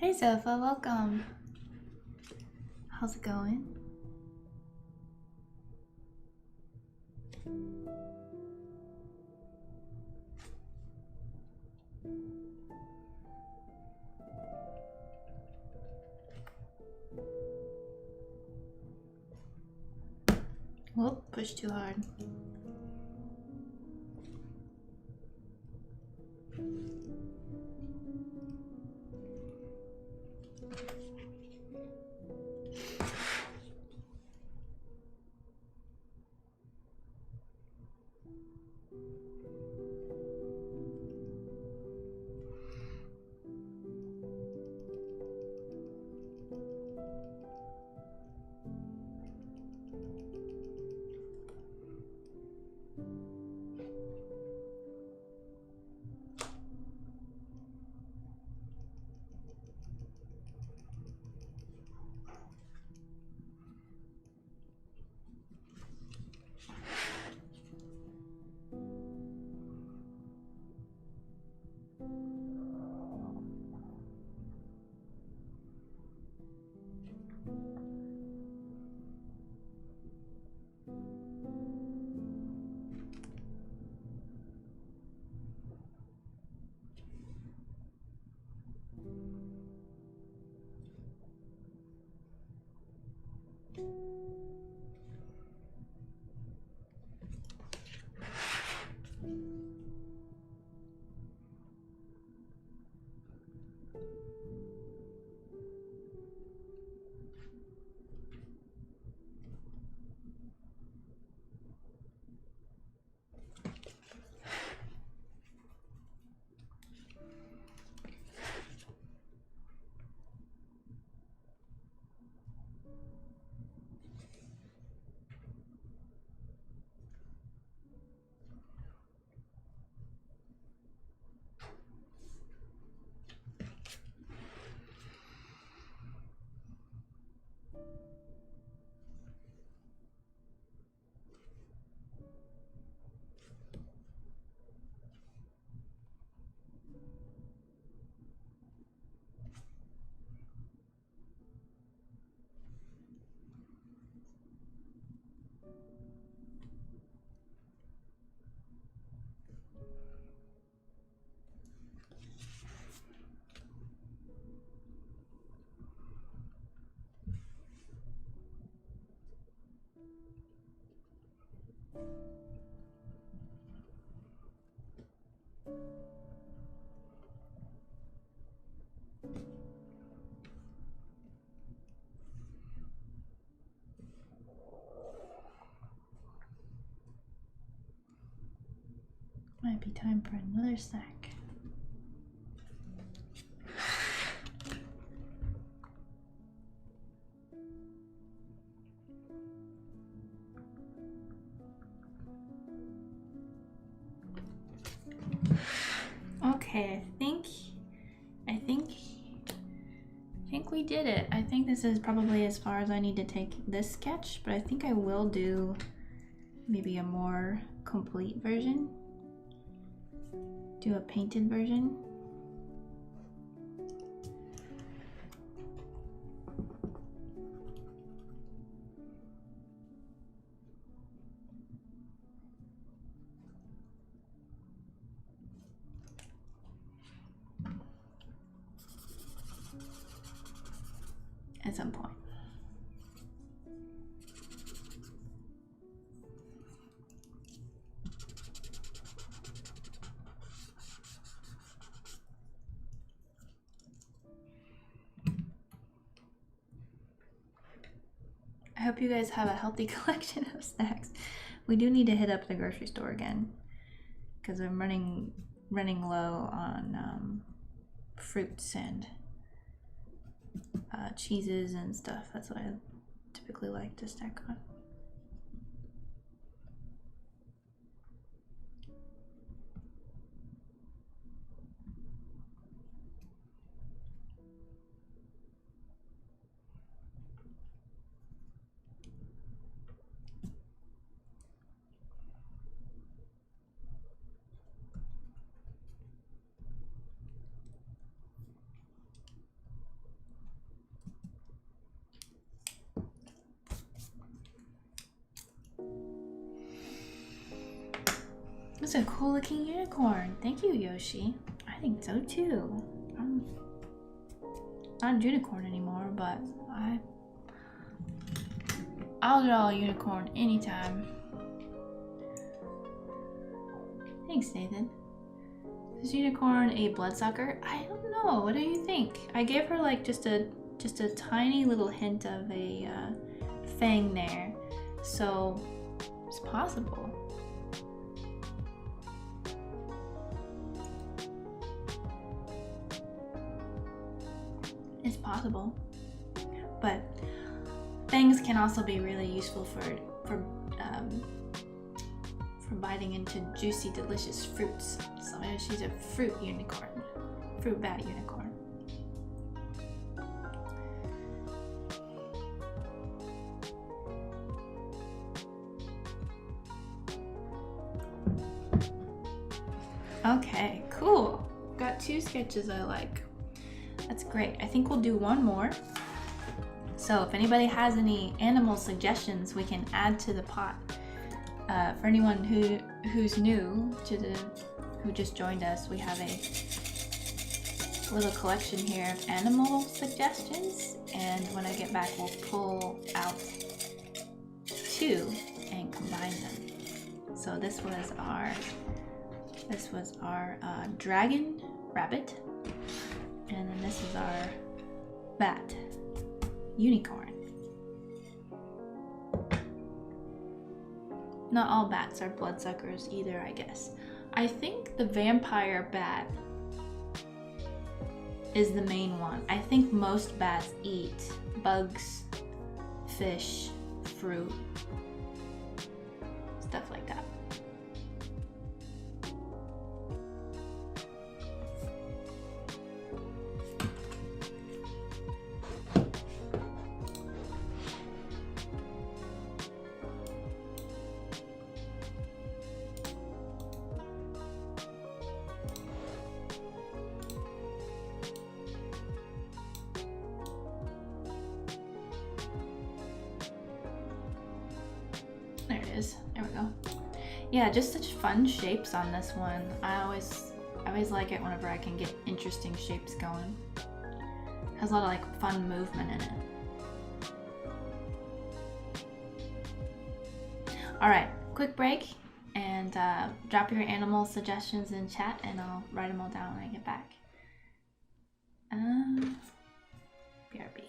Hey Sofa, welcome. How's it going? Whoop, push too hard. Might be time for another snack. Okay, I think think we did it. I think this is probably as far as I need to take this sketch, but I think I will do maybe a more complete version. Do a painted version. At some point. I hope you guys have a healthy collection of snacks. We do need to hit up the grocery store again because I'm running low on fruits and cheeses and stuff. That's what I typically like to snack on. It's a cool looking unicorn. Thank you, Yoshi. I think so too. I'm not a unicorn anymore, but I'll draw a unicorn anytime. Thanks, Nathan. Is unicorn a bloodsucker? I don't know. What do you think? I gave her like just a tiny little hint of a fang there, so it's possible. It's possible, but fangs can also be really useful for biting into juicy, delicious fruits. So maybe she's a fruit unicorn, fruit bat unicorn. Okay, cool. Got 2 sketches I like. That's great. I think we'll do one more. So if anybody has any animal suggestions, we can add to the pot. For anyone who's new to who just joined us, we have a little collection here of animal suggestions, and when I get back, we'll pull out 2 and combine them. So this was our dragon rabbit. And then this is our bat, unicorn. Not all bats are bloodsuckers either, I guess. I think the vampire bat is the main one. I think most bats eat bugs, fish, fruit, stuff like that. There it is. There we go. Yeah, just such fun shapes on this one. I always like it whenever I can get interesting shapes going. Has a lot of like fun movement in it. All right, quick break, and drop your animal suggestions in chat, and I'll write them all down when I get back. BRB.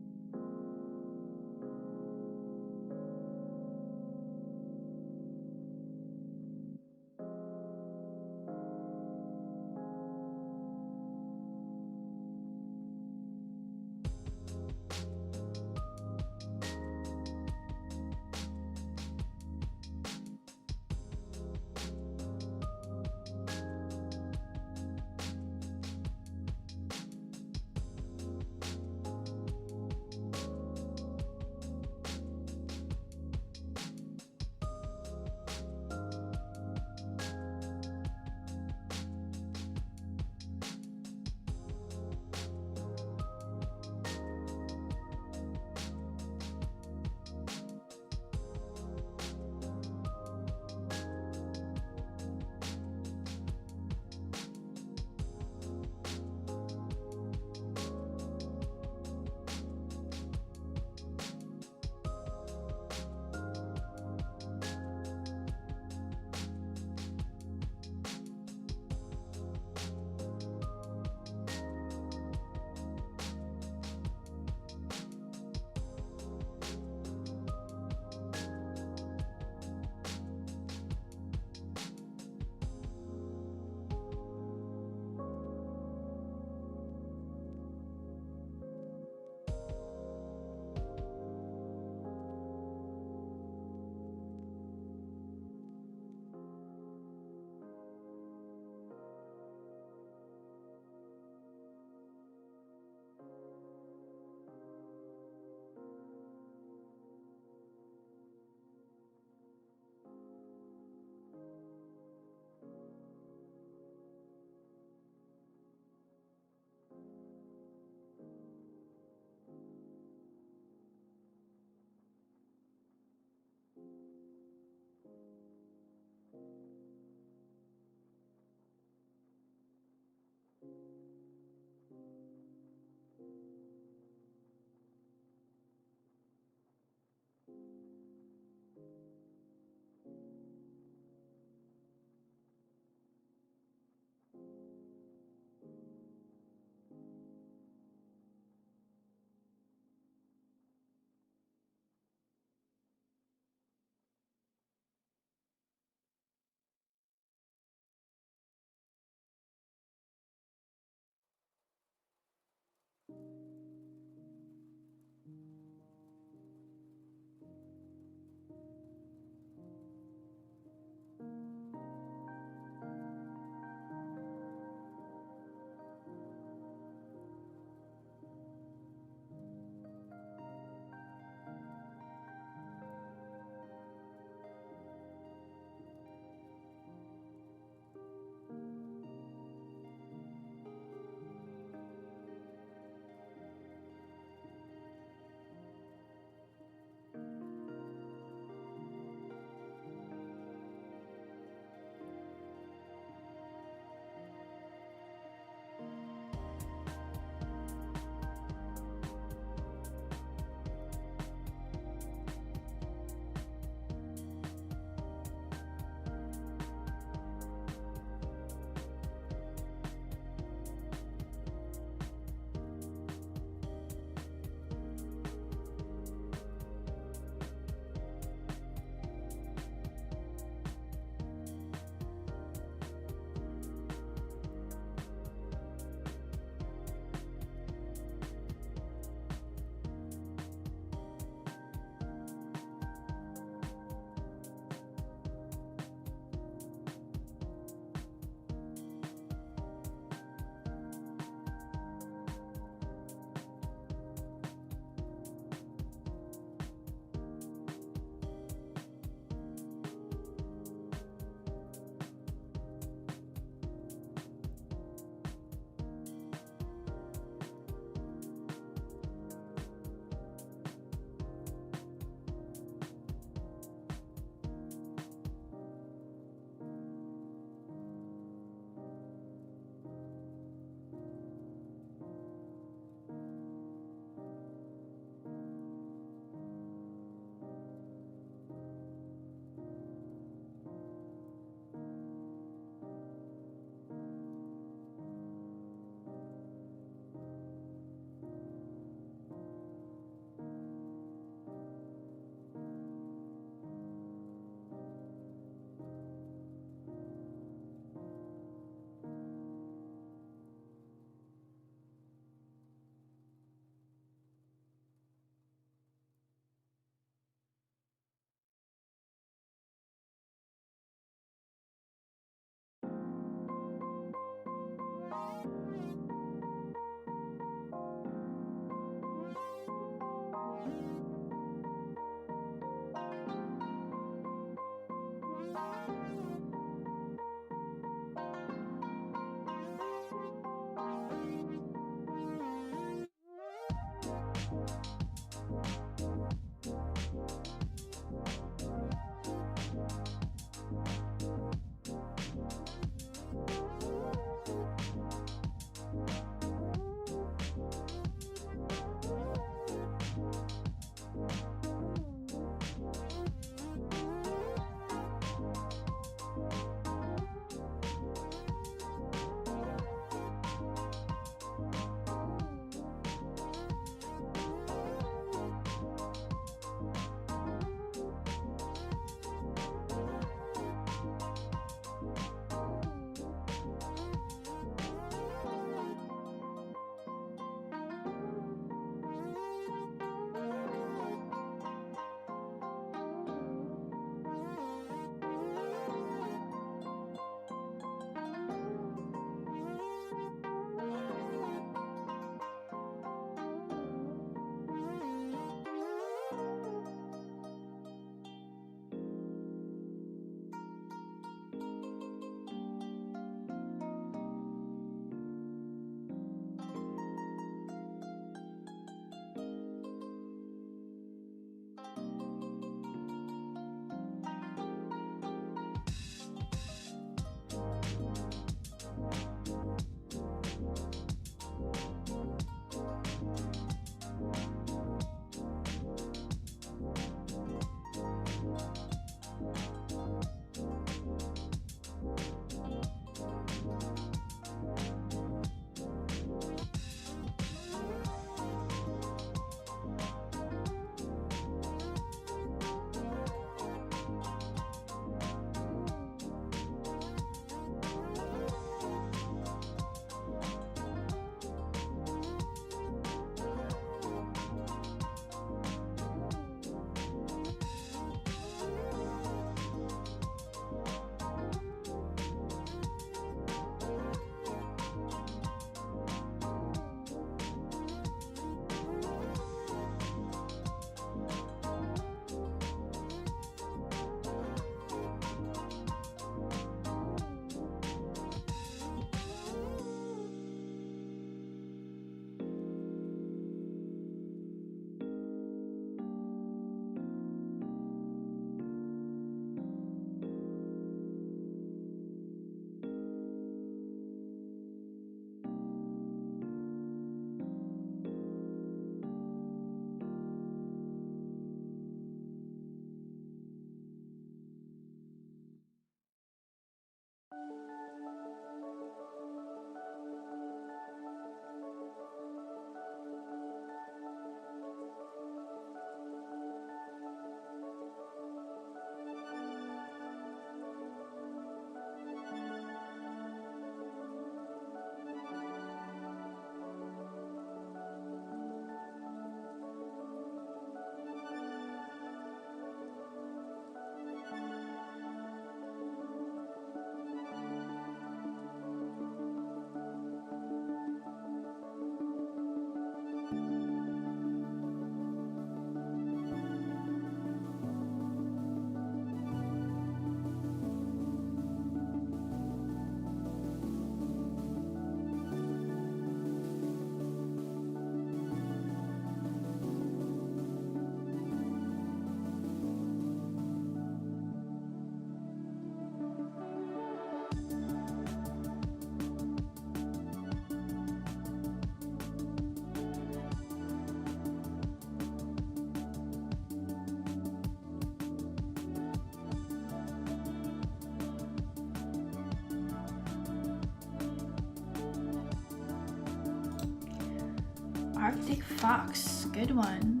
Arctic fox, good one.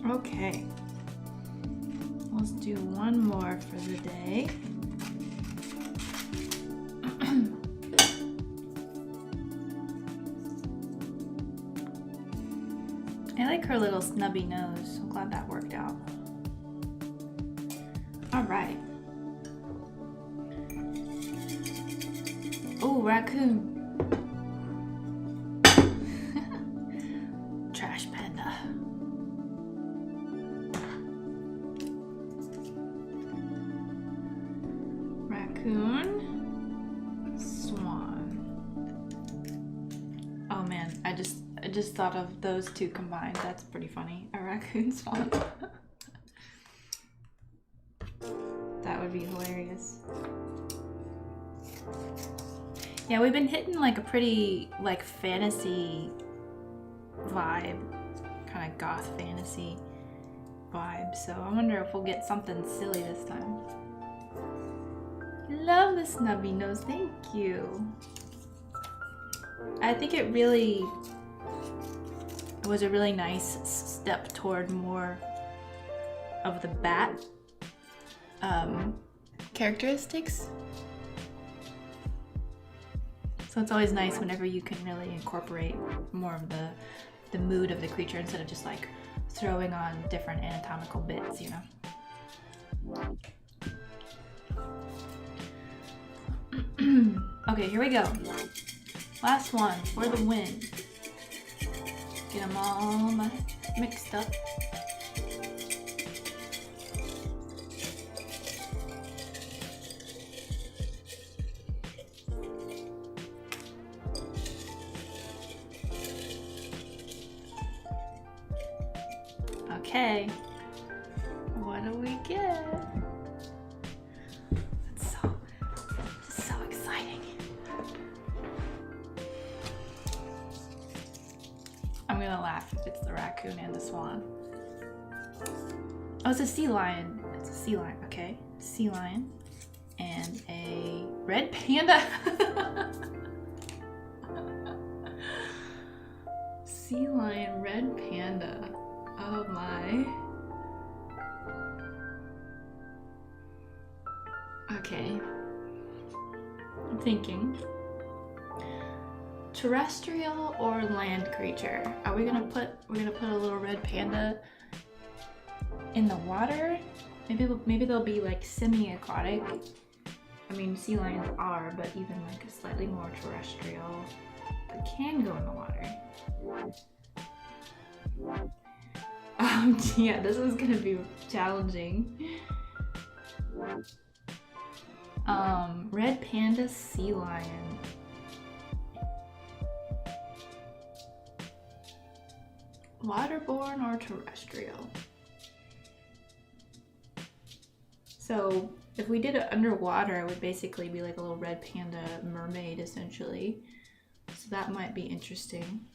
Okay, let's do one more for the day. I like her little snubby nose. I'm glad that worked out. All right. Oh, raccoon. Trash panda. Raccoon, swan. Oh man, I just thought of those two combined. That's pretty funny. A raccoon swan. That would be hilarious. Yeah, we've been hitting like a pretty like fantasy vibe, kind of goth fantasy vibe. So I wonder if we'll get something silly this time. Love the snubby nose, thank you. I think it really was a really nice step toward more of the bat characteristics. So it's always nice whenever you can really incorporate more of the mood of the creature instead of just like throwing on different anatomical bits, you know? Okay, here we go. Last one for the win. Get them all mixed up. Okay, what do we get? It's so exciting. I'm gonna laugh if it's the raccoon and the swan. Oh, it's a sea lion. It's a sea lion, okay. Sea lion and a red panda. Sea lion, red panda. Oh my. Okay. I'm thinking. Terrestrial or land creature? Are we gonna put a little red panda in the water? Maybe they'll be like semi-aquatic. I mean, sea lions are, but even like a slightly more terrestrial. They can go in the water. Yeah, this is gonna be challenging. Red Panda Sea Lion. Waterborne or terrestrial? So if we did it underwater, it would basically be like a little red panda mermaid essentially. So that might be interesting.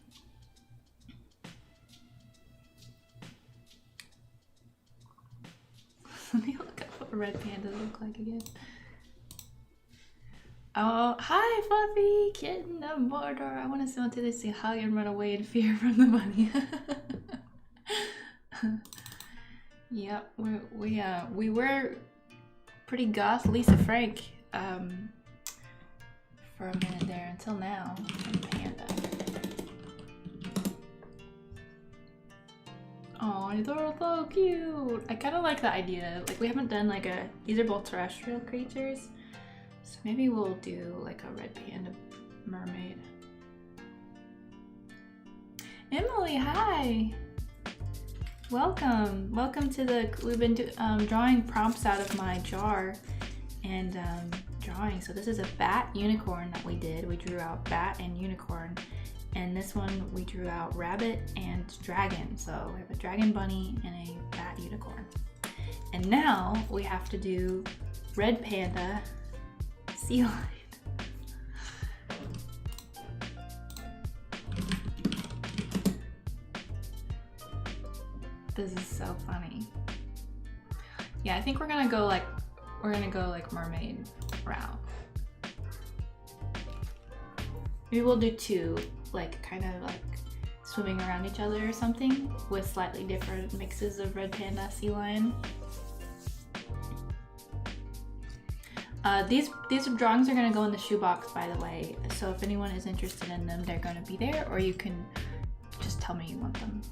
Let me look up what red pandas look like again. Oh, hi Fluffy, kitten of Mordor. I want to see they say hug and run away in fear from the bunny. Yep, we were pretty goth Lisa Frank for a minute there until now. Panda. Oh, they're so cute. I kind of like the idea. Like we haven't done like these are both terrestrial creatures. So maybe we'll do like a red panda mermaid. Emily, hi. Welcome. Welcome to we've been drawing prompts out of my jar and drawing. So this is a bat unicorn that we did. We drew out bat and unicorn. And this one we drew out rabbit and dragon. So we have a dragon bunny and a bat unicorn. And now we have to do red panda sea lion. This is so funny. Yeah, I think we're gonna go like mermaid route. Maybe we'll do two, like kind of like swimming around each other or something with slightly different mixes of red panda sea lion. These drawings are gonna go in the shoebox, by the way. So if anyone is interested in them, they're gonna be there, or you can just tell me you want them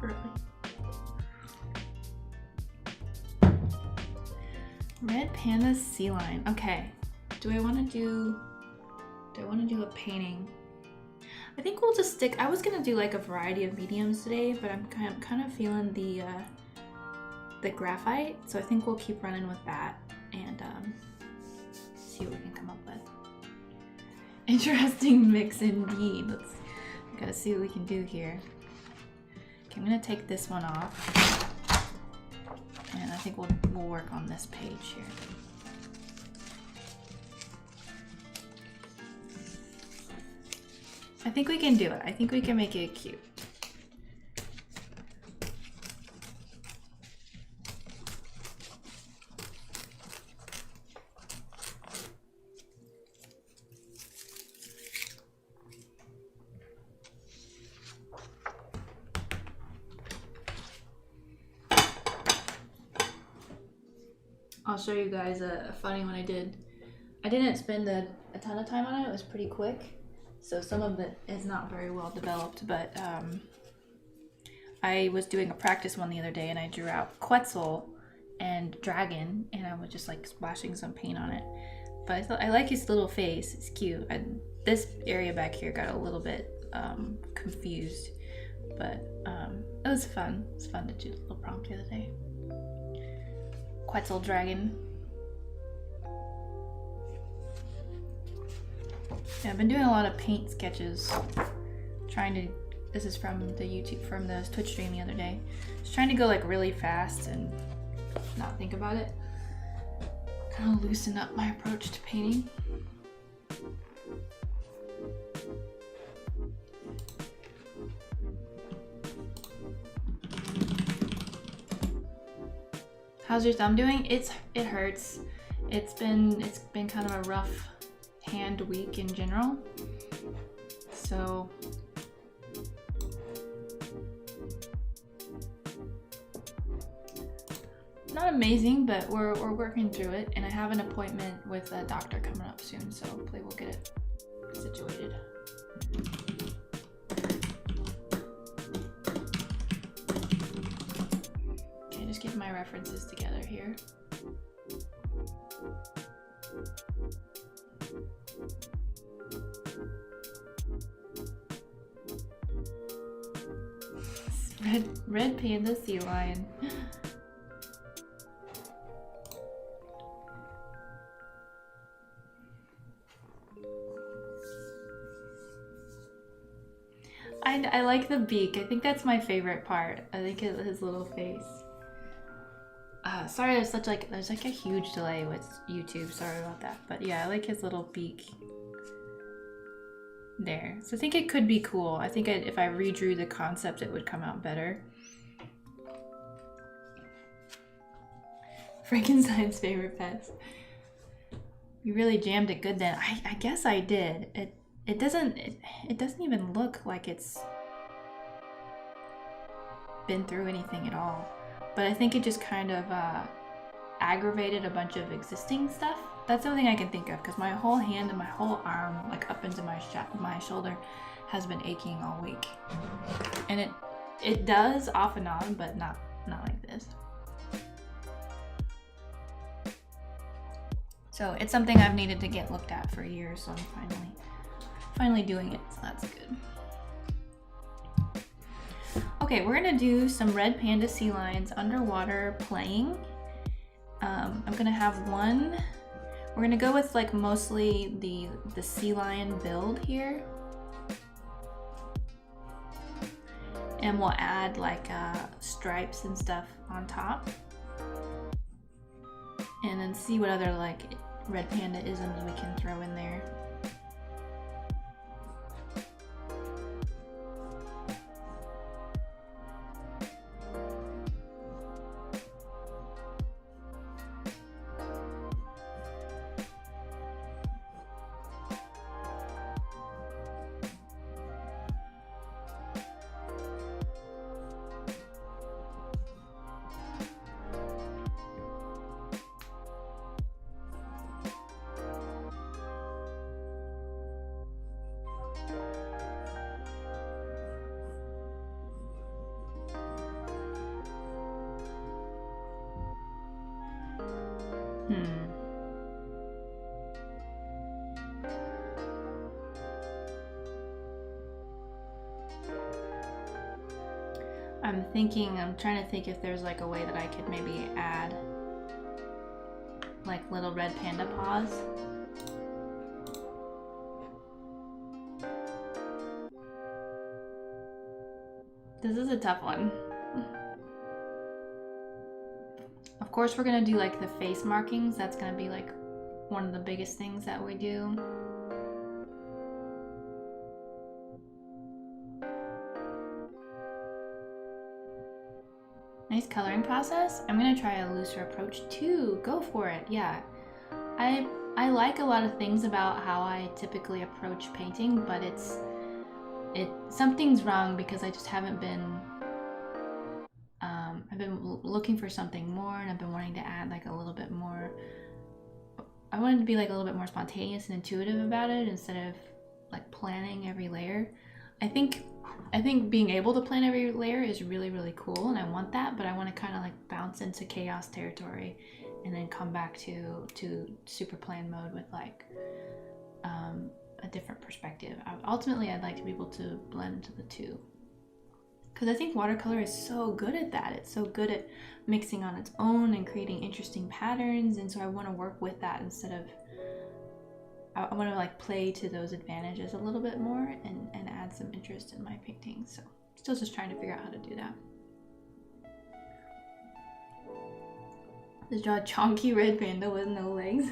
early. Red panda sea lion. Okay. Do I want to do a painting? I think we'll just stick. I was gonna do like a variety of mediums today, but I'm kind of feeling the graphite, so I think we'll keep running with that and see what we can come up with. Interesting mix indeed. Gotta see what we can do here. Okay, I'm gonna take this one off, and I think we'll work on this page here. I think we can do it. I think we can make it cute. I'll show you guys a funny one I did. I didn't spend a ton of time on it. It was pretty quick. So some of it is not very well developed, but I was doing a practice one the other day and I drew out Quetzal and dragon, and I was just like splashing some paint on it. But I thought I like his little face. It's cute. This area back here got a little bit confused, but it was fun. It was fun to do a little prompt the other day. Quetzal dragon. Yeah, I've been doing a lot of paint sketches. This is from the Twitch stream the other day. Just trying to go like really fast and not think about it. Kind of loosen up my approach to painting. How's your thumb doing? It hurts. It's been kind of a rough hand week in general. So not amazing, but we're working through it, and I have an appointment with a doctor coming up soon, so hopefully we'll get it situated. Okay, just get my references together here. Red Panda Sea Lion. I like the beak. I think that's my favorite part. I think his little face. Sorry, there's like a huge delay with YouTube. Sorry about that. But yeah, I like his little beak there. So I think it could be cool. I think if I redrew the concept, it would come out better. Frankenstein's favorite pets. You really jammed it good then. I guess I did. It doesn't even look like it's been through anything at all. But I think it just kind of aggravated a bunch of existing stuff. That's the only thing I can think of, because my whole hand and my whole arm, like up into my shoulder, has been aching all week. And it does off and on, but not like this. So it's something I've needed to get looked at for years, so I'm finally doing it, so that's good. Okay, we're gonna do some red panda sea lions underwater playing. I'm gonna have one We're gonna go with like mostly the sea lion build here. And we'll add like stripes and stuff on top. And then see what other like red panda isms we can throw in there. I'm trying to think if there's like a way that I could maybe add like little red panda paws. This is a tough one. Of course we're gonna do like the face markings. That's gonna be like one of the biggest things that we do. Nice coloring process. I'm gonna try a looser approach too. Go for it. Yeah, I like a lot of things about how I typically approach painting, but something's wrong because I just haven't been. I've been looking for something more, and I've been wanting to add like a little bit more. I wanted to be like a little bit more spontaneous and intuitive about it instead of like planning every layer. I think being able to plan every layer is really, really cool, and I want that, but I want to kind of like bounce into chaos territory and then come back to super plan mode with like a different perspective. Ultimately, I'd like to be able to blend the two, because I think watercolor is so good at that. It's so good at mixing on its own and creating interesting patterns, and so I want to work with that instead of I want to like play to those advantages a little bit more and add some interest in my painting. So still just trying to figure out how to do that. Just draw a chonky red panda with no legs.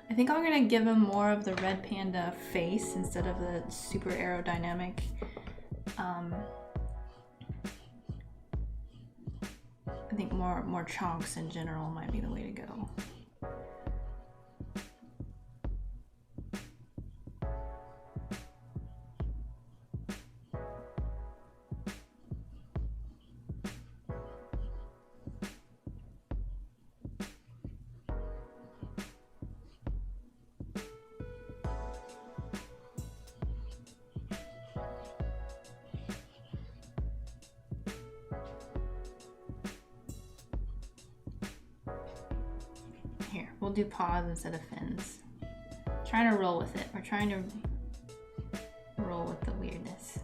I think I'm gonna give him more of the red panda face instead of the super aerodynamic I think more chunks in general might be the way to go. Here, we'll do paws instead of fins. Trying to roll with it. We're trying to roll with the weirdness.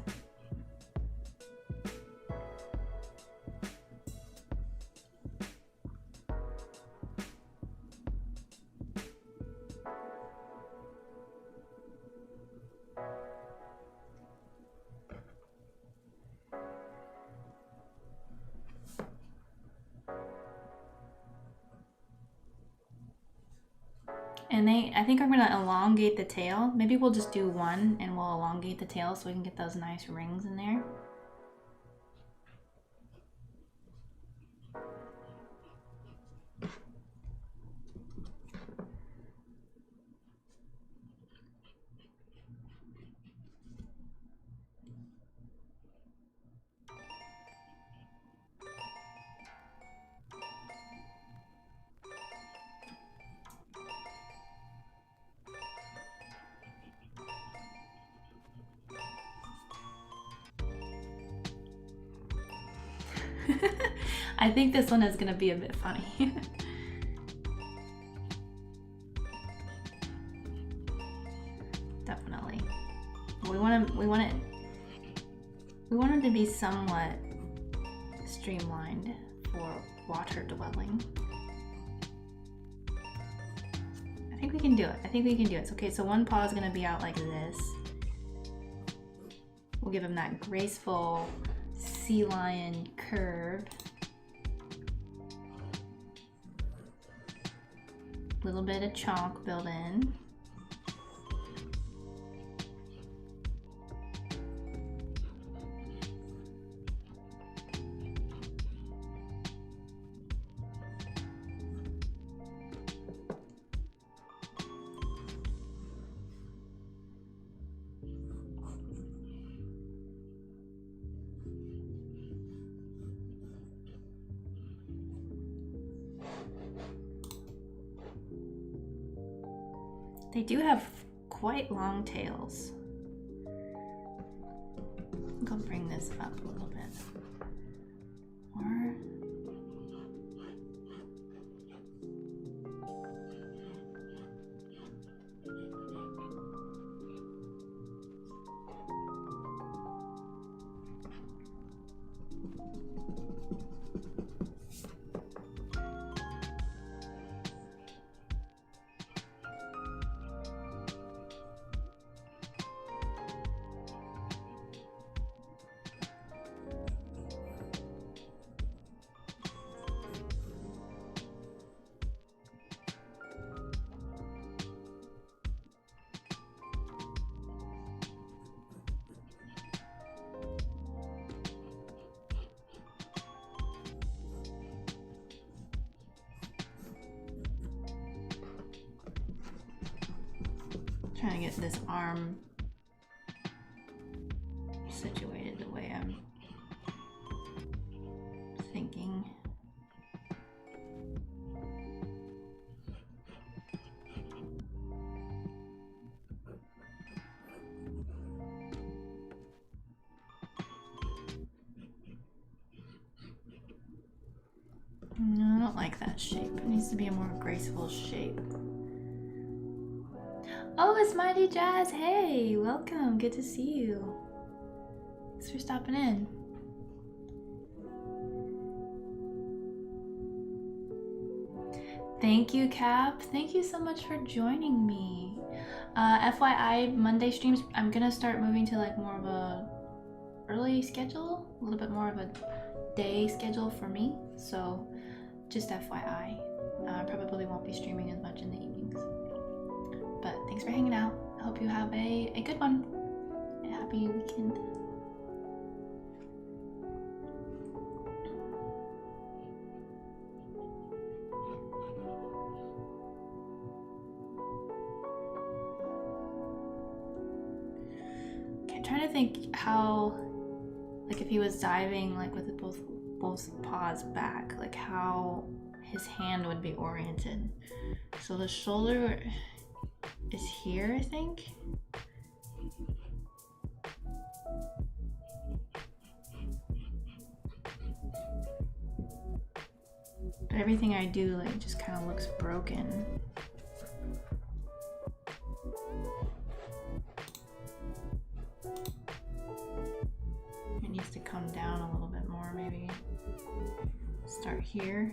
And I think I'm gonna elongate the tail. Maybe we'll just do one and we'll elongate the tail so we can get those nice rings in there. I think this one is gonna be a bit funny. Definitely. We want it to be somewhat streamlined for water dwelling. I think we can do it. I think we can do it. Okay, so one paw is gonna be out like this. We'll give him that graceful sea lion curve. Little bit of chalk built in. They do have quite long tails. I think I'll bring this up a little bit more. Trying to get this arm situated the way I'm thinking. No, I don't like that shape. It needs to be a more graceful shape. Oh, it's Mighty Jazz. Hey, welcome. Good to see you. Thanks for stopping in. Thank you, Cap. Thank you so much for joining me. FYI, Monday streams, I'm gonna start moving to like more of a early schedule, a little bit more of a day schedule for me. So just FYI, probably won't be streaming as much in the evenings. But thanks for hanging out. I hope you have a good one. A happy weekend. Okay, I'm trying to think how, like if he was diving like with both paws back, like how his hand would be oriented. So the shoulder is here, I think. But everything I do like just kind of looks broken. It needs to come down a little bit more, maybe. Start here.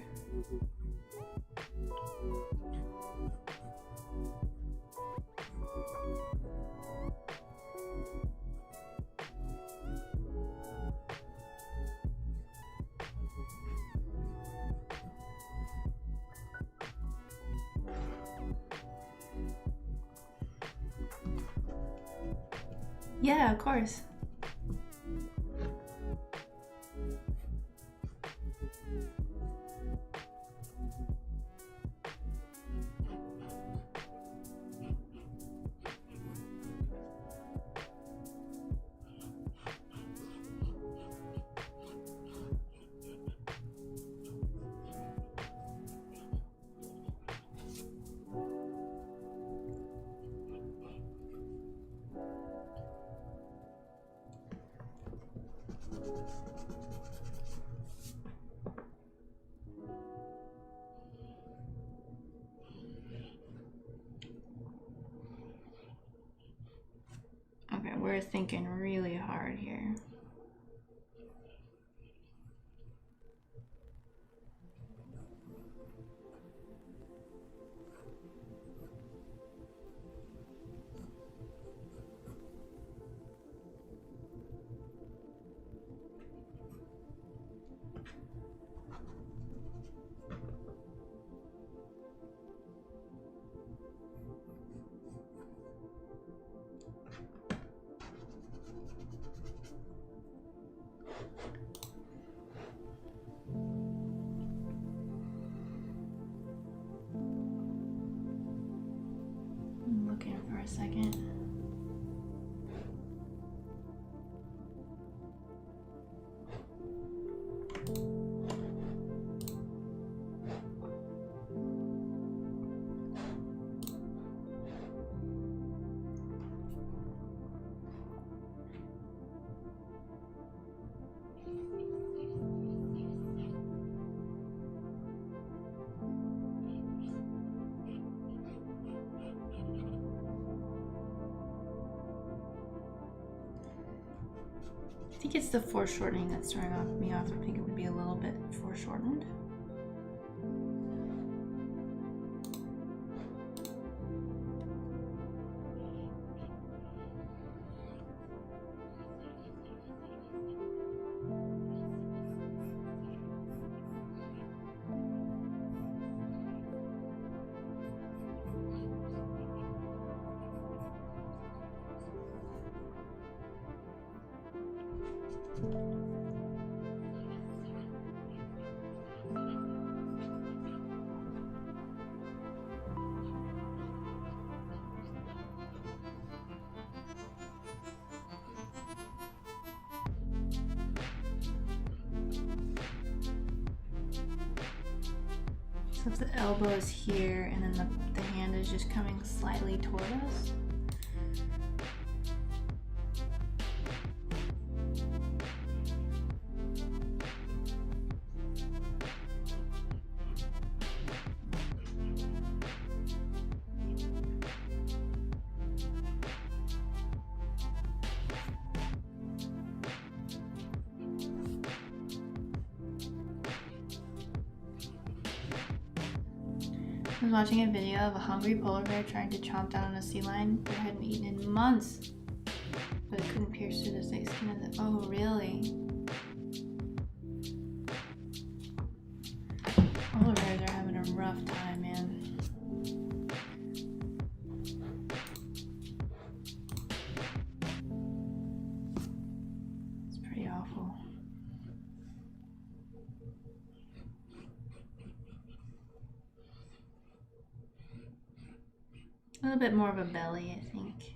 Yeah, of course. Okay, we're thinking really hard here. broken for a second. I think it's the foreshortening that's throwing me off. I think it would be a little bit foreshortened. So if the elbow is here and then the hand is just coming slightly toward us. I was watching a video of a hungry polar bear trying to chomp down on a sea lion that hadn't eaten in months, but it couldn't pierce through the thick skin of the... Oh, really? Polar bears are having a rough time, man. It's pretty awful. A little bit more of a belly, I think.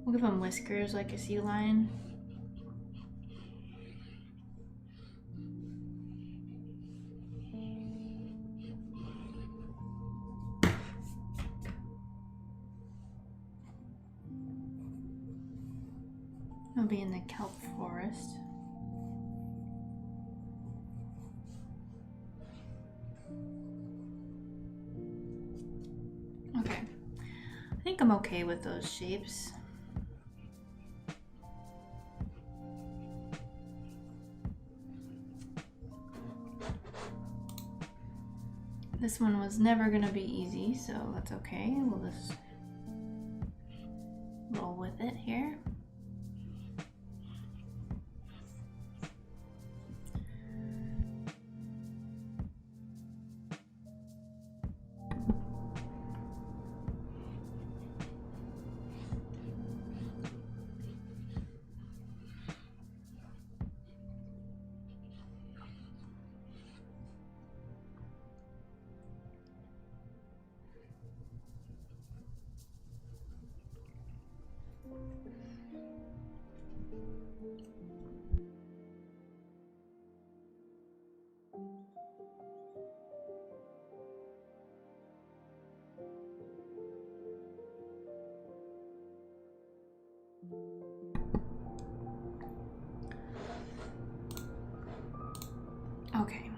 We'll give him whiskers like a sea lion. He'll be in the kelp forest. Okay, I think I'm okay with those shapes. This one was never gonna be easy, so that's okay. We'll just roll with it here. Okay.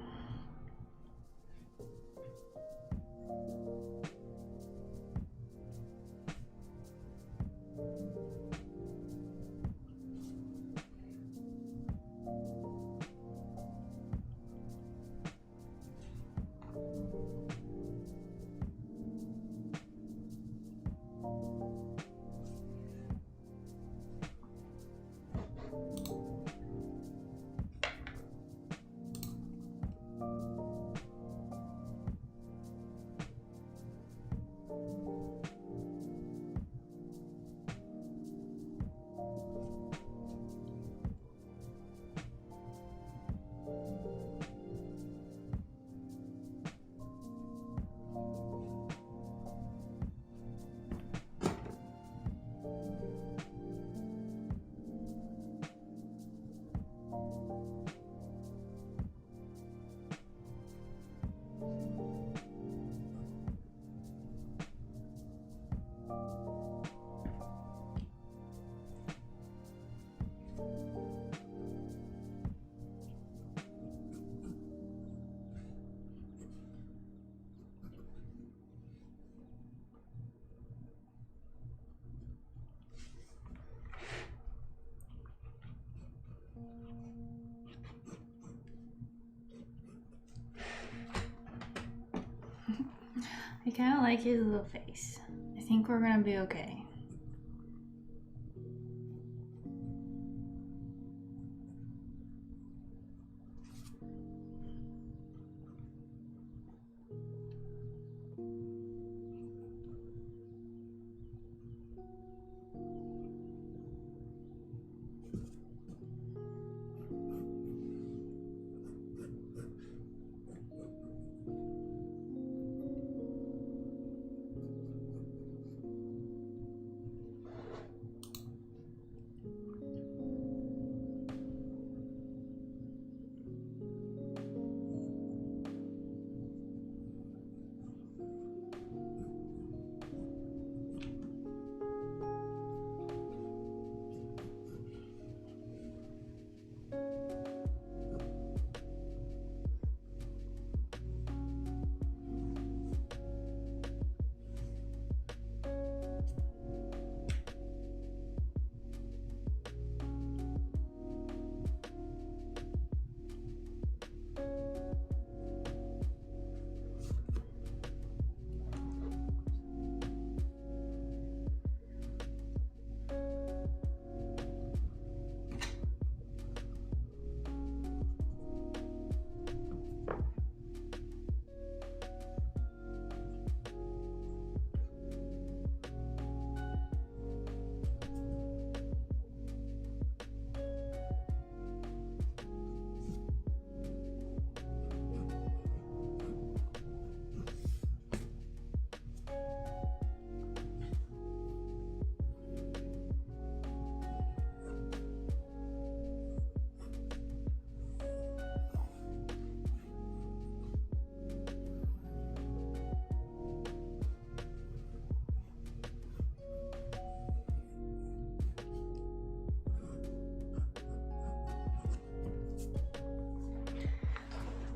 kind of like his little face. I think we're gonna be okay.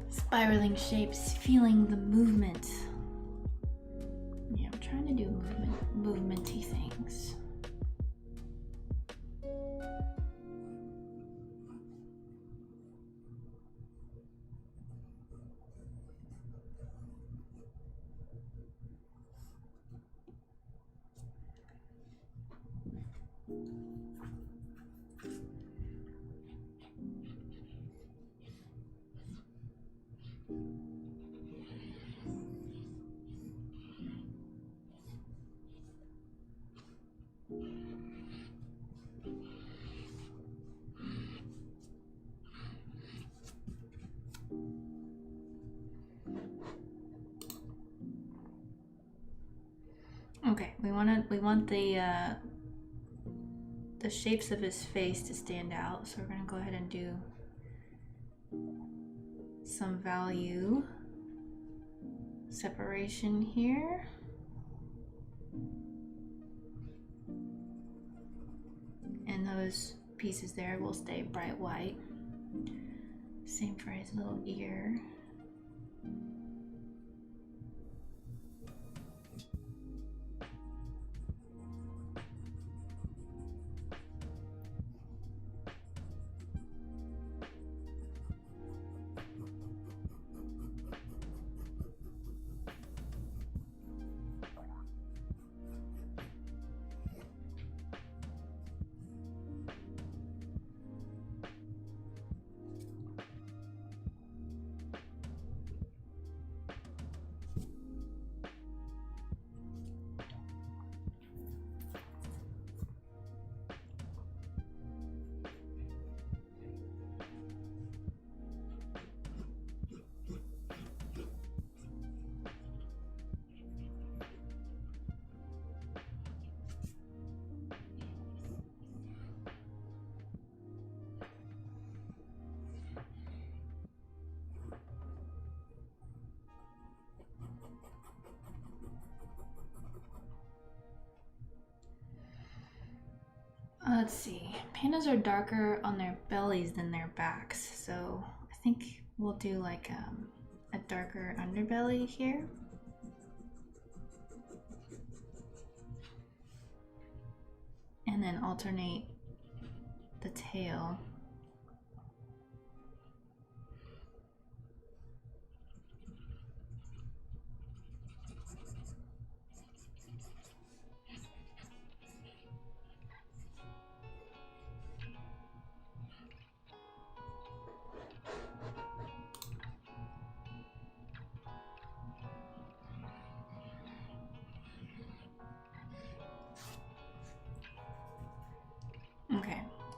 Spiraling shapes, feeling the movement. Yeah, I'm trying to do movementy things. Okay, we want the shapes of his face to stand out, so we're gonna go ahead and do some value separation here. And those pieces there will stay bright white. Same for his little ear. Let's see. Pandas are darker on their bellies than their backs, so I think we'll do like a darker underbelly here. And then alternate the tail.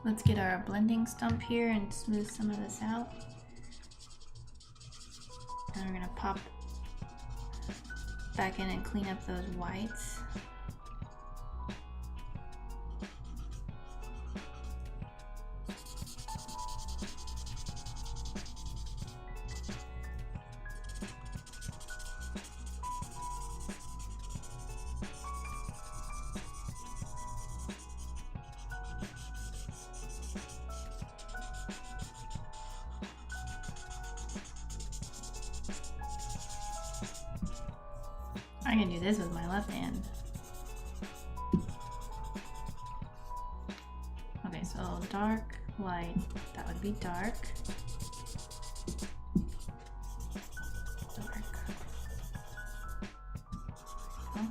Let's get our blending stump here and smooth some of this out. And we're gonna pop back in and clean up those whites. I can do this with my left hand. Okay, so dark, light, that would be dark. Dark. Oh.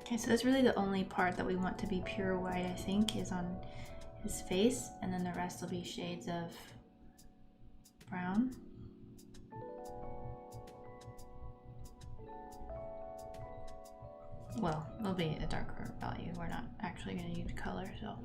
Okay, so that's really the only part that we want to be pure white, I think, is on his face, and then the rest will be shades of brown. Well, it'll be a darker value. We're not actually going to use color, so.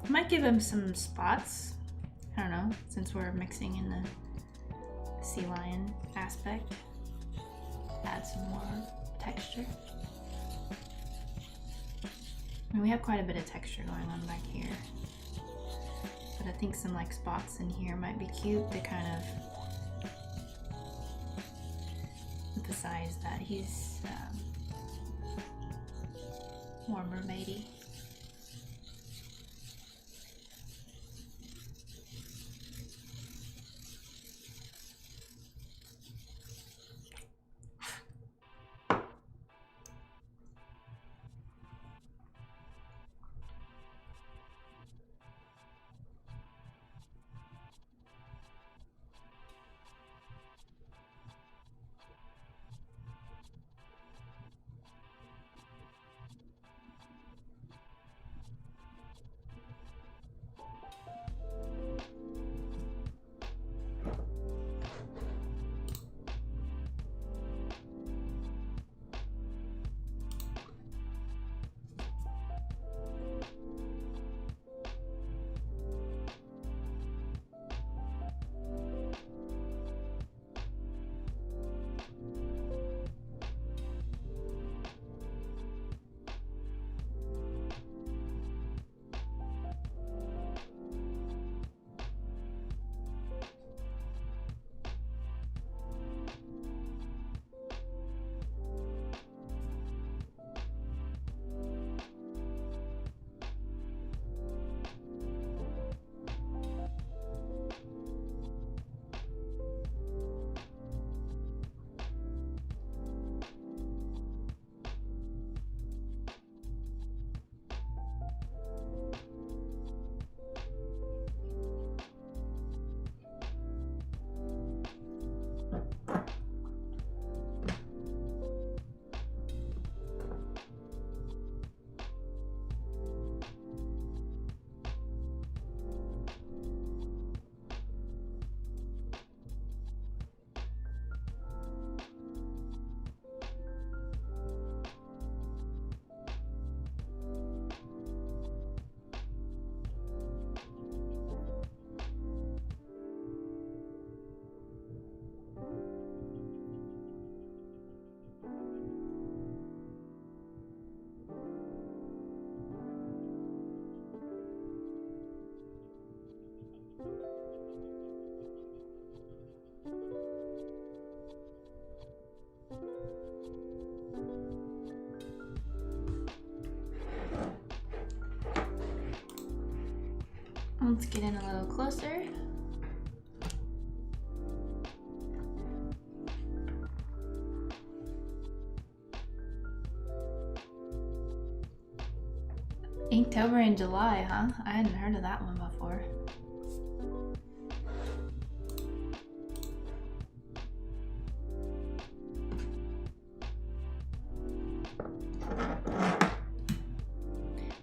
I might give him some spots. I don't know, since we're mixing in the sea lion aspect. Add some more texture. I mean, we have quite a bit of texture going on back here. But I think some like spots in here might be cute to kind of emphasize that he's more mermaidy. little closer. Inktober in July, huh? I hadn't heard of that one before.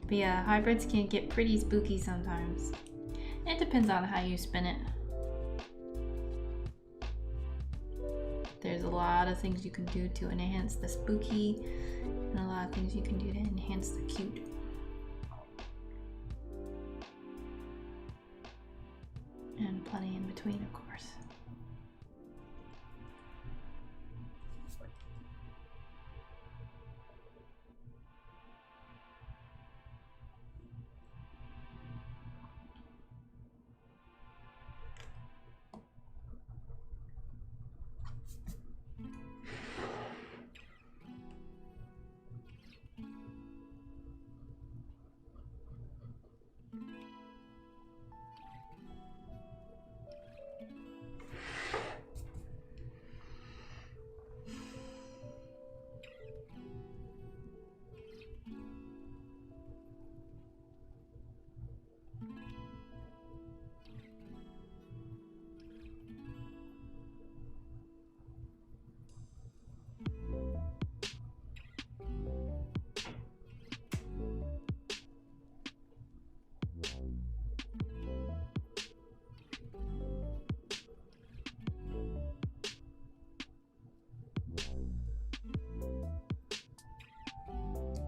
But yeah, hybrids can get pretty spooky sometimes. It depends on how you spin it. There's a lot of things you can do to enhance the spooky, and a lot of things you can do to enhance the cute. And plenty in between, of course.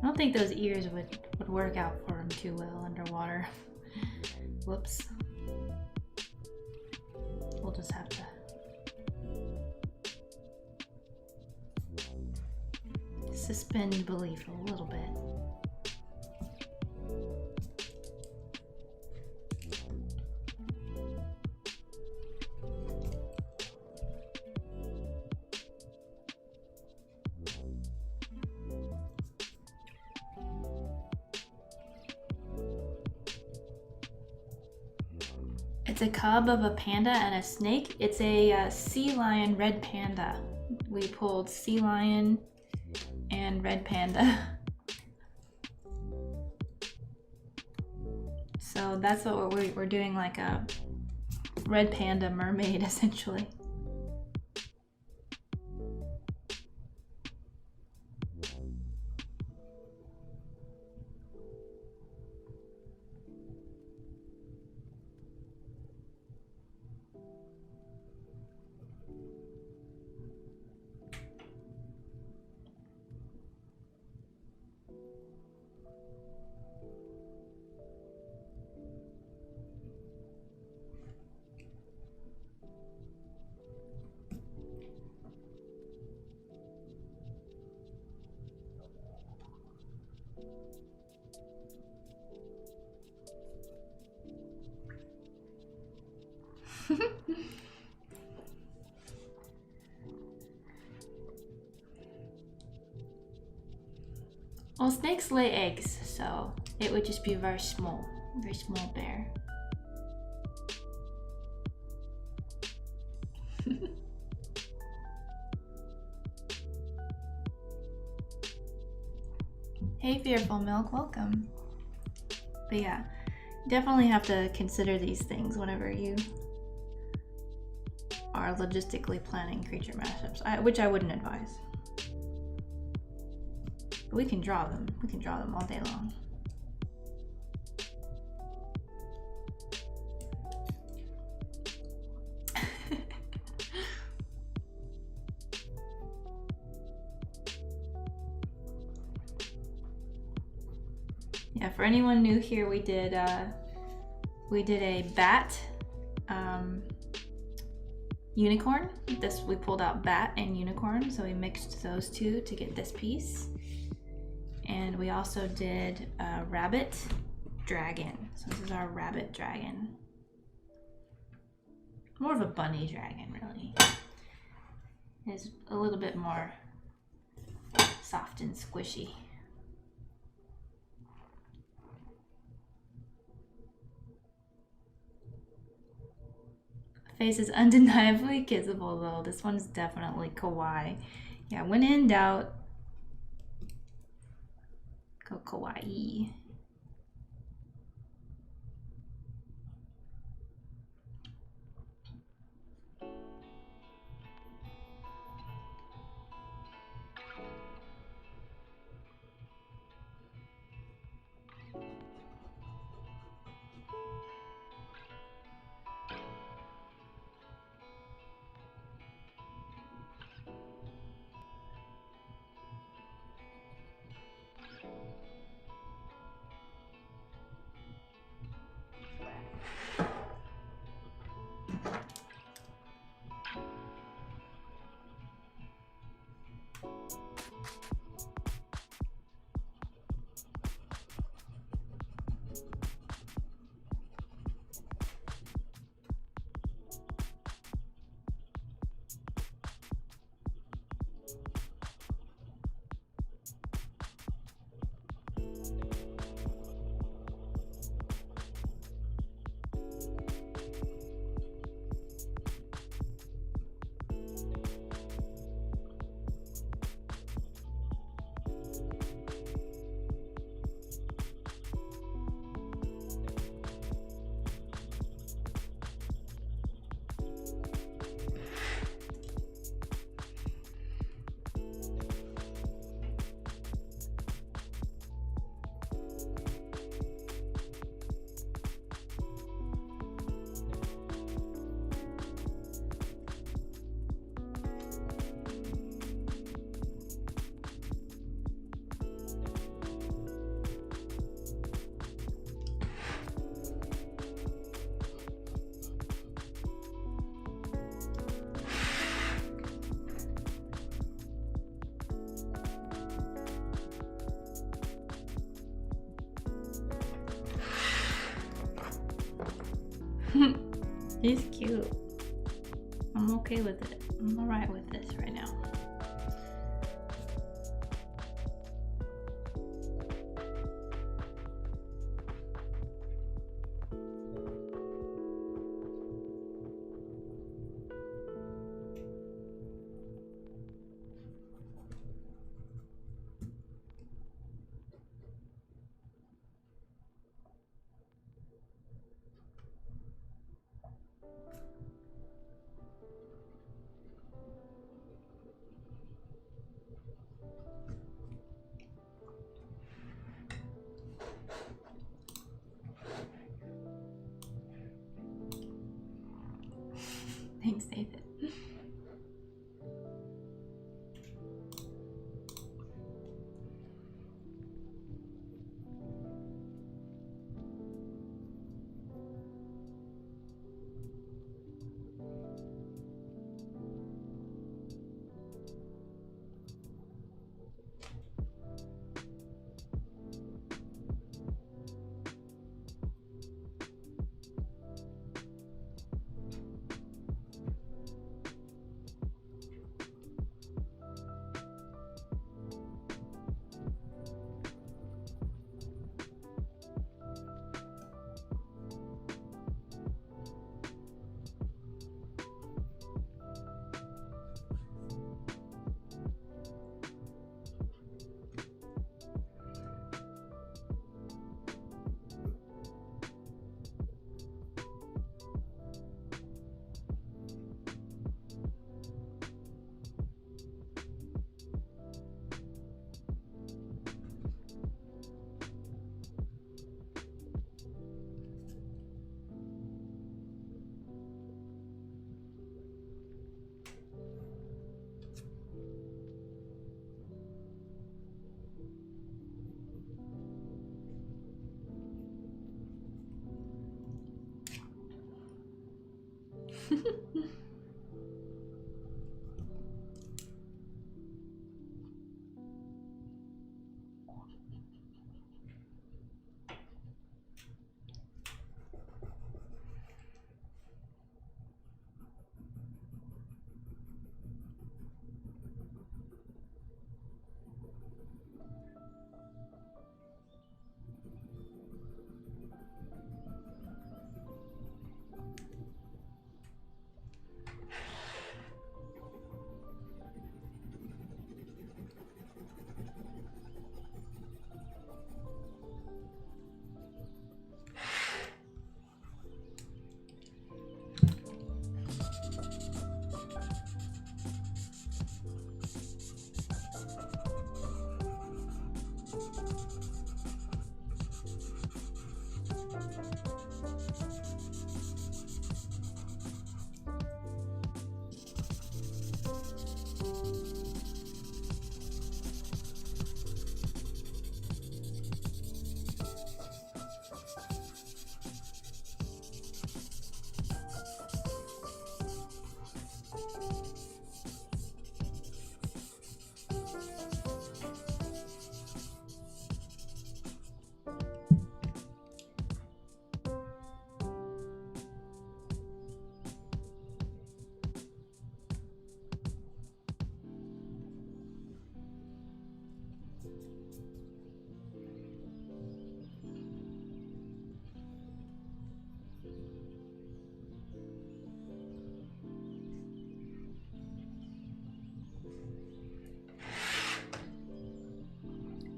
I don't think those ears would work out for him too well underwater. Whoops. We'll just have to suspend belief a little bit. It's a cub of a panda and a snake. It's a sea lion red panda. We pulled sea lion and red panda. So that's what we're doing, like a red panda mermaid essentially. Well, snakes lay eggs, so it would just be a very small bear. Hey, Fearful Milk, welcome. But yeah, definitely have to consider these things whenever you are logistically planning creature mashups, which I wouldn't advise. But we can draw them. We can draw them all day long. Yeah, for anyone new here, we did a bat unicorn. We pulled out bat and unicorn, so we mixed those two to get this piece. And we also did a rabbit dragon. So this is our rabbit dragon. More of a bunny dragon, really. It's a little bit more soft and squishy. face is undeniably kissable though. This one's definitely kawaii. Yeah, when in doubt, go kawaii. He's cute. I'm okay with it. I'm alright with this right now. Thanks, Nathan.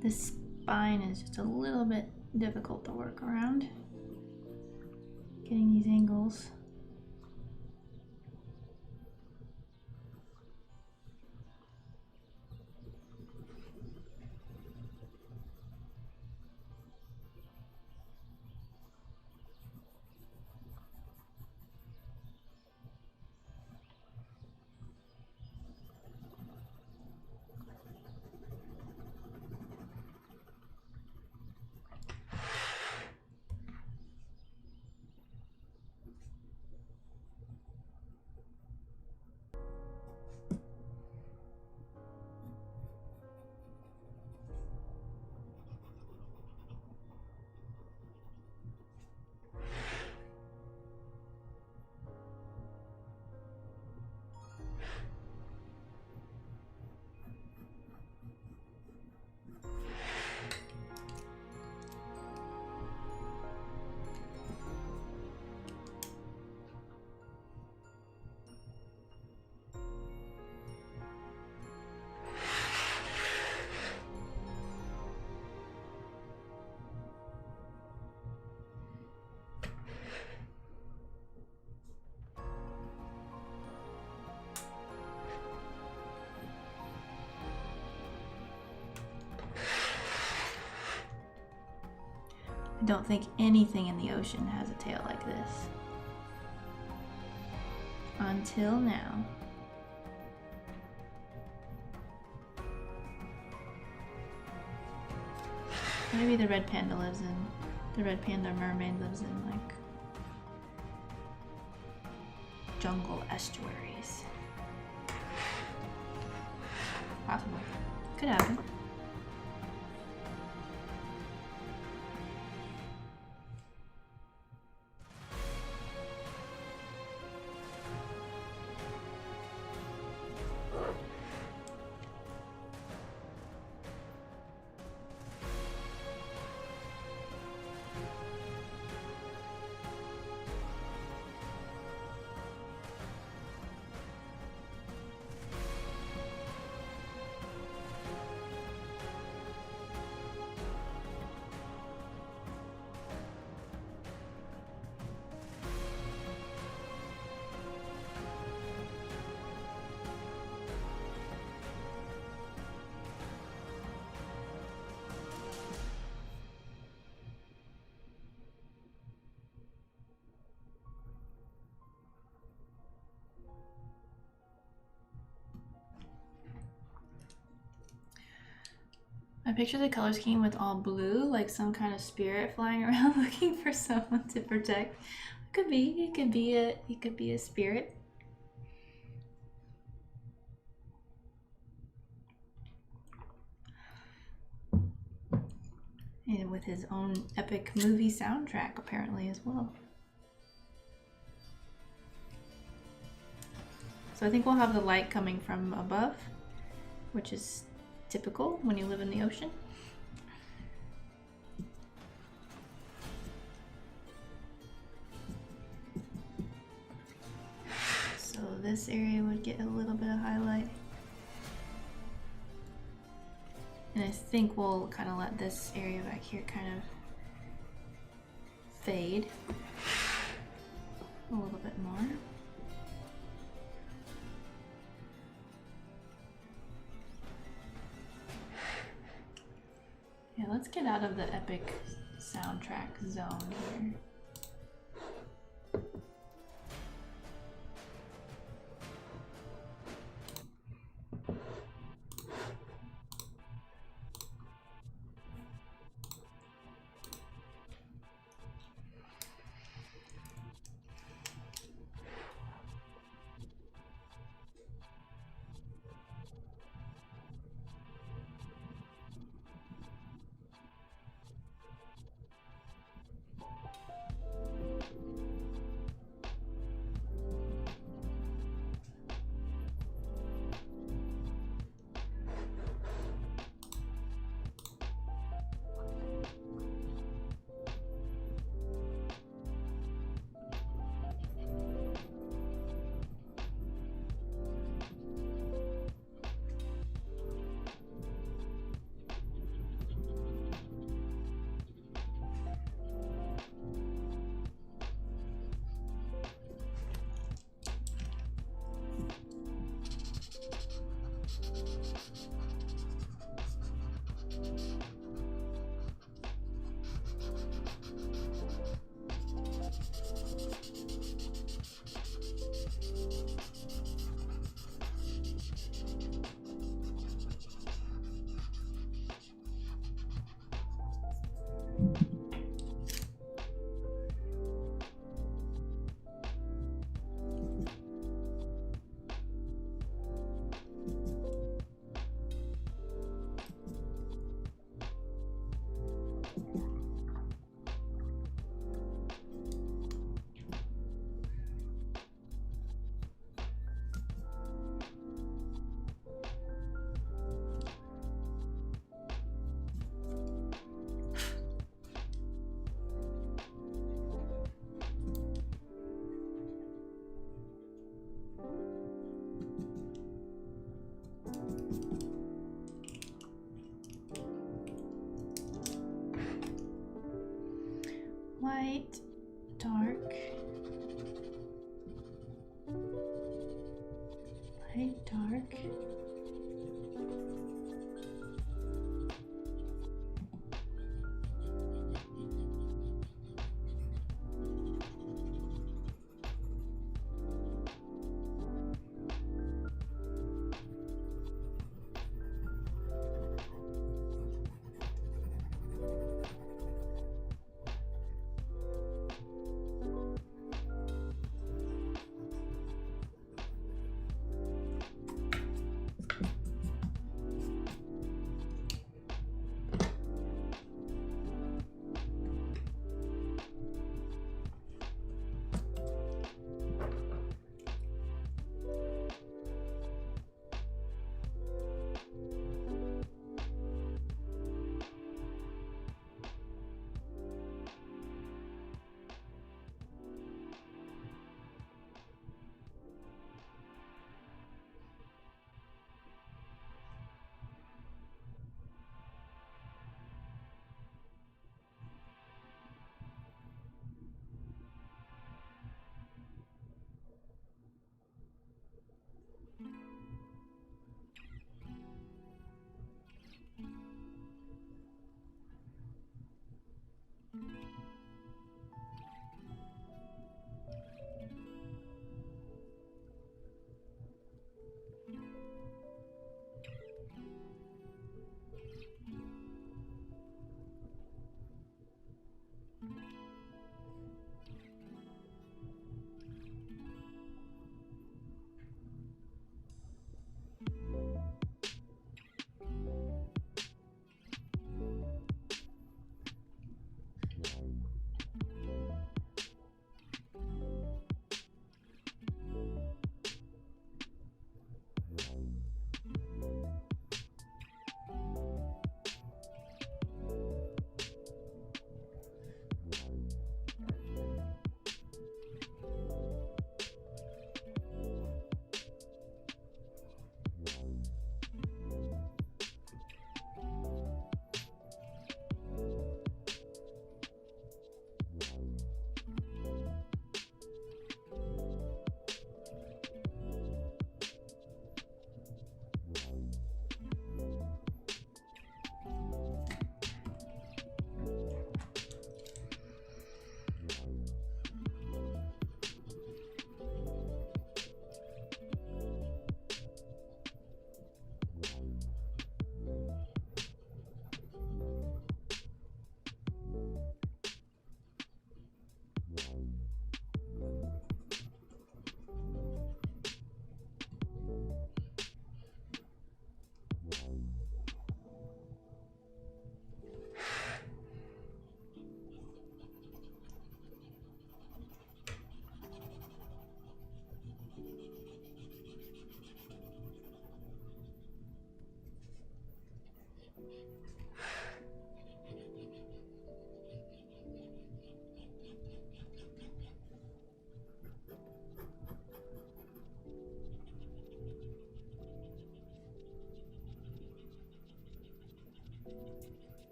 This spine is just a little bit difficult to work around. Getting these angles. I don't think anything in the ocean has a tail like this. Until now. Maybe the red panda lives in, the red panda mermaid lives in like jungle estuaries. Possible. Could happen. I picture the color scheme with all blue, like some kind of spirit flying around looking for someone to protect. It could be a spirit. And with his own epic movie soundtrack apparently as well. So I think we'll have the light coming from above, which is typical when you live in the ocean. So this area would get a little bit of highlight. And I think we'll kind of let this area back here kind of fade a little bit more. Yeah, let's get out of the epic soundtrack zone here. White, dark, light, dark.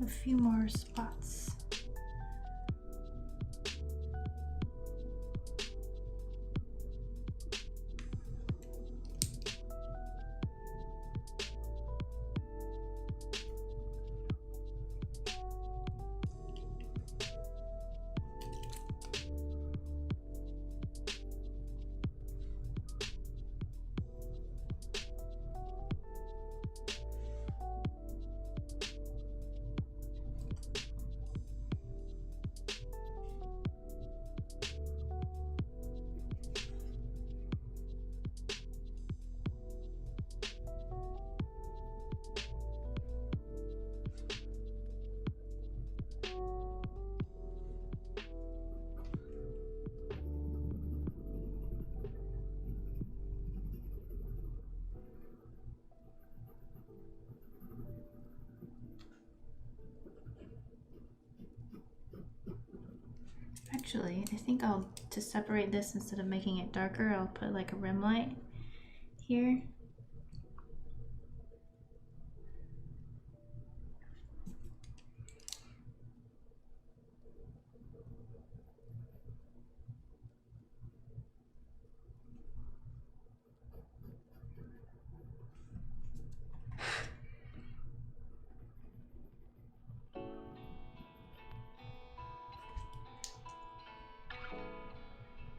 A few more spots. actually, I think to separate this, instead of making it darker, I'll put like a rim light here.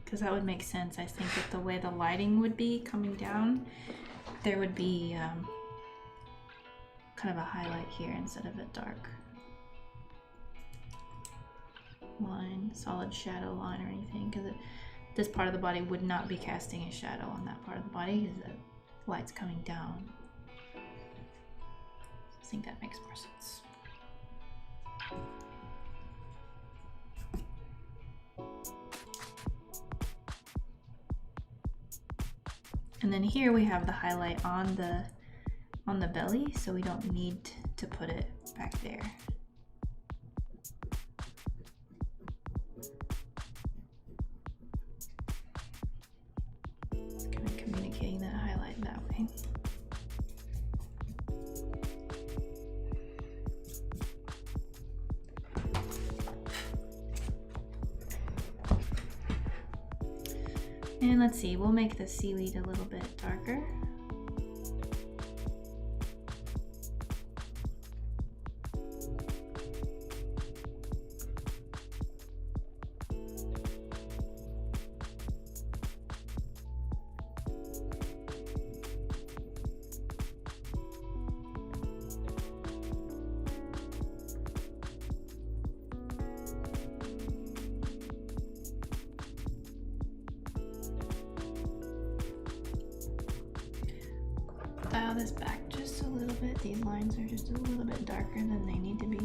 Because that would make sense. I think with the way the lighting would be coming down, there would be kind of a highlight here instead of a dark line, solid shadow line or anything, because this part of the body would not be casting a shadow on that part of the body because the light's coming down. I think that makes more sense. And then here we have the highlight on the belly, so we don't need to put it back there. It's kind of communicating that highlight that way. And let's see, we'll make the seaweed a little bit darker. Dial this back just a little bit. These lines are just a little bit darker than they need to be.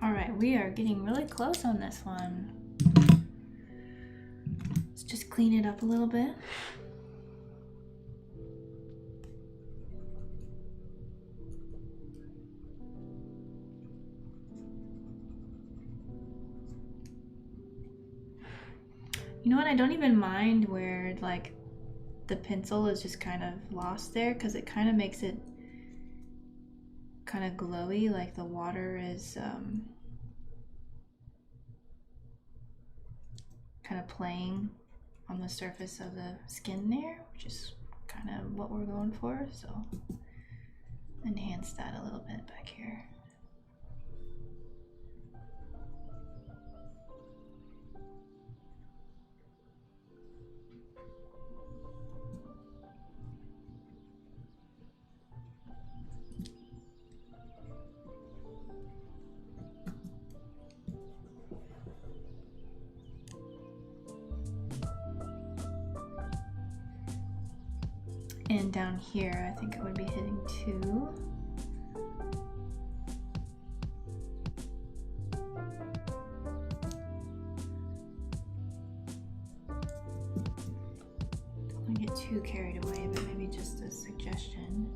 All right, we are getting really close on this one. Let's just clean it up a little bit. You know what, I don't even mind where like the pencil is just kind of lost there, because it kind of makes it kind of glowy, like the water is kind of playing on the surface of the skin there, which is kind of what we're going for, so enhance that a little bit back here. And down here, I think it would be hitting 2. Don't want to get too carried away, but maybe just a suggestion.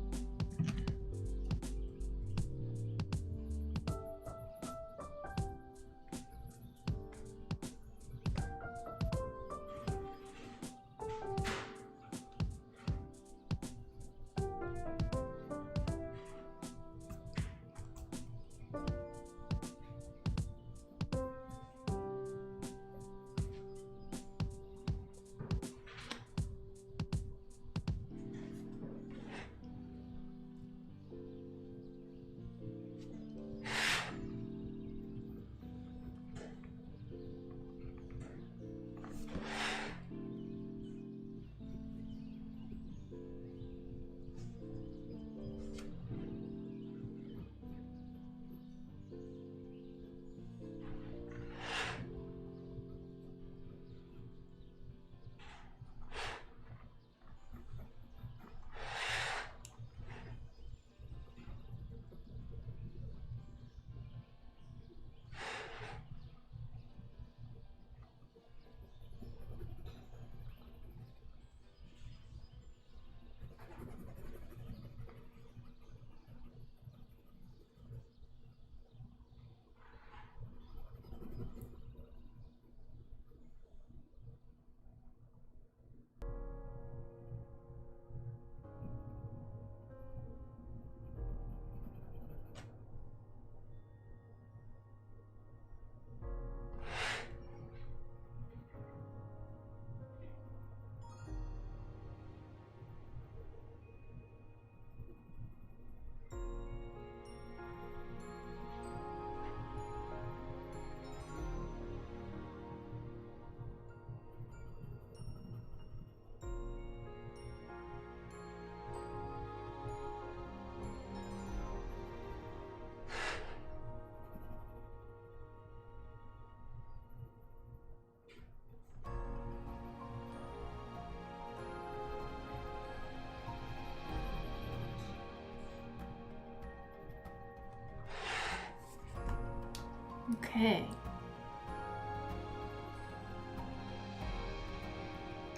Okay.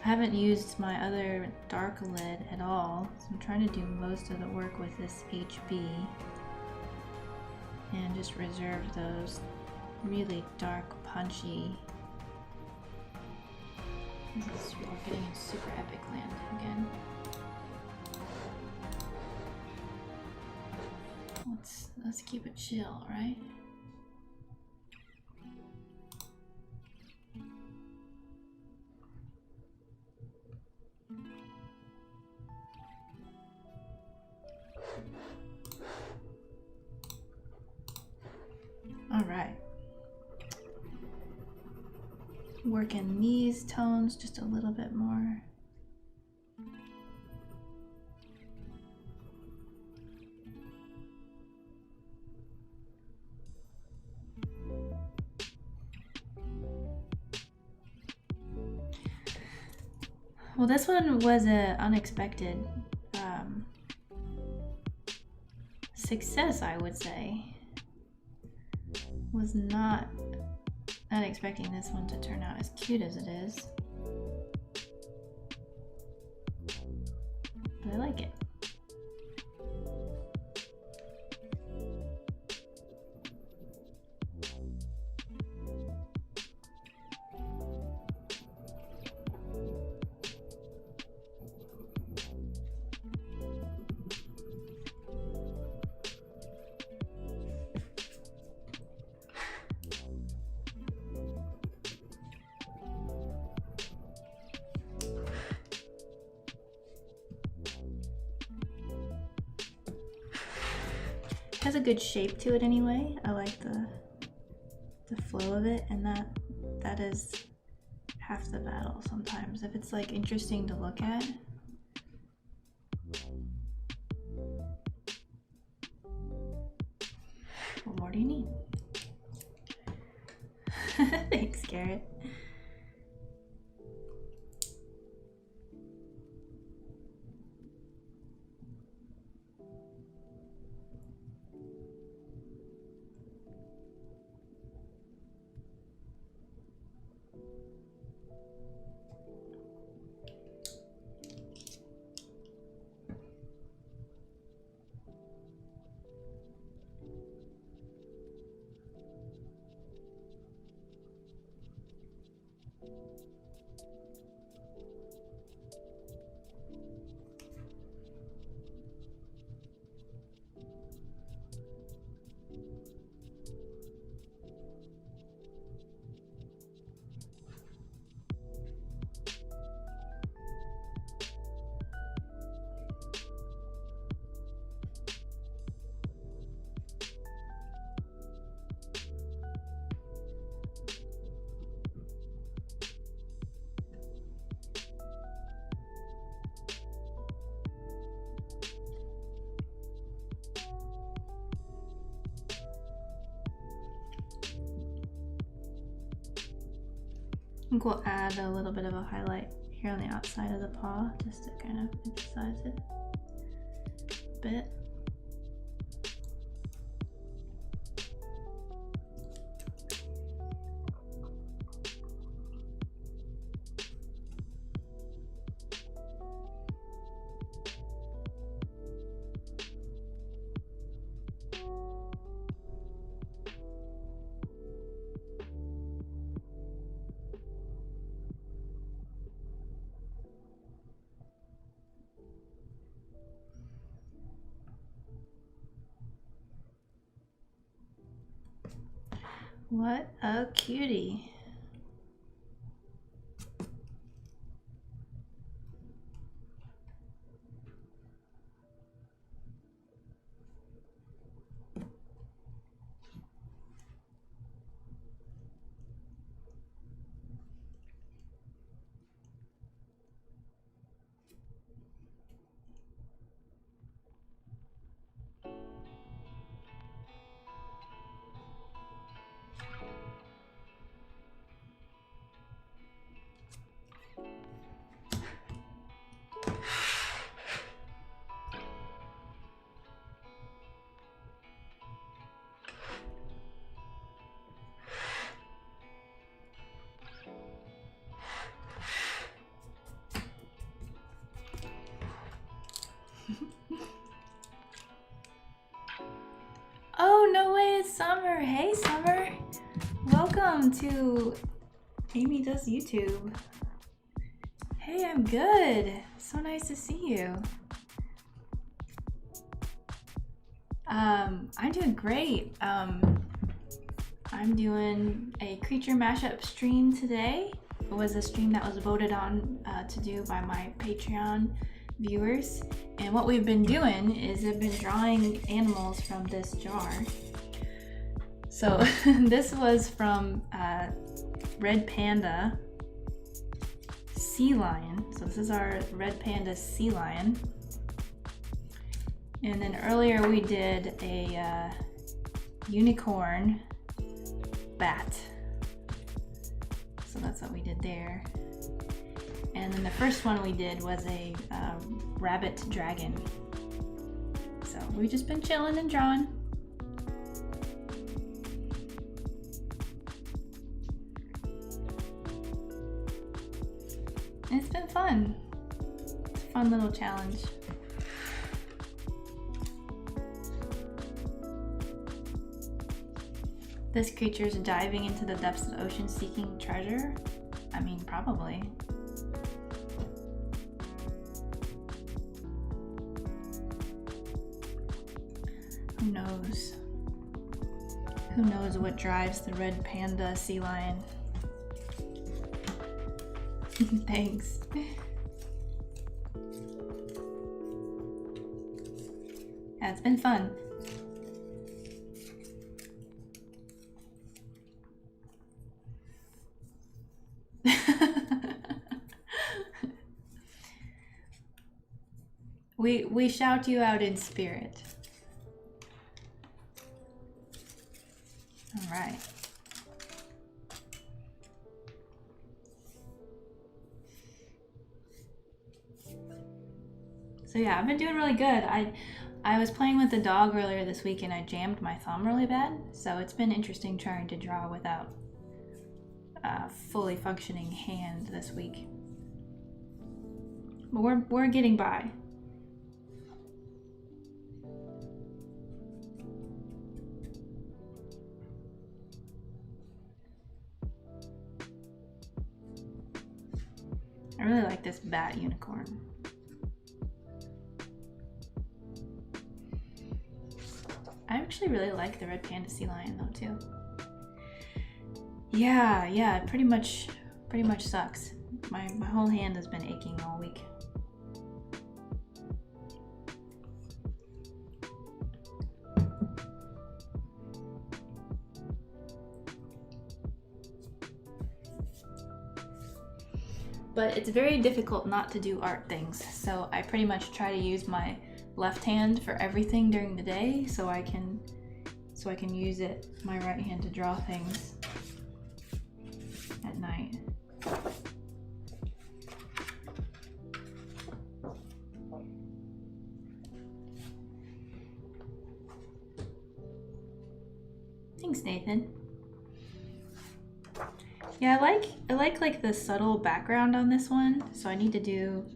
I haven't used my other dark lid at all, so I'm trying to do most of the work with this HB and just reserve those really dark, punchy. We're getting in super epic land again. Let's keep it chill, right? All right. Working these tones just a little bit more. Well, this one was an unexpected success, I would say. Was not expecting this one to turn out as cute as it is. But I like it. has a good shape to it anyway. I like the flow of it, and that is half the battle sometimes. If it's like interesting to look at. What more do you need? Thanks, Garrett. I think we'll add a little bit of a highlight here on the outside of the paw just to kind of emphasize it a bit. What a cutie. Oh, no way, it's Summer. Hey, Summer. Welcome to Amy Does YouTube. Hey, I'm good. So nice to see you. I'm doing great. I'm doing a creature mashup stream today. It was a stream that was voted on to do by my Patreon viewers, and what we've been doing is I've been drawing animals from this jar. So this was from Red Panda Sea Lion. So this is our Red Panda Sea Lion. And then earlier we did a unicorn bat. So that's what we did there. And then the first one we did was a rabbit dragon. So we've just been chilling and drawing. And it's been fun. It's a fun little challenge. This creature is diving into the depths of the ocean seeking treasure? I mean, probably. Who knows? Who knows what drives the Red Panda Sea Lion? Thanks. Yeah, it's been fun. We shout you out in spirit. All right. So yeah, I've been doing really good. I was playing with the dog earlier this week and I jammed my thumb really bad. So it's been interesting trying to draw without a fully functioning hand this week. But we're getting by. I really like this bat unicorn. I actually really like the red Panda Sea Lion though too. Yeah, it pretty much sucks. My whole hand has been aching all week. But it's very difficult not to do art things, so I pretty much try to use my left hand for everything during the day so I can use my right hand to draw things at night. Thanks, Nathan. Yeah, I like the subtle background on this one, so I need to do,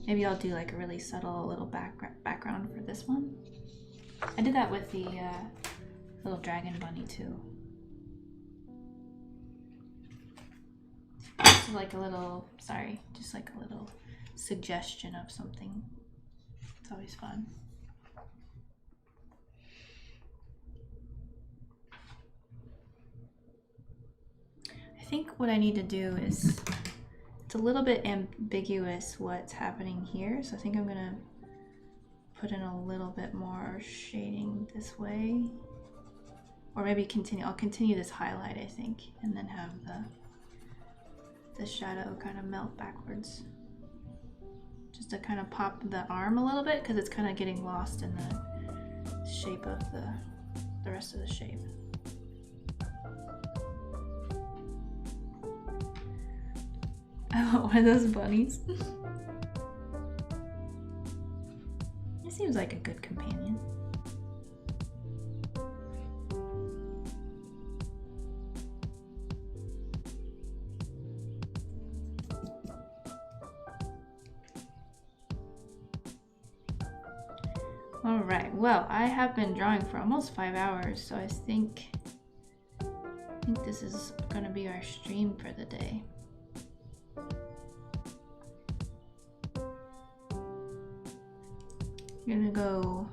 maybe I'll do like a really subtle little background for this one. I did that with the little dragon bunny too. Just like a little, just like a little suggestion of something. It's always fun. I think what I need to do is, it's a little bit ambiguous what's happening here, so I think I'm gonna put in a little bit more shading this way, or maybe I'll continue this highlight, I think, and then have the shadow kind of melt backwards, just to kind of pop the arm a little bit, because it's kind of getting lost in the shape of the rest of the shape. Oh, are those bunnies? He seems like a good companion. All right, well, I have been drawing for almost 5 hours, so I think this is gonna be our stream for the day. I'm gonna go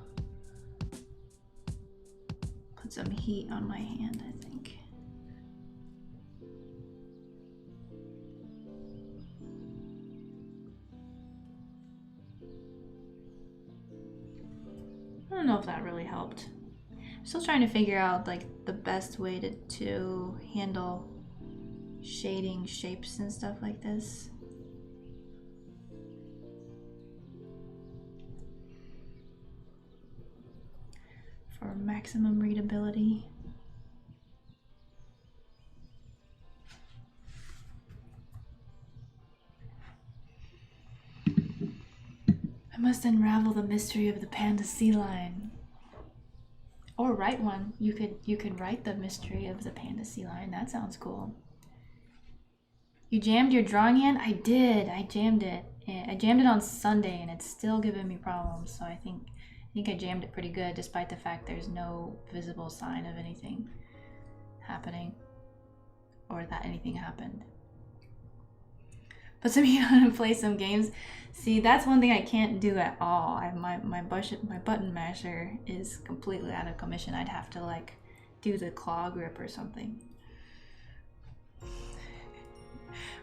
put some heat on my hand, I think. I don't know if that really helped. I'm still trying to figure out like the best way to handle shading shapes and stuff like this. For maximum readability. I must unravel the mystery of the Panda Sea Lion. Or write one. You could write the mystery of the Panda Sea Lion. That sounds cool. You jammed your drawing hand? I did. I jammed it. I jammed it on Sunday and it's still giving me problems. So I think I jammed it pretty good, despite the fact there's no visible sign of anything happening or that anything happened. But to be able to play some games, see, that's one thing I can't do at all. My button masher is completely out of commission. I'd have to like do the claw grip or something.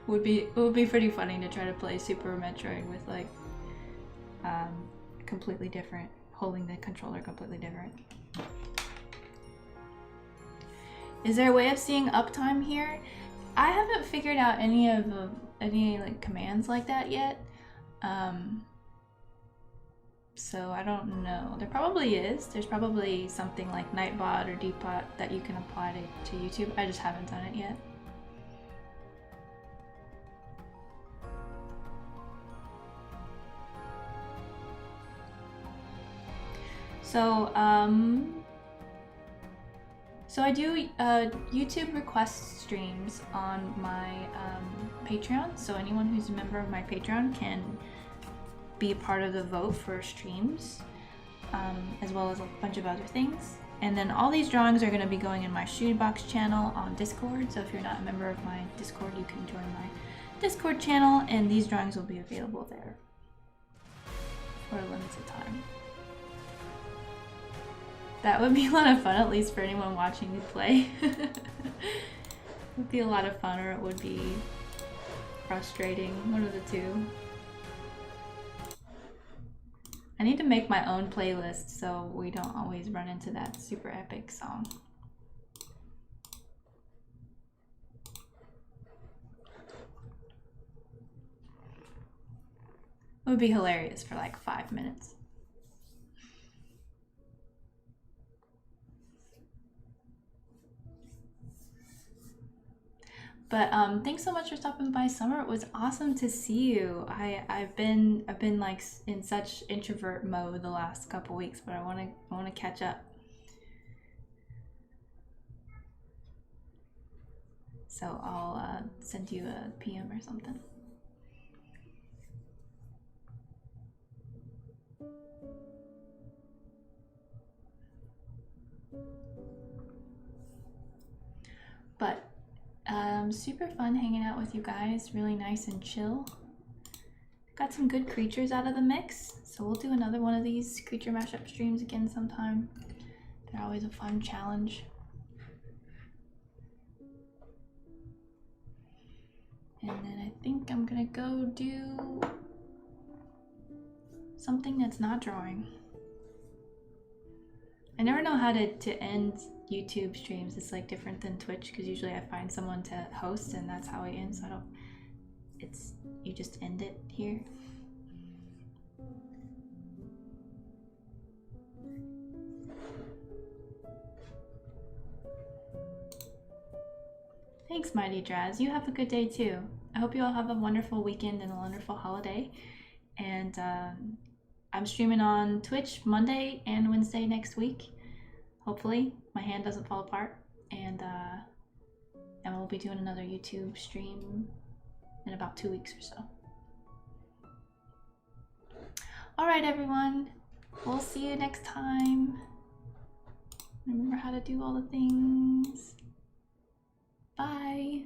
It would be pretty funny to try to play Super Metroid with like completely different, holding the controller completely different. Is there a way of seeing uptime here? I haven't figured out any like commands like that yet. So I don't know. There probably is. There's probably something like Nightbot or Deepbot that you can apply to YouTube. I just haven't done it yet. So, so I do YouTube request streams on my Patreon. So anyone who's a member of my Patreon can be a part of the vote for streams, as well as a bunch of other things. And then all these drawings are going to be going in my Shoebox channel on Discord. So if you're not a member of my Discord, you can join my Discord channel, and these drawings will be available there for a limited time. That would be a lot of fun, at least for anyone watching me play. It would be a lot of fun, or it would be frustrating. One of the two. I need to make my own playlist so we don't always run into that super epic song. It would be hilarious for like 5 minutes. But thanks so much for stopping by, Summer. It was awesome to see you. I've been like in such introvert mode the last couple weeks, but I want to catch up. So I'll send you a PM or something. But super fun hanging out with you guys. Really nice and chill. Got some good creatures out of the mix, so we'll do another one of these creature mashup streams again sometime. They're always a fun challenge. And then I think I'm gonna go do something that's not drawing. I never know how to end YouTube streams. It's like different than Twitch, because usually I find someone to host and that's how I end, so I don't, you just end it here. Thanks, Mighty Draz. You have a good day too. I hope you all have a wonderful weekend and a wonderful holiday. And I'm streaming on Twitch Monday and Wednesday next week. Hopefully my hand doesn't fall apart. And we'll be doing another YouTube stream in about 2 weeks or so. All right, everyone. We'll see you next time. Remember how to do all the things. Bye.